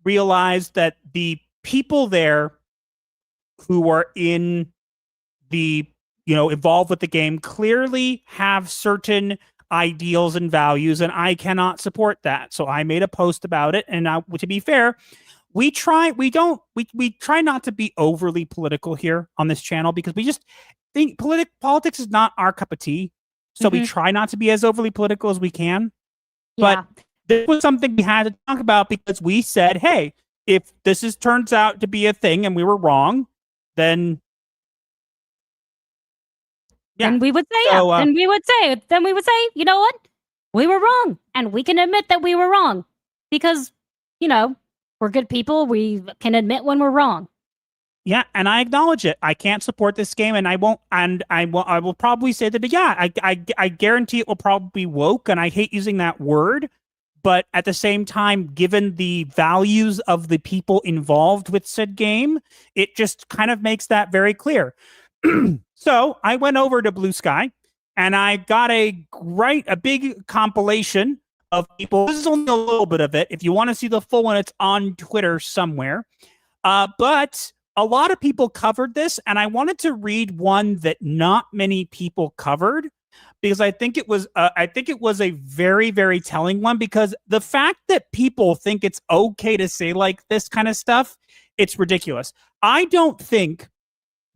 Speaker 3: realize that the people there who are in the, involved with the game clearly have certain ideals and values, and I cannot support that. So I made a post about it, and to be fair, we try not to be overly political here on this channel, because we just think politics is not our cup of tea. So we try not to be as overly political as we can.
Speaker 4: Yeah.
Speaker 3: But this was something we had to talk about, because we said, hey, if this turns out to be a thing and we were wrong, then
Speaker 4: yeah. And we would say, then we would say, you know what? We were wrong. And we can admit that we were wrong. Because, we're good people. We can admit when we're wrong.
Speaker 3: Yeah, and I acknowledge it. I can't support this game, and I won't. And I will probably say that. Yeah, I guarantee it will probably be woke, and I hate using that word. But at the same time, given the values of the people involved with said game, it just kind of makes that very clear. So I went over to Bluesky, and I got a big compilation of people. This is only a little bit of it. If you want to see the full one, it's on Twitter somewhere. But a lot of people covered this, and I wanted to read one that not many people covered, because I think it was a very, very telling one, because the fact that people think it's okay to say like this kind of stuff, it's ridiculous. I don't think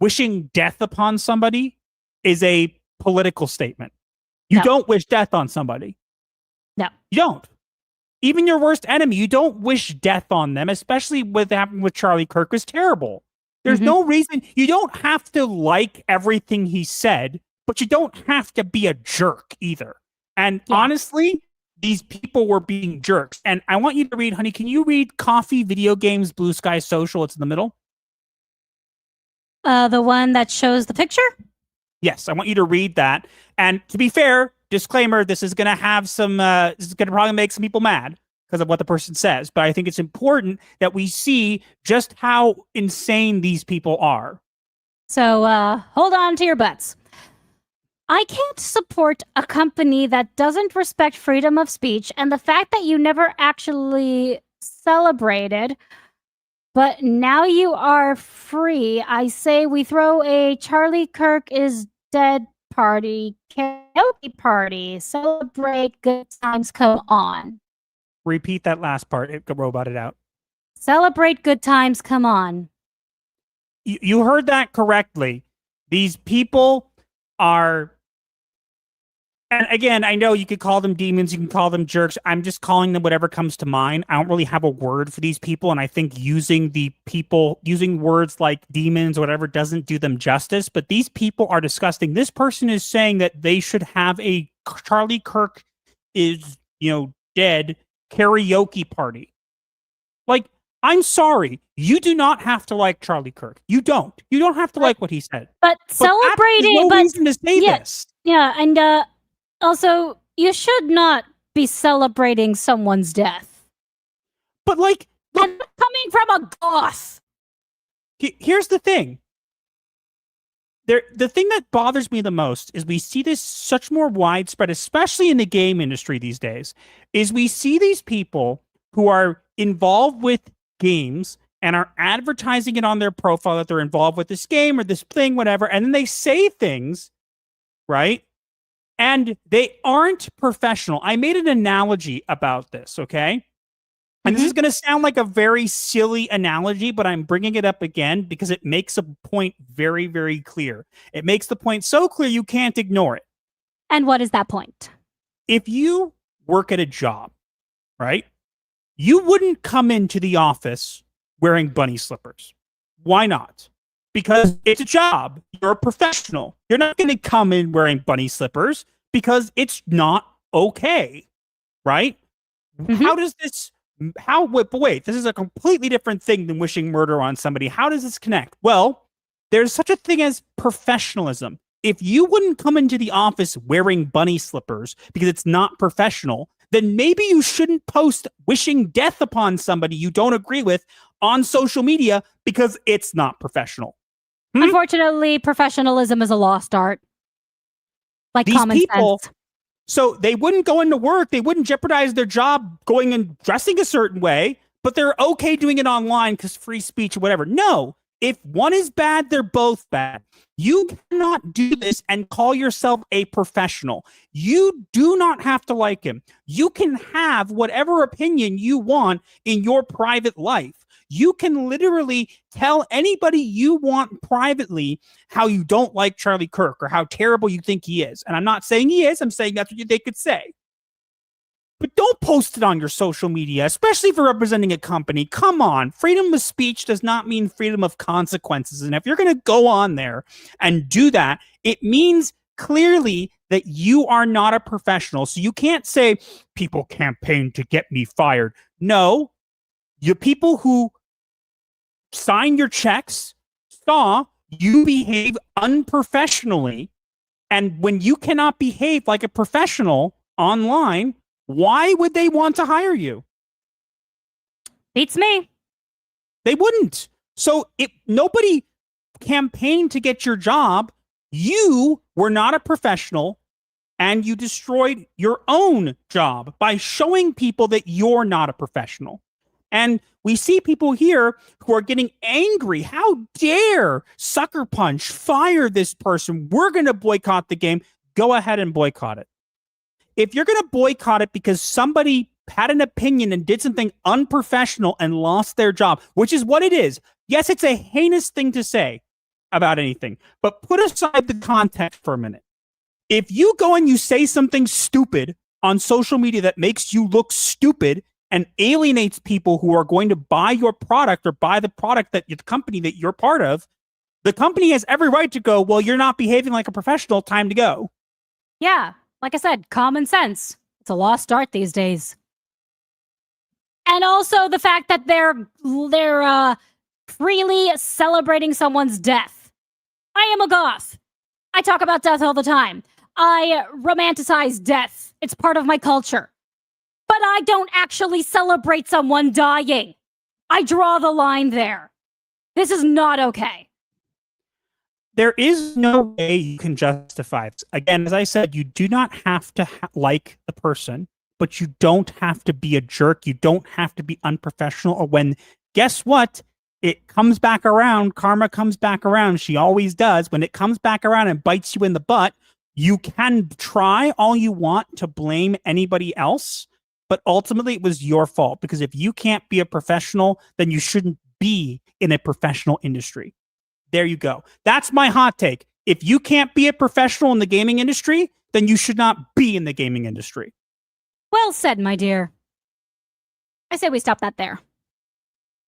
Speaker 3: wishing death upon somebody is a political statement. You don't wish death on somebody.
Speaker 4: No.
Speaker 3: You don't. even your worst enemy, you don't wish death on them, especially what happened with Charlie Kirk was terrible. There's no reason. You don't have to like everything he said, but you don't have to be a jerk either. And honestly, these people were being jerks. And I want you to read, honey, can you read Coffee, Video Games, Blue Sky, Social? It's in the middle.
Speaker 4: The one that shows the picture?
Speaker 3: Yes, I want you to read that. And to be fair, disclaimer, this is going to have some, this is going to probably make some people mad because of what the person says. But I think it's important that we see just how insane these people are.
Speaker 4: So hold on to your butts. I can't support a company that doesn't respect freedom of speech, and the fact that you never actually celebrated, but now you are free. I say we throw a Charlie Kirk is dead party, karaoke party, celebrate good times come on.
Speaker 3: Repeat that last part. It roboted out.
Speaker 4: Celebrate good times come on.
Speaker 3: You heard that correctly. These people are, and again, I know you could call them demons, you can call them jerks. I'm just calling them whatever comes to mind. I don't really have a word for these people, and I think using words like demons or whatever doesn't do them justice, but these people are disgusting. This person is saying that they should have a Charlie Kirk is, dead karaoke party. Like, I'm sorry. You do not have to like Charlie Kirk. You don't. You don't have to like what he said.
Speaker 4: But celebrating,
Speaker 3: no reason to say this.
Speaker 4: Yeah, and also, you should not be celebrating someone's death.
Speaker 3: But like, look,
Speaker 4: coming from a goth.
Speaker 3: Here's the thing. The thing that bothers me the most is we see this such more widespread, especially in the game industry these days, is we see these people who are involved with games and are advertising it on their profile that they're involved with this game or this thing, whatever, and then they say things, right? And they aren't professional. I made an analogy about this, okay? And this is going to sound like a very silly analogy, but I'm bringing it up again because it makes a point very, very clear. It makes the point so clear you can't ignore it.
Speaker 4: And what is that point?
Speaker 3: If you work at a job, right? You wouldn't come into the office wearing bunny slippers. Why not? Because it's a job. You're a professional. You're not going to come in wearing bunny slippers because it's not okay, right? How does this... wait, this is a completely different thing than wishing murder on somebody. How does this connect? Well, there's such a thing as professionalism. If you wouldn't come into the office wearing bunny slippers because it's not professional, then maybe you shouldn't post wishing death upon somebody you don't agree with on social media because it's not professional.
Speaker 4: Unfortunately, professionalism is a lost art. Like
Speaker 3: These
Speaker 4: common
Speaker 3: people,
Speaker 4: sense.
Speaker 3: So they wouldn't go into work. They wouldn't jeopardize their job going and dressing a certain way, but they're okay doing it online because free speech or whatever. No, if one is bad, they're both bad. You cannot do this and call yourself a professional. You do not have to like him. You can have whatever opinion you want in your private life. You can literally tell anybody you want privately how you don't like Charlie Kirk or how terrible you think he is. And I'm not saying he is. I'm saying that's what they could say. But don't post it on your social media, especially if you're representing a company. Come on. Freedom of speech does not mean freedom of consequences. And if you're going to go on there and do that, it means clearly that you are not a professional. So you can't say people campaign to get me fired. No, you people who sign your checks saw you behave unprofessionally. And when you cannot behave like a professional online, why would they want to hire you?
Speaker 4: Beats me.
Speaker 3: They wouldn't. So if nobody campaigned to get your job, you were not a professional and you destroyed your own job by showing people that you're not a professional. And we see people here who are getting angry. How dare Sucker Punch fire this person? We're going to boycott the game. Go ahead and boycott it. If you're going to boycott it because somebody had an opinion and did something unprofessional and lost their job, which is what it is. Yes, it's a heinous thing to say about anything, but put aside the context for a minute. If you go and you say something stupid on social media that makes you look stupid, and alienates people who are going to buy your product or buy the product that the company that you're part of, the company has every right to go, well, you're not behaving like a professional, time to go.
Speaker 4: Yeah, like I said, common sense. It's a lost art these days. And also the fact that they're freely celebrating someone's death. I am a goth. I talk about death all the time. I romanticize death. It's part of my culture. But I don't actually celebrate someone dying. I draw the line there. This is not okay.
Speaker 3: There is no way you can justify this. Again, as I said, you do not have to like the person, but you don't have to be a jerk. You don't have to be unprofessional. Or when, guess what? It comes back around. Karma comes back around. She always does. When it comes back around and bites you in the butt, you can try all you want to blame anybody else, but ultimately it was your fault. Because if you can't be a professional, then you shouldn't be in a professional industry. There you go. That's my hot take. If you can't be a professional in the gaming industry, then you should not be in the gaming industry.
Speaker 4: Well said, my dear. I say we stop that there.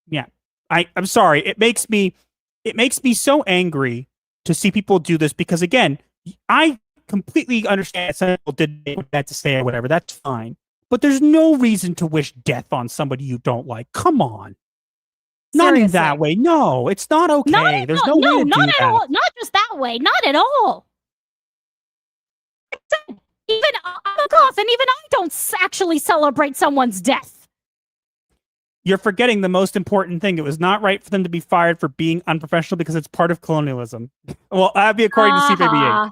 Speaker 3: Yeah. I'm sorry. It makes me so angry to see people do this because, again, I completely understand some people didn't know what that to say or whatever. That's fine. But there's no reason to wish death on somebody you don't like. Come on. Not in that way. No, it's not okay. There's no way to
Speaker 4: not
Speaker 3: do
Speaker 4: at
Speaker 3: that.
Speaker 4: all. Not just that way. Not at all. Even I'm a goth, and even I don't actually celebrate someone's death.
Speaker 3: You're forgetting the most important thing. It was not right for them to be fired for being unprofessional because it's part of colonialism. Well, that'd be according to CPBA.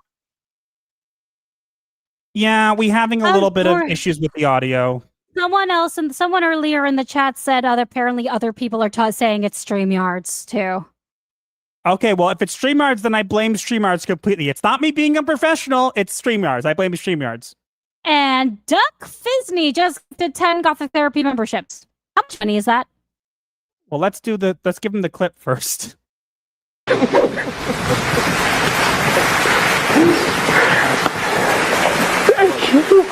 Speaker 3: Yeah, we having a little bit of issues with the audio.
Speaker 4: Someone earlier in the chat said apparently other people are saying it's StreamYards too.
Speaker 3: Okay, well, if it's StreamYards, then I blame StreamYards completely. It's not me being unprofessional, it's StreamYards. I blame StreamYards.
Speaker 4: And Duck Fisney just did 10 Gothic Therapy memberships. How much money is that?
Speaker 3: Well, let's give him the clip first.
Speaker 11: Thank you.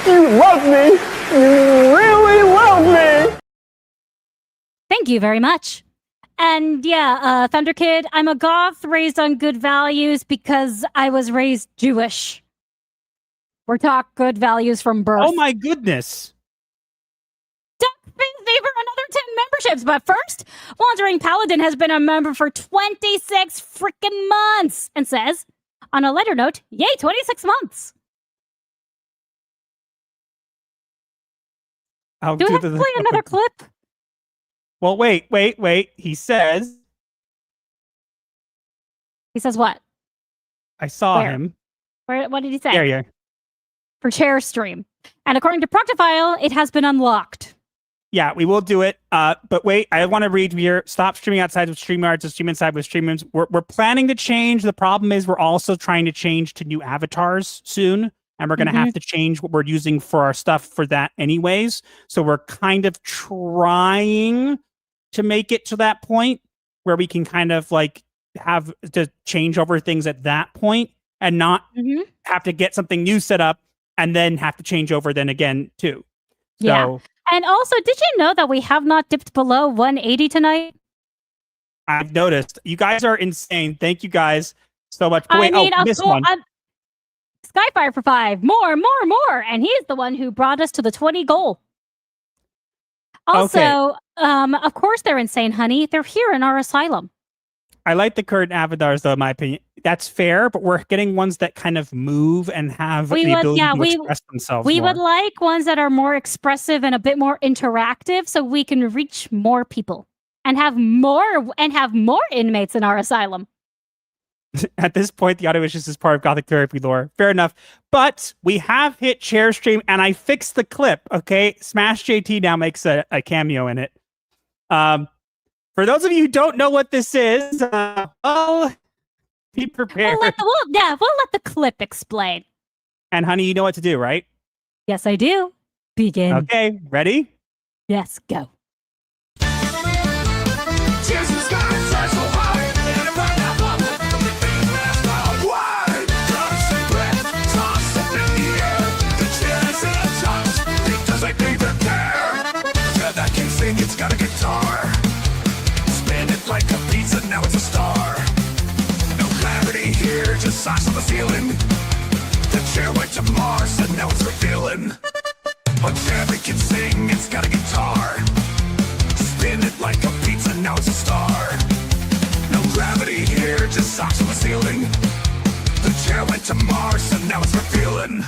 Speaker 11: You love me. You really love me.
Speaker 4: Thank you very much. And yeah, Thunder Kid, I'm a goth raised on good values because I was raised Jewish. We're talking good values from birth.
Speaker 3: Oh my goodness.
Speaker 4: Duck Fisney for another 10 memberships. But first, Wandering Paladin has been a member for 26 freaking months and says, on a lighter note, yay, 26 months. Do we have to play another clip?
Speaker 3: Well, wait. He says
Speaker 4: what?
Speaker 3: I saw him.
Speaker 4: What did he say?
Speaker 3: There you are.
Speaker 4: For Chair Stream. And according to Proctofile, it has been unlocked.
Speaker 3: Yeah, we will do it. But wait, I want to read here. Stop streaming outside with StreamYards and stream inside with StreamYards. We're planning to change. The problem is we're also trying to change to new avatars soon. And we're going to have to change what we're using for our stuff for that anyways. So we're kind of trying to make it to that point where we can kind of like have to change over things at that point and not have to get something new set up and then have to change over then again too. So,
Speaker 4: yeah. And also, did you know that we have not dipped below 180 tonight?
Speaker 3: I've noticed. You guys are insane. Thank you guys so much. But wait, this one.
Speaker 4: Skyfire for 5. More. And he's the one who brought us to the 20 goal. Also, of course they're insane, honey. They're here in our asylum.
Speaker 3: I like the current avatars, though, in my opinion. That's fair, but we're getting ones that kind of move and have the ability to express themselves
Speaker 4: We
Speaker 3: more.
Speaker 4: would like ones that are more expressive and a bit more interactive so we can reach more people and have more inmates in our asylum.
Speaker 3: At this point, the audio issues is part of Gothic Therapy lore. Fair enough. But we have hit Chair Stream, and I fixed the clip, okay? Smash JT now makes a cameo in it. For those of you who don't know what this is, be prepared.
Speaker 4: We'll let the clip explain.
Speaker 3: And honey, you know what to do, right?
Speaker 4: Yes, I do. Begin.
Speaker 3: Okay, ready?
Speaker 4: Yes, go.
Speaker 11: ceiling. The chair went to Mars and now it's revealing. A chair that can sing, it's got a guitar. Spin it like a pizza, now it's a star. No gravity here, just socks on the ceiling. The chair went to Mars and now it's revealing.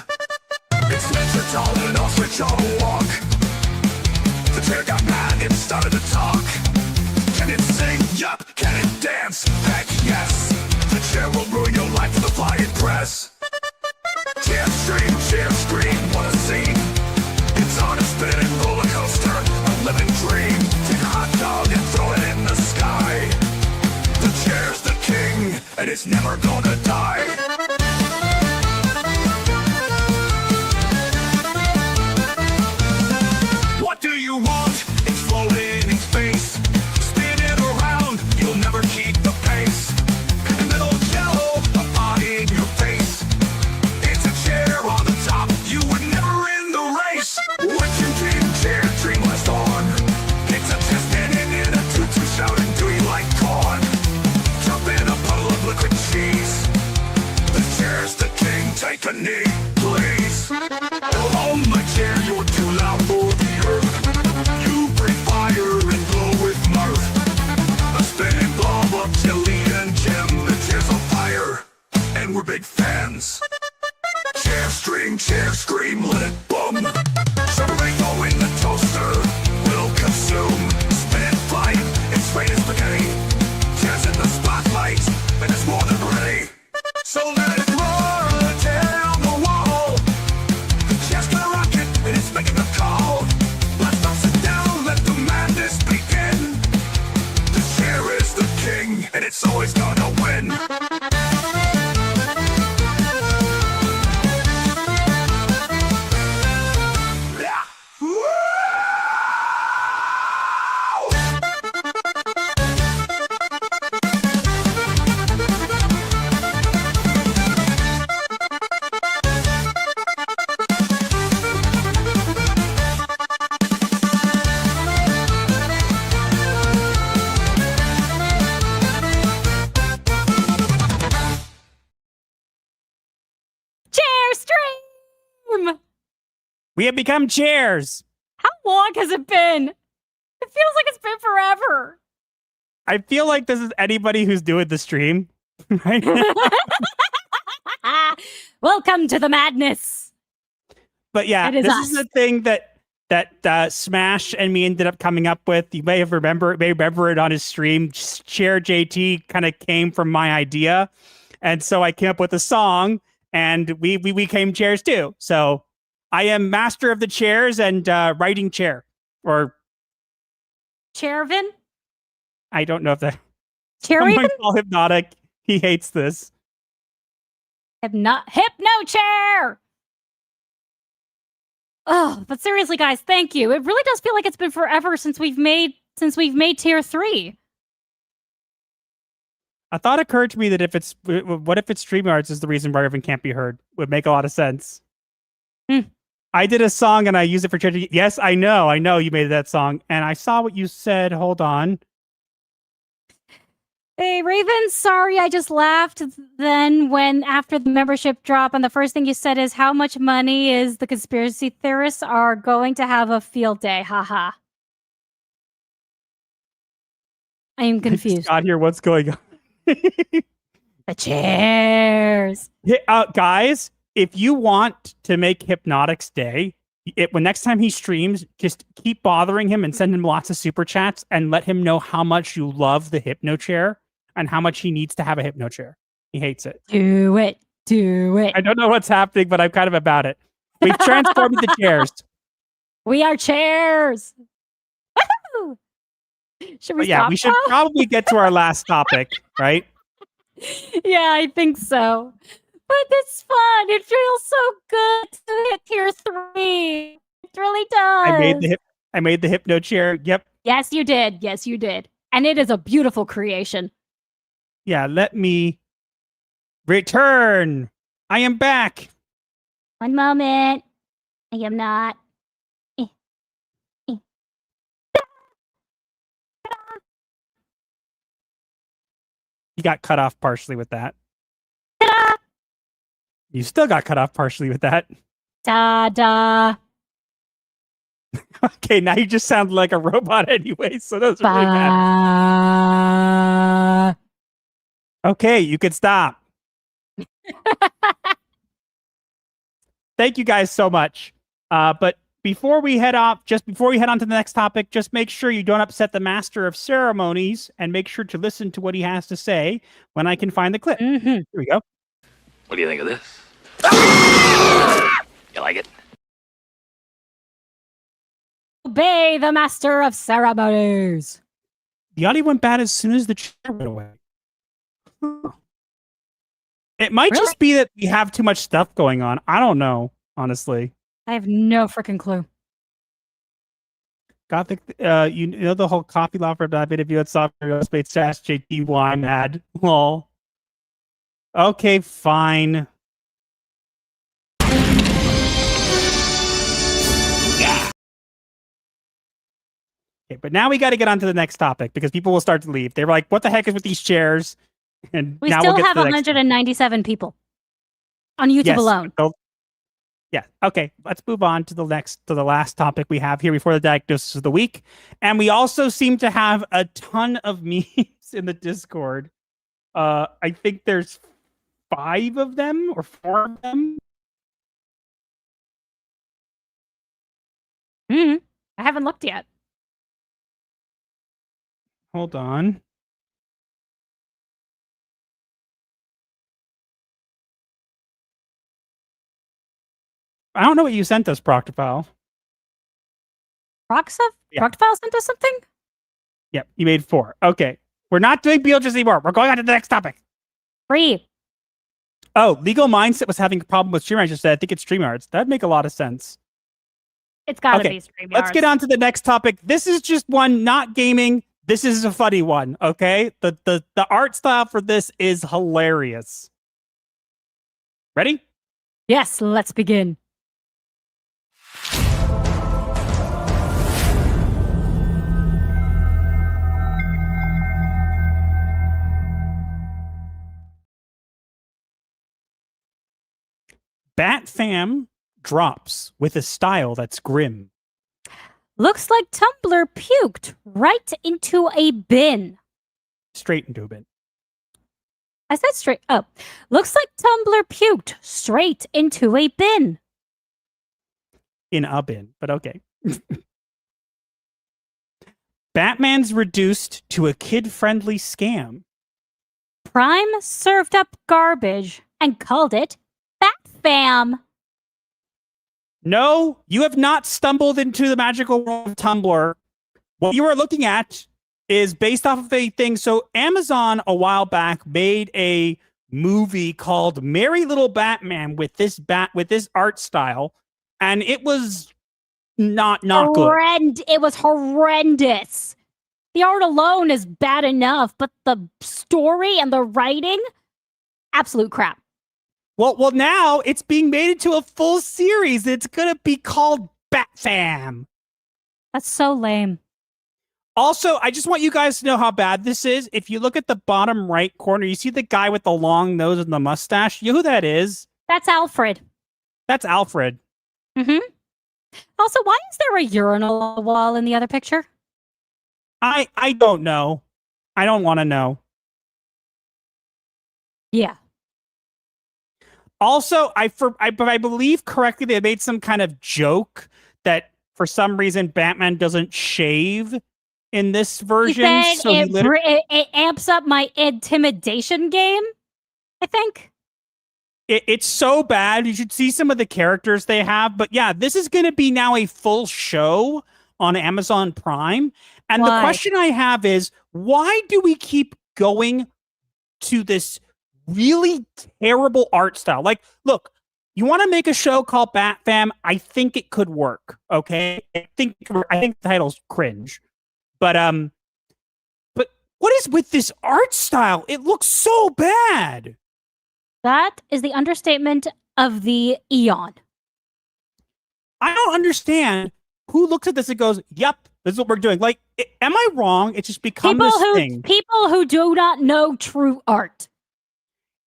Speaker 11: Its legs are tall and ostrich on a walk. The chair got mad and started to talk. Can it sing? Yup. Can it dance? Heck yes. The chair will ruin your life for the flying press. Chair scream, what a scene. It's on a spinning roller coaster, a living dream. Take a hot dog and throw it in the sky. The chair's the king, and it's never gonna die. What do you want? It's floating in space. Spin it around, you'll never keep the pace. In the middle jello, a body in your face. It's a chair on the top, you were never in the race. What you dream, chair, dream last on. It's a test standing in a tutu shouting, do you like corn? Jump in a puddle of liquid cheese. The chair's the king, take a knee, please. Oh, my chair, you're too loud for the earth. You breathe fire and glow with mirth. A spinning blob of Tilly and Jim. The chair's on fire, and we're big fans. Chair scream, let it boom. Chorizo in the toaster will consume. Spin and fight, it's raining spaghetti. Chair's in the spotlight, and it's more than ready. So let it roar down the wall. The chair's gonna rock it, and it's making a call. Let's not sit down, let the madness begin. The chair is the king, and it's always gonna win.
Speaker 3: We have become chairs.
Speaker 4: How long has it been? It feels like it's been forever.
Speaker 3: I feel like this is anybody who's doing the stream. Right?
Speaker 4: Welcome to the madness.
Speaker 3: But yeah,
Speaker 4: It is
Speaker 3: this
Speaker 4: us.
Speaker 3: is the thing that Smash and me ended up coming up with. You may remember it on his stream. Chair JT kind of came from my idea, and so I came up with a song, and we became chairs too. So I am master of the chairs and writing chair, or
Speaker 4: Chairvin?
Speaker 3: I don't know if that.
Speaker 4: Chairraven?
Speaker 3: Someone call Hypnotic. He hates this.
Speaker 4: Hypno chair. Oh, but seriously, guys, thank you. It really does feel like it's been forever since we've made tier 3.
Speaker 3: A thought occurred to me that what if it's StreamYards is the reason why Irvin can't be heard? Would make a lot of sense. I did a song and I used it for charity. Yes, I know you made that song, and I saw what you said. Hold on.
Speaker 4: Hey, Raven, sorry I just laughed then when after the membership drop, and the first thing you said is how much money is the conspiracy theorists are going to have a field day. Haha. I am confused.
Speaker 3: Got here. What's going on?
Speaker 4: The chairs.
Speaker 3: Guys, if you want to make Hypnotic's day, when next time he streams, just keep bothering him and send him lots of super chats and let him know how much you love the Hypno chair and how much he needs to have a Hypno chair. He hates it.
Speaker 4: Do it. Do it.
Speaker 3: I don't know what's happening, but I'm kind of about it. We've transformed the chairs.
Speaker 4: We are chairs. Woohoo! Should we stop
Speaker 3: we should
Speaker 4: now?
Speaker 3: probably get to our last topic, right?
Speaker 4: Yeah, I think so. But it's fun. It feels so good to hit tier 3. It really does.
Speaker 3: I made the Hypno chair. Yep.
Speaker 4: Yes, you did. Yes, you did. And it is a beautiful creation.
Speaker 3: Yeah, let me return. I am back.
Speaker 4: One moment. I am not.
Speaker 3: You got cut off partially with that. You still got cut off partially with that.
Speaker 4: Da da.
Speaker 3: Okay, now you just sound like a robot anyway, so those are really bad. Okay, you can stop. Thank you guys so much. But before we head on to the next topic, just make sure you don't upset the master of ceremonies and make sure to listen to what he has to say when I can find the clip. Here we go.
Speaker 10: What do you think of this? You like it?
Speaker 4: Obey the master of ceremonies.
Speaker 3: The audio went bad as soon as the chair went away. It might just be that we have too much stuff going on. I don't know, honestly.
Speaker 4: I have no freaking clue.
Speaker 3: Gothic, you know the whole coffee law for that video at software space dash JT wine ad. Lol. Okay, fine. Okay, but now we got to get on to the next topic because people will start to leave. They're like, "What the heck is with these chairs?" And
Speaker 4: We
Speaker 3: now
Speaker 4: still
Speaker 3: we'll get
Speaker 4: have
Speaker 3: to the next
Speaker 4: 197 people on YouTube
Speaker 3: Yes.
Speaker 4: alone.
Speaker 3: Yeah. Okay. Let's move on to the last topic we have here before the diagnosis of the week. And we also seem to have a ton of memes in the Discord. I think there's 5 of them or 4 of them.
Speaker 4: I haven't looked yet.
Speaker 3: Hold on. I don't know what you sent us, Proctofile.
Speaker 4: Proctofile sent us something?
Speaker 3: Yep, you made 4. Okay. We're not doing Beetlejuice anymore. We're going on to the next topic.
Speaker 4: Free.
Speaker 3: Oh, Legal Mindset was having a problem with StreamYards. Just said, I think it's StreamYards. That'd make a lot of sense.
Speaker 4: It's gotta
Speaker 3: Okay,
Speaker 4: be StreamYards.
Speaker 3: let's get on to the next topic. This is just one, not gaming. This is a funny one, okay? The art style for this is hilarious. Ready?
Speaker 4: Yes, let's begin.
Speaker 3: Bat Fam drops with a style that's grim.
Speaker 4: Looks like Tumblr puked right into a bin.
Speaker 3: Straight into a bin.
Speaker 4: I said straight up. Looks like Tumblr puked straight into a bin.
Speaker 3: In a bin, but okay. Batman's reduced to a kid-friendly scam.
Speaker 4: Prime served up garbage and called it Bat-Fam.
Speaker 3: No, you have not stumbled into the magical world of Tumblr. What you are looking at is based off of a thing. So Amazon a while back made a movie called Merry Little Batman with this art style, and it was not good.
Speaker 4: It was horrendous. The art alone is bad enough, but the story and the writing, absolute crap.
Speaker 3: Well, now it's being made into a full series. It's gonna be called Bat-Fam.
Speaker 4: That's so lame.
Speaker 3: Also, I just want you guys to know how bad this is. If you look at the bottom right corner, you see the guy with the long nose and the mustache. You know who that is?
Speaker 4: That's Alfred.
Speaker 3: That's Alfred.
Speaker 4: Mm-hmm. Also, why is there a urinal on the wall in the other picture?
Speaker 3: I don't know. I don't want to know.
Speaker 4: Yeah.
Speaker 3: Also, I believe correctly they made some kind of joke that for some reason Batman doesn't shave in this version.
Speaker 4: He said it amps up my intimidation game, I think.
Speaker 3: It's so bad. You should see some of the characters they have. But yeah, this is going to be now a full show on Amazon Prime. And the question I have is, why do we keep going to this really terrible art style? Like, look, you want to make a show called Bat-Fam? I think it could work. Okay, I think the title's cringe, but what is with this art style? It looks so bad.
Speaker 4: That is the understatement of the eon.
Speaker 3: I don't understand who looks at this and goes, "Yep, this is what we're doing." Like, am I wrong? It's just become this thing.
Speaker 4: People who do not know true art.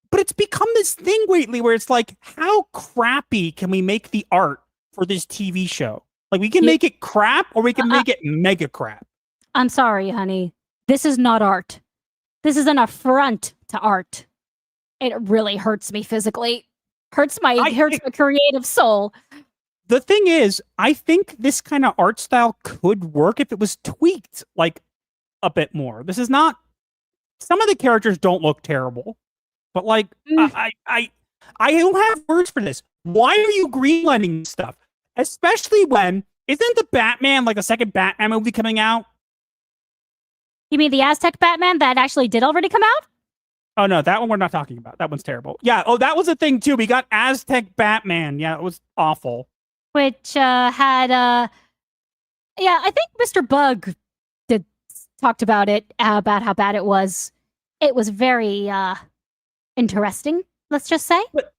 Speaker 3: but it's become this thing lately where it's like, how crappy can we make the art for this TV show? Like, we can make it crap, or we can make it mega crap.
Speaker 4: I'm sorry, honey. This is not art. This is an affront to art. It really hurts me physically. Hurts my creative soul.
Speaker 3: The thing is, I think this kind of art style could work if it was tweaked like a bit more. This is not. Some of the characters don't look terrible, but like I don't have words for this. Why are you greenlighting stuff? Especially when isn't the Batman like a second Batman movie coming out?
Speaker 4: You mean the Aztec Batman that actually did already come out?
Speaker 3: Oh no, that one we're not talking about. That one's terrible. Yeah. Oh, that was a thing too. We got Aztec Batman. Yeah, it was awful.
Speaker 4: Which had yeah, I think Mr. Bug talked about it, about how bad it was. It was very interesting, let's just say.
Speaker 3: But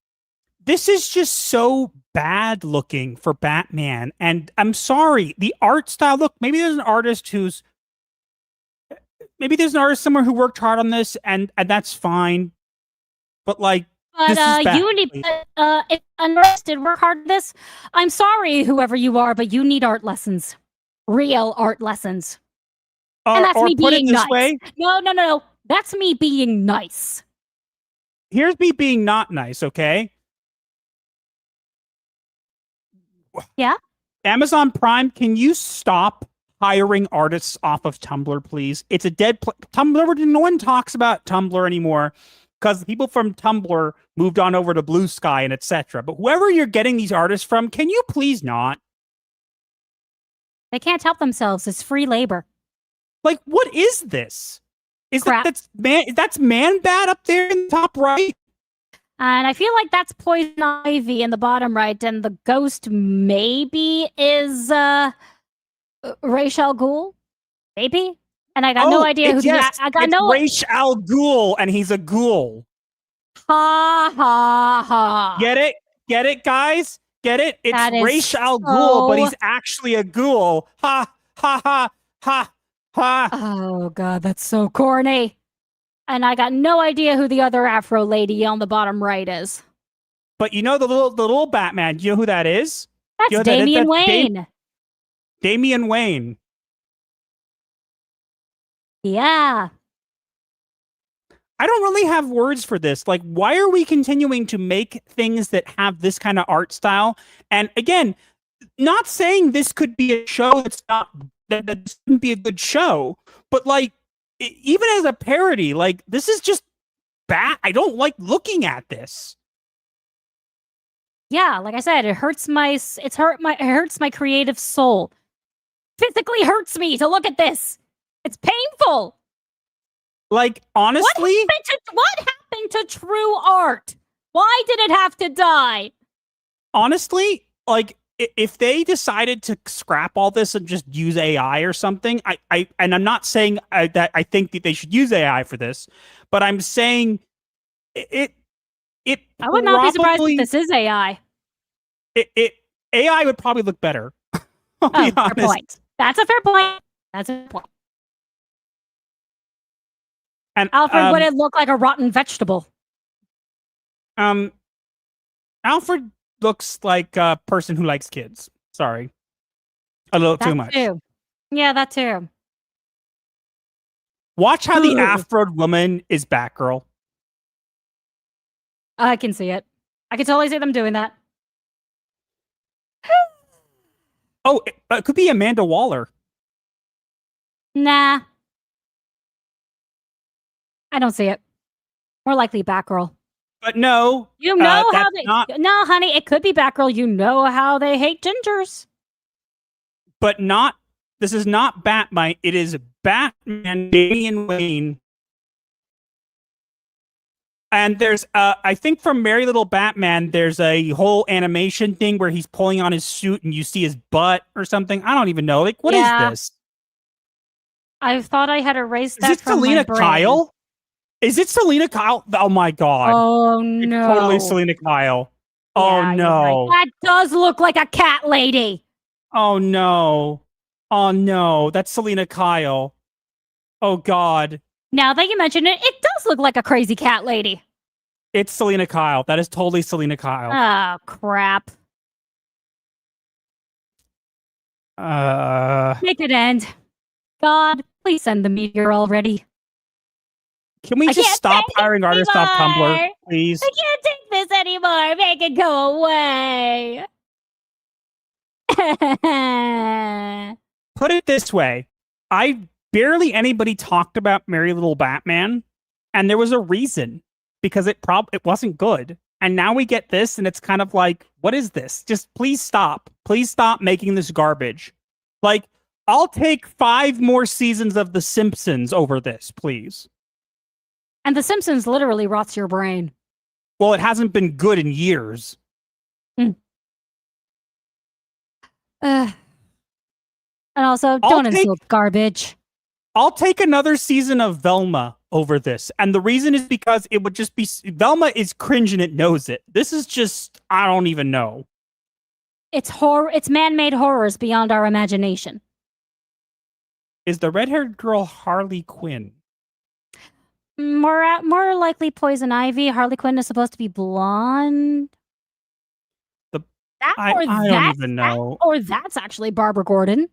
Speaker 3: this is just so bad looking for Batman. And I'm sorry, the art style, look, maybe there's an artist somewhere who worked hard on this, and that's fine. But like,
Speaker 4: but
Speaker 3: this is bad.
Speaker 4: You need if an artist did work hard on this, I'm sorry, whoever you are, but you need art lessons. Real art lessons. And that's me being nice. Way, no. That's me being nice.
Speaker 3: Here's me being not nice, okay?
Speaker 4: Yeah?
Speaker 3: Amazon Prime, can you stop hiring artists off of Tumblr, please? It's a dead Tumblr. No one talks about Tumblr anymore because the people from Tumblr moved on over to Bluesky and etc. But whoever you're getting these artists from, can you please not?
Speaker 4: They can't help themselves. It's free labor.
Speaker 3: Like, what is this? Is that's Man Bat up there in the top right?
Speaker 4: And I feel like that's Poison Ivy in the bottom right, and the ghost maybe is Ra's al Ghul, maybe. And I got no idea who. I got no.
Speaker 3: Ra's al Ghul, and he's a ghoul.
Speaker 4: Ha ha ha!
Speaker 3: Get it, guys. Get it? It's Ra's al Ghul, but he's actually a ghoul. Ha ha ha ha.
Speaker 4: Oh god, that's so corny. And I got no idea who the other Afro lady on the bottom right is.
Speaker 3: But you know the little Batman. Do you know who that is?
Speaker 4: That's Damian Wayne.
Speaker 3: Damian Wayne.
Speaker 4: Yeah.
Speaker 3: I don't really have words for this. Like, why are we continuing to make things that have this kind of art style? And again, not saying this could be a show that's not that this wouldn't be a good show, but like, even as a parody, like, this is just bad. I don't like looking at this.
Speaker 4: Yeah, like I said, it hurts my creative soul. Physically hurts me to look at this. It's painful.
Speaker 3: Like, honestly,
Speaker 4: what happened to true art? Why did it have to die?
Speaker 3: Honestly, like, if they decided to scrap all this and just use AI or something, and I'm not saying that I think that they should use AI for this, but I'm saying it.
Speaker 4: I would not be surprised if this is AI.
Speaker 3: AI would probably look better.
Speaker 4: Fair point. That's a fair point. That's a fair point.
Speaker 3: And
Speaker 4: Alfred wouldn't look like a rotten vegetable.
Speaker 3: Alfred looks like a person who likes kids. Sorry. A little too much.
Speaker 4: Too. Yeah, that too.
Speaker 3: Watch how the Afroed woman is Batgirl.
Speaker 4: I can see it. I can totally see them doing that.
Speaker 3: Oh, it could be Amanda Waller.
Speaker 4: Nah. I don't see it. More likely Batgirl.
Speaker 3: But no.
Speaker 4: You know how they... No, honey, it could be Batgirl. You know how they hate gingers.
Speaker 3: But not... This is not Batmite. It is Batman Damian Wayne. And there's... I think from Merry Little Batman, there's a whole animation thing where he's pulling on his suit and you see his butt or something. I don't even know. Like, what is this?
Speaker 4: I thought I had erased that from
Speaker 3: Selena
Speaker 4: my brain.
Speaker 3: Kyle? Is it Selena Kyle? Oh my god.
Speaker 4: Oh no.
Speaker 3: It's totally Selena Kyle. Oh no.
Speaker 4: Right. That does look like a cat lady.
Speaker 3: Oh no. Oh no. That's Selena Kyle. Oh god.
Speaker 4: Now that you mention it, it does look like a crazy cat lady.
Speaker 3: It's Selena Kyle. That is totally Selena Kyle.
Speaker 4: Oh, crap. Make it end. God, please send the meteor already.
Speaker 3: Can we just stop hiring artists off Tumblr, please?
Speaker 4: I can't take this anymore. Make it go away.
Speaker 3: Put it this way. Barely anybody talked about Merry Little Batman, and there was a reason, because it wasn't good. And now we get this, and it's kind of like, what is this? Just please stop. Please stop making this garbage. Like, I'll take 5 more seasons of The Simpsons over this, please.
Speaker 4: And The Simpsons literally rots your brain.
Speaker 3: Well, it hasn't been good in years.
Speaker 4: And also, don't insult garbage.
Speaker 3: I'll take another season of Velma over this. And the reason is because it would just be... Velma is cringe and it knows it. This is just... I don't even know.
Speaker 4: It's horror. It's man-made horrors beyond our imagination.
Speaker 3: Is the red-haired girl Harley Quinn?
Speaker 4: More likely Poison Ivy. Harley Quinn is supposed to be blonde.
Speaker 3: I don't even know.
Speaker 4: Or that's actually Barbara Gordon.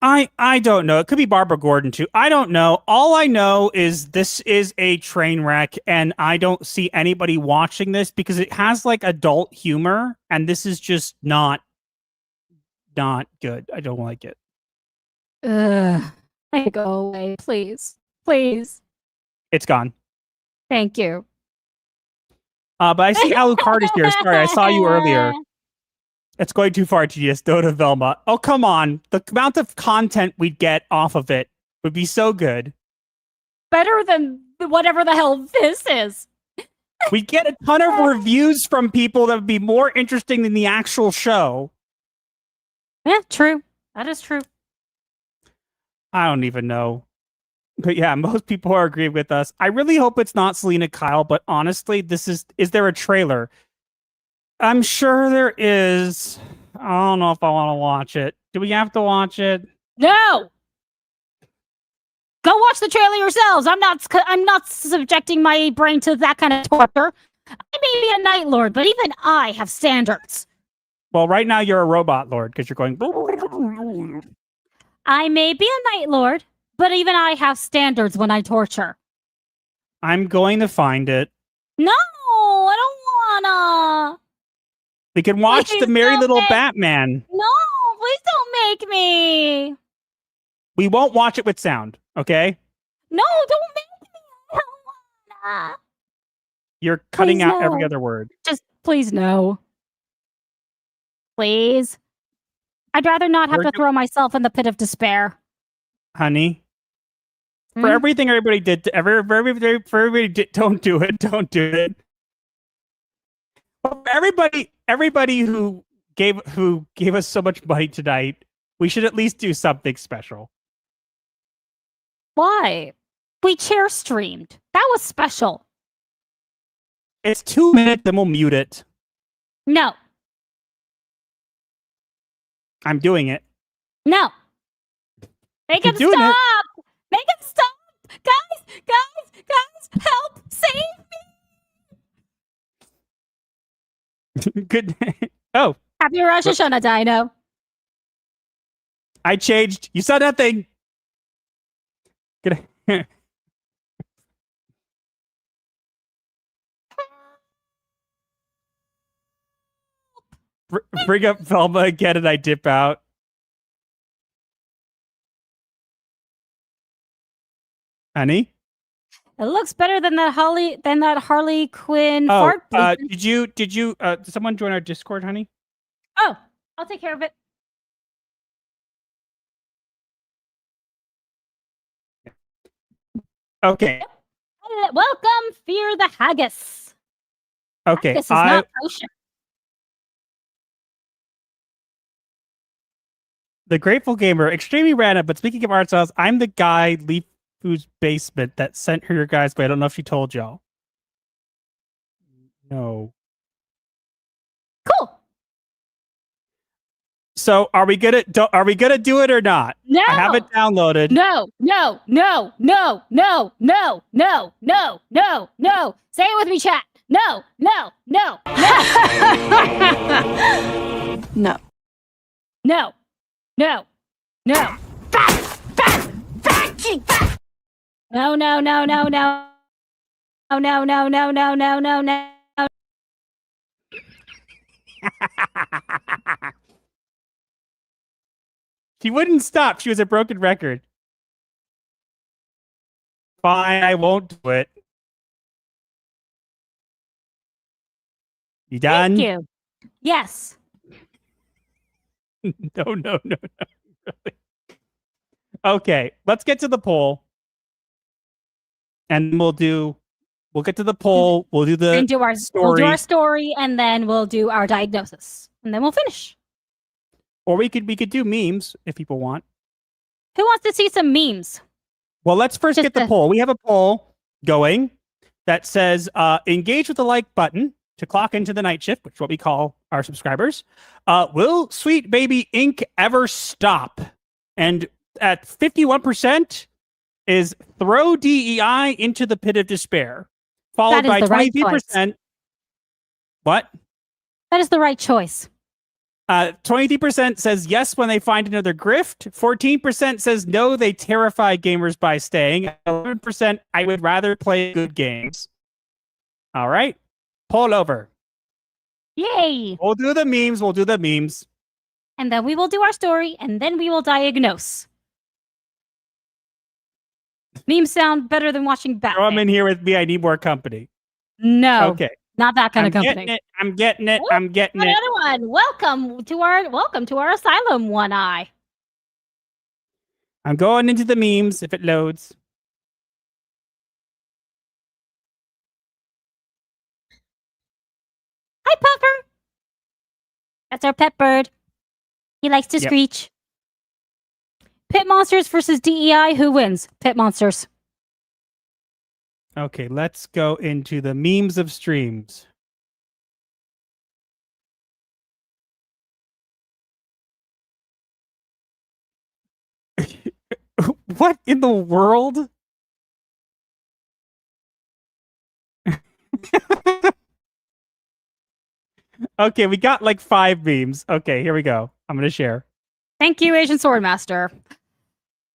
Speaker 3: I don't know. It could be Barbara Gordon too. I don't know. All I know is this is a train wreck, and I don't see anybody watching this because it has like adult humor, and this is just not good. I don't like it.
Speaker 4: Go away, please. Please.
Speaker 3: It's gone.
Speaker 4: Thank you.
Speaker 3: But I see Alucard is here. Sorry, I saw you earlier. It's going too far to just go to Velma. Oh, come on. The amount of content we'd get off of it would be so good.
Speaker 4: Better than whatever the hell this is.
Speaker 3: We'd get a ton of reviews from people that would be more interesting than the actual show.
Speaker 4: Yeah, true. That is true.
Speaker 3: I don't even know. But yeah, most people are agreeing with us. I really hope it's not Selena Kyle, but honestly, is there a trailer? I'm sure there is. I don't know if I want to watch it. Do we have to watch it?
Speaker 4: No! Go watch the trailer yourselves. I'm not subjecting my brain to that kind of torture. I may be a Night Lord, but even I have standards.
Speaker 3: Well, right now you're a robot lord because you're going...
Speaker 4: I may be a Night Lord, but even I have standards when I torture.
Speaker 3: I'm going to find it.
Speaker 4: No, I don't wanna.
Speaker 3: We can watch the Merry Little Batman.
Speaker 4: No, please don't make me.
Speaker 3: We won't watch it with sound, okay?
Speaker 4: No, don't make me. I don't wanna.
Speaker 3: You're cutting
Speaker 4: Please,
Speaker 3: out
Speaker 4: no.
Speaker 3: every other word.
Speaker 4: Just please no. Please. I'd rather not have to throw myself in the pit of despair.
Speaker 3: Honey, for everything everybody did, for everybody did, don't do it. Don't do it. For everybody who gave us so much money tonight, we should at least do something special.
Speaker 4: Why? We chair streamed. That was special.
Speaker 3: It's 2 minutes, then we'll mute it.
Speaker 4: No.
Speaker 3: I'm doing it.
Speaker 4: No. Make him stop! Make him stop! Guys, help! Save me!
Speaker 3: Good. Oh.
Speaker 4: Happy Rosh Hashanah, Dino.
Speaker 3: I changed. You saw nothing. Good. Bring up Velma again and I dip out. Honey?
Speaker 4: It looks better than that Harley Quinn fart.
Speaker 3: Did you did someone join our Discord, honey?
Speaker 4: Oh, I'll take care of it.
Speaker 3: Okay.
Speaker 4: Welcome, Fear the Haggis.
Speaker 3: Okay.
Speaker 4: Haggis is not kosher.
Speaker 3: The Grateful Gamer, extremely random, but speaking of art styles, I'm the guy Leaf Foo's basement that sent her your guys, but I don't know if she told y'all. No.
Speaker 4: Cool.
Speaker 3: So are we gonna do it or not?
Speaker 4: No.
Speaker 3: I have it downloaded.
Speaker 4: No. Say it with me, chat. No.
Speaker 6: No.
Speaker 4: No. No. No. No. No, no, no, no, no. Oh, no, no, no, no, no, no, no.
Speaker 3: She wouldn't stop. She was a broken record. Fine, I won't do it. You done?
Speaker 4: Thank you. Yes.
Speaker 3: No. Really. Okay, let's get to the poll. And we'll get to the poll. We'll do the story.
Speaker 4: We'll do our story, and then we'll do our diagnosis, and then we'll finish.
Speaker 3: Or we could do memes if people want.
Speaker 4: Who wants to see some memes?
Speaker 3: Well, let's first get the poll. We have a poll going that says engage with the like button to clock into the night shift, which is what we call our subscribers. Will Sweet Baby Inc. ever stop? And at 51% is throw DEI into the pit of despair, followed by 23%. What?
Speaker 4: That is the right choice.
Speaker 3: 23% says yes when they find another grift. 14% says no, they terrify gamers by staying. 11% I would rather play good games. All right. Poll over.
Speaker 4: Yay.
Speaker 3: We'll do the memes.
Speaker 4: And then we will do our story, and then we will diagnose. Memes sound better than watching Batman.
Speaker 3: Throw them in here with me. I need more company.
Speaker 4: No.
Speaker 3: Okay.
Speaker 4: Not that kind of company.
Speaker 3: I'm getting it.
Speaker 4: Another one. Welcome to our Asylum one eye.
Speaker 3: I'm going into the memes if it loads.
Speaker 4: Hi, Puffer. That's our pet bird. He likes to screech. Pit monsters versus DEI. Who wins? Pit monsters.
Speaker 3: Okay, let's go into the memes of streams. What in the world? Okay, we got like 5 memes. Okay, here we go. I'm going to share.
Speaker 4: Thank you, Asian Swordmaster,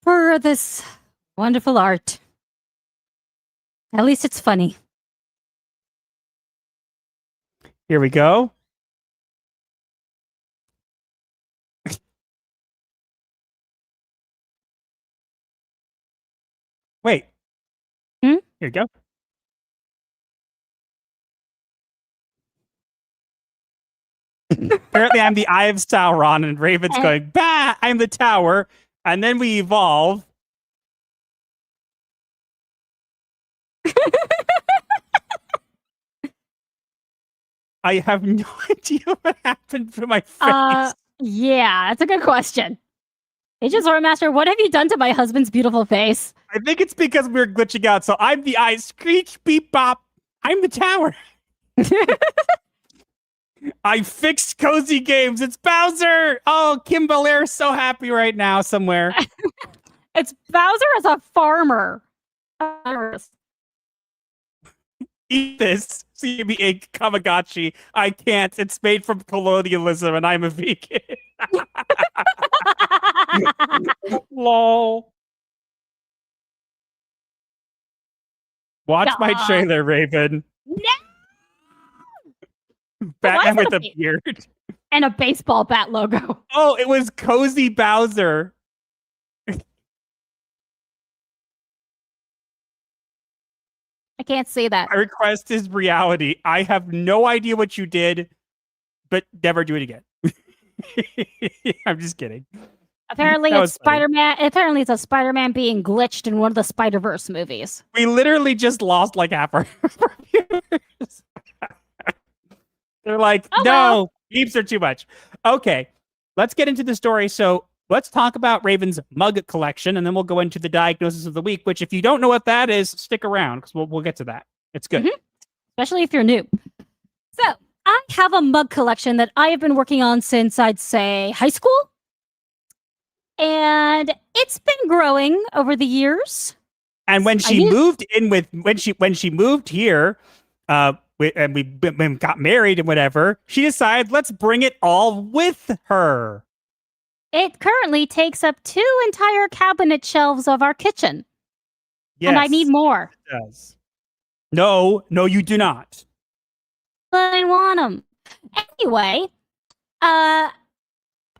Speaker 4: for this wonderful art. At least it's funny.
Speaker 3: Here we go. Wait. Here you go. Apparently, I'm the Eye of Sauron, and Raven's going, bah, I'm the tower. And then we evolve. I have no idea what happened to my face.
Speaker 4: Yeah, that's a good question. Agent Swordmaster, what have you done to my husband's beautiful face?
Speaker 3: I think it's because we're glitching out. So I'm the eye, screech, beep, bop. I'm the tower. I fixed Cozy Games. It's Bowser. Oh, Kim Belair's so happy right now somewhere.
Speaker 4: It's Bowser as a farmer.
Speaker 3: Eat this. CB Inc. Kamagachi. I can't. It's made from colonialism and I'm a vegan. Lol. Watch my trailer, Raven.
Speaker 4: No!
Speaker 3: Batman with a beard.
Speaker 4: And a baseball bat logo.
Speaker 3: Oh, it was Cozy Bowser.
Speaker 4: I can't say that.
Speaker 3: My request is reality. I have no idea what you did, but never do it again. I'm just kidding.
Speaker 4: Apparently it's Spider-Man. Apparently it's a Spider-Man being glitched in one of the Spider-Verse movies.
Speaker 3: We literally just lost like half our viewers. They're like, no, beeps are too much. Okay, let's get into the story. So let's talk about Raven's mug collection, and then we'll go into the diagnosis of the week, which if you don't know what that is, stick around, because we'll get to that. It's good.
Speaker 4: Especially if you're new. So, I have a mug collection that I have been working on since I'd say high school. And it's been growing over the years.
Speaker 3: And when she moved in with when she moved here, and we got married and whatever, she decided let's bring it all with her.
Speaker 4: It currently takes up 2 entire cabinet shelves of our kitchen.
Speaker 3: Yes,
Speaker 4: and I need more.
Speaker 3: It does. No, you do not.
Speaker 4: But I want them. Anyway, I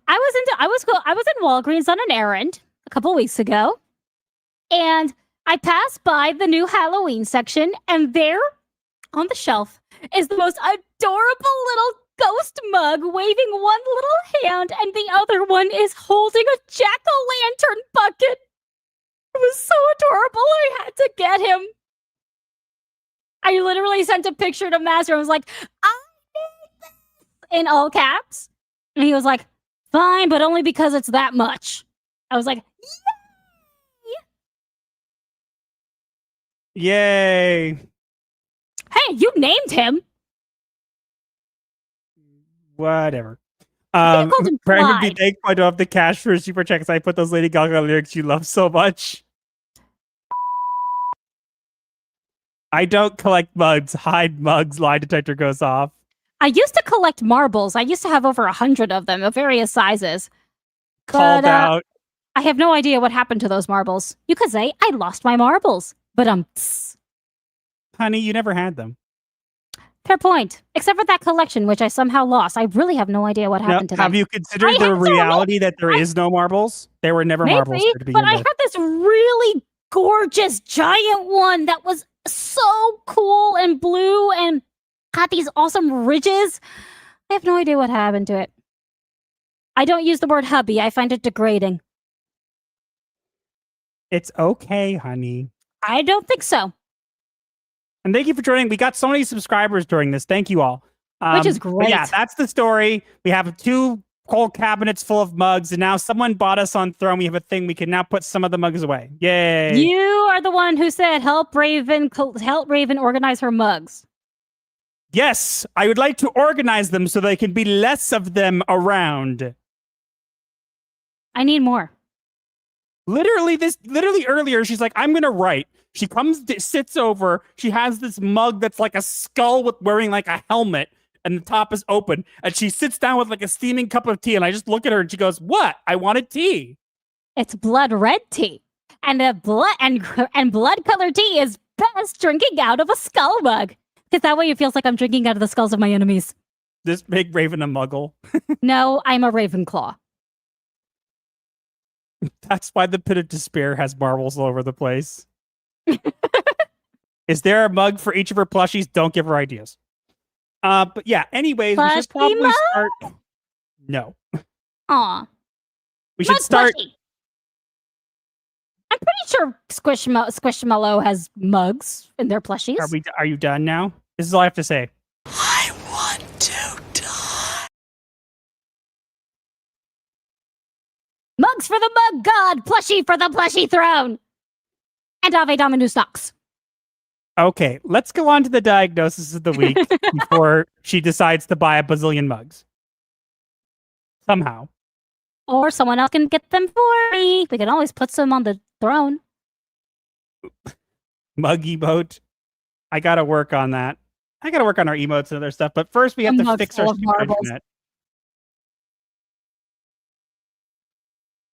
Speaker 4: was in Walgreens on an errand a couple weeks ago, and I passed by the new Halloween section, and there on the shelf is the most adorable little ghost mug waving one little hand, and the other one is holding a jack-o'-lantern bucket. It was so adorable, I had to get him. I literally sent a picture to Master and was like, I need this! In all caps. And he was like, fine, but only because it's that much. I was like,
Speaker 3: yay!
Speaker 4: Hey, you named him.
Speaker 3: Whatever.
Speaker 4: called him
Speaker 3: Brandon B.
Speaker 4: Clyde.
Speaker 3: Thank you off the cash for super checks. I put those Lady Gaga lyrics you love so much. I don't collect mugs. Hide mugs. Lie detector goes off.
Speaker 4: I used to collect marbles. I used to have over 100 of them of various sizes.
Speaker 3: Called out.
Speaker 4: I have no idea what happened to those marbles. You could say I lost my marbles, but
Speaker 3: honey, you never had them.
Speaker 4: Fair point. Except for that collection, which I somehow lost. I really have no idea what happened to them.
Speaker 3: Have you considered the reality that there is no marbles? There were never marbles there to begin
Speaker 4: but I
Speaker 3: with.
Speaker 4: had this really gorgeous giant one that was so cool and blue and had these awesome ridges. I have no idea what happened to it. I don't use the word hubby. I find it degrading.
Speaker 3: It's okay, honey.
Speaker 4: I don't think so.
Speaker 3: And thank you for joining. We got so many subscribers during this. Thank you all.
Speaker 4: Which is
Speaker 3: but
Speaker 4: great.
Speaker 3: yeah, that's the story. We have 2 whole cabinets full of mugs, and now someone bought us on Throne. We have a thing. We can now put some of the mugs away. Yay!
Speaker 4: You are the one who said help Raven organize her mugs.
Speaker 3: Yes, I would like to organize them so there can be less of them around.
Speaker 4: I need more.
Speaker 3: Literally earlier, she's like, I'm gonna write. She comes, sits over. She has this mug that's like a skull with wearing like a helmet, and the top is open. And she sits down with like a steaming cup of tea, and I just look at her, and she goes, "What? I wanted tea."
Speaker 4: It's blood red tea, and blood colored tea is best drinking out of a skull mug, because that way it feels like I'm drinking out of the skulls of my enemies.
Speaker 3: This big Raven a muggle.
Speaker 4: No, I'm a Ravenclaw.
Speaker 3: That's why the Pit of Despair has marbles all over the place. Is there a mug for each of her plushies? Don't give her ideas. But yeah, anyways, we should probably start. No.
Speaker 4: Aw.
Speaker 3: We should start.
Speaker 4: Plushie. I'm pretty sure Squishmallow has mugs in their plushies.
Speaker 3: Are you done now? This is all I have to say.
Speaker 11: I want to die.
Speaker 4: Mugs for the mug god, plushie for the plushie throne. And Ave Dominus Nox.
Speaker 3: Okay, let's go on to the diagnosis of the week before she decides to buy a bazillion mugs. Somehow.
Speaker 4: Or someone else can get them for me. We can always put some on the throne.
Speaker 3: Mug emote. I gotta work on that. I gotta work on our emotes and other stuff, but first we have to fix our stupid internet.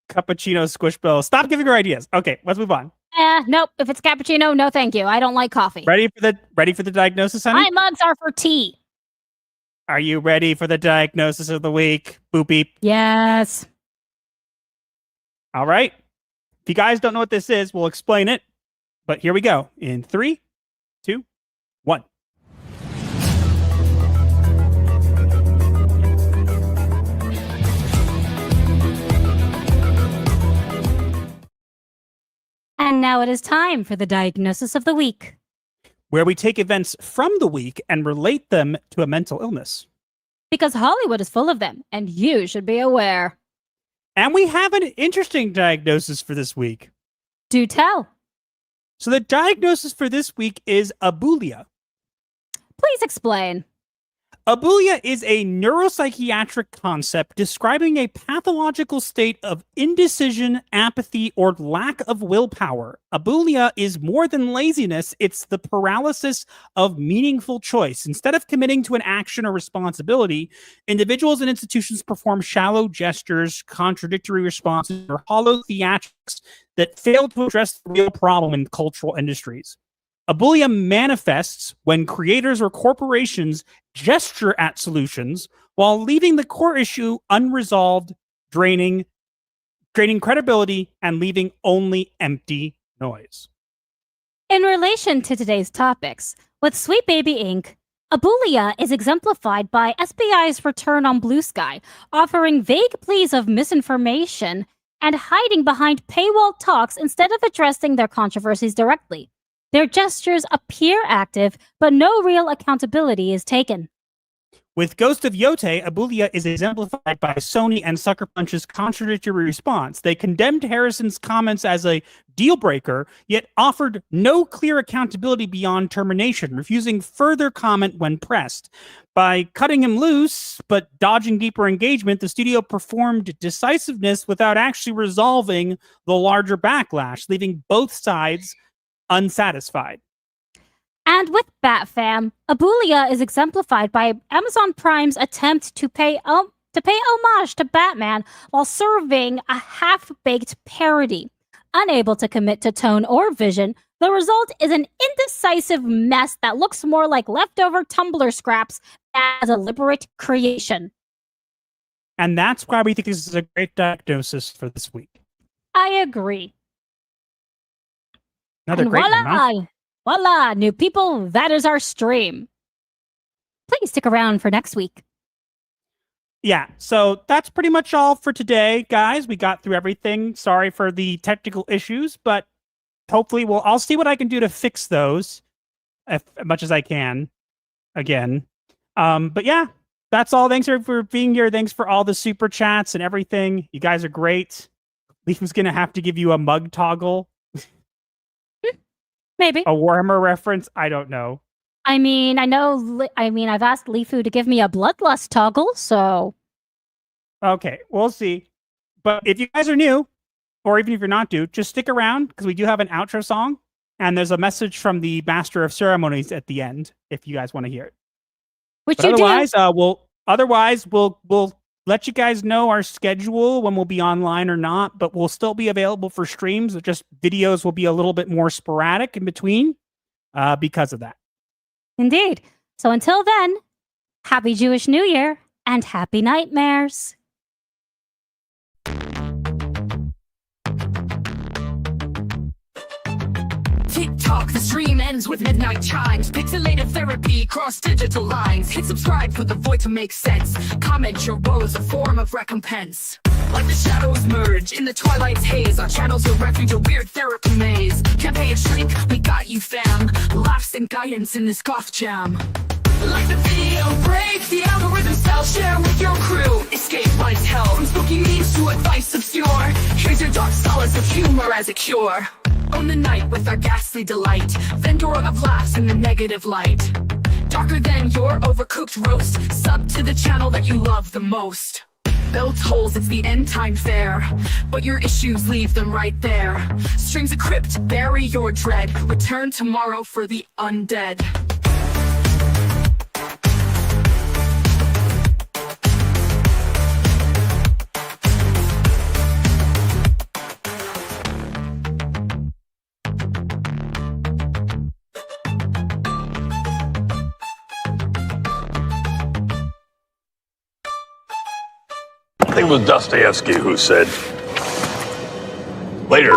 Speaker 3: Cappuccino Squishbill. Stop giving her ideas. Okay, let's move on.
Speaker 4: Nope. If it's cappuccino, no thank you. I don't like coffee.
Speaker 3: Ready for the diagnosis, honey?
Speaker 4: My mugs are for tea.
Speaker 3: Are you ready for the diagnosis of the week? Boop beep.
Speaker 4: Yes.
Speaker 3: All right. If you guys don't know what this is, we'll explain it. But here we go. In 3, 2, 1.
Speaker 4: And now it is time for the diagnosis of the week,
Speaker 3: where we take events from the week and relate them to a mental illness.
Speaker 4: Because Hollywood is full of them, and you should be aware.
Speaker 3: And we have an interesting diagnosis for this week.
Speaker 4: Do tell.
Speaker 3: So the diagnosis for this week is abulia.
Speaker 4: Please explain.
Speaker 3: Abulia is a neuropsychiatric concept describing a pathological state of indecision, apathy, or lack of willpower. Abulia is more than laziness, it's the paralysis of meaningful choice. Instead of committing to an action or responsibility, individuals and institutions perform shallow gestures, contradictory responses, or hollow theatrics that fail to address the real problem in cultural industries. Abulia manifests when creators or corporations gesture at solutions while leaving the core issue unresolved, draining credibility, and leaving only empty noise.
Speaker 4: In relation to today's topics, with Sweet Baby Inc., Abulia is exemplified by SBI's return on Bluesky, offering vague pleas of misinformation and hiding behind paywall talks instead of addressing their controversies directly. Their gestures appear active, but no real accountability is taken.
Speaker 3: With Ghost of Yotei, Abulia is exemplified by Sony and Sucker Punch's contradictory response. They condemned Harrison's comments as a deal breaker, yet offered no clear accountability beyond termination, refusing further comment when pressed. By cutting him loose, but dodging deeper engagement, the studio performed decisiveness without actually resolving the larger backlash, leaving both sides unsatisfied.
Speaker 4: And with Batfam, Abulia is exemplified by Amazon Prime's attempt to pay homage to Batman while serving a half-baked parody. Unable to commit to tone or vision, the result is an indecisive mess that looks more like leftover Tumblr scraps as a deliberate creation.
Speaker 3: And that's why we think this is a great diagnosis for this week.
Speaker 4: I agree.
Speaker 3: Another
Speaker 4: And
Speaker 3: great one, huh?
Speaker 4: Voila, new people, that is our stream. Please stick around for next week.
Speaker 3: Yeah, so that's pretty much all for today, guys. We got through everything. Sorry for the technical issues, but hopefully I'll see what I can do to fix those as much as I can again. But yeah, that's all. Thanks for being here. Thanks for all the super chats and everything. You guys are great. Leaf's going to have to give you a mug toggle.
Speaker 4: Maybe.
Speaker 3: A Warhammer reference? I don't know.
Speaker 4: I mean, I've asked Lifu to give me a bloodlust toggle, so...
Speaker 3: Okay, we'll see. But if you guys are new, or even if you're not new, just stick around, because we do have an outro song, and there's a message from the Master of Ceremonies at the end, if you guys want to hear it.
Speaker 4: Which you
Speaker 3: otherwise, we'll let you guys know our schedule, when we'll be online or not, but we'll still be available for streams. Just videos will be a little bit more sporadic in between because of that.
Speaker 4: Indeed. So until then, Happy Jewish New Year and Happy Nightmares.
Speaker 11: TikTok, the stream ends with midnight chimes. Pixelated therapy, cross digital lines. Hit subscribe for the void to make sense. Comment your woes, a form of recompense. Like the shadows merge in the twilight's haze, our channel's a refuge, a weird therapy maze. Campaign shrink, we got you fam. Laughs and guidance in this goth jam. Like the video breaks, the algorithm style, share with your crew. Escape life's hell, from spooky memes to advice obscure. Here's your dark solace of humor as a cure. Own the night with our ghastly delight. Vendor of laughs in the negative light. Darker than your overcooked roast. Sub to the channel that you love the most. Bell tolls, it's the end time fair. But your issues, leave them right there. Strings of crypt, bury your dread. Return tomorrow for the undead.
Speaker 1: I think it was Dostoevsky who said, "Later,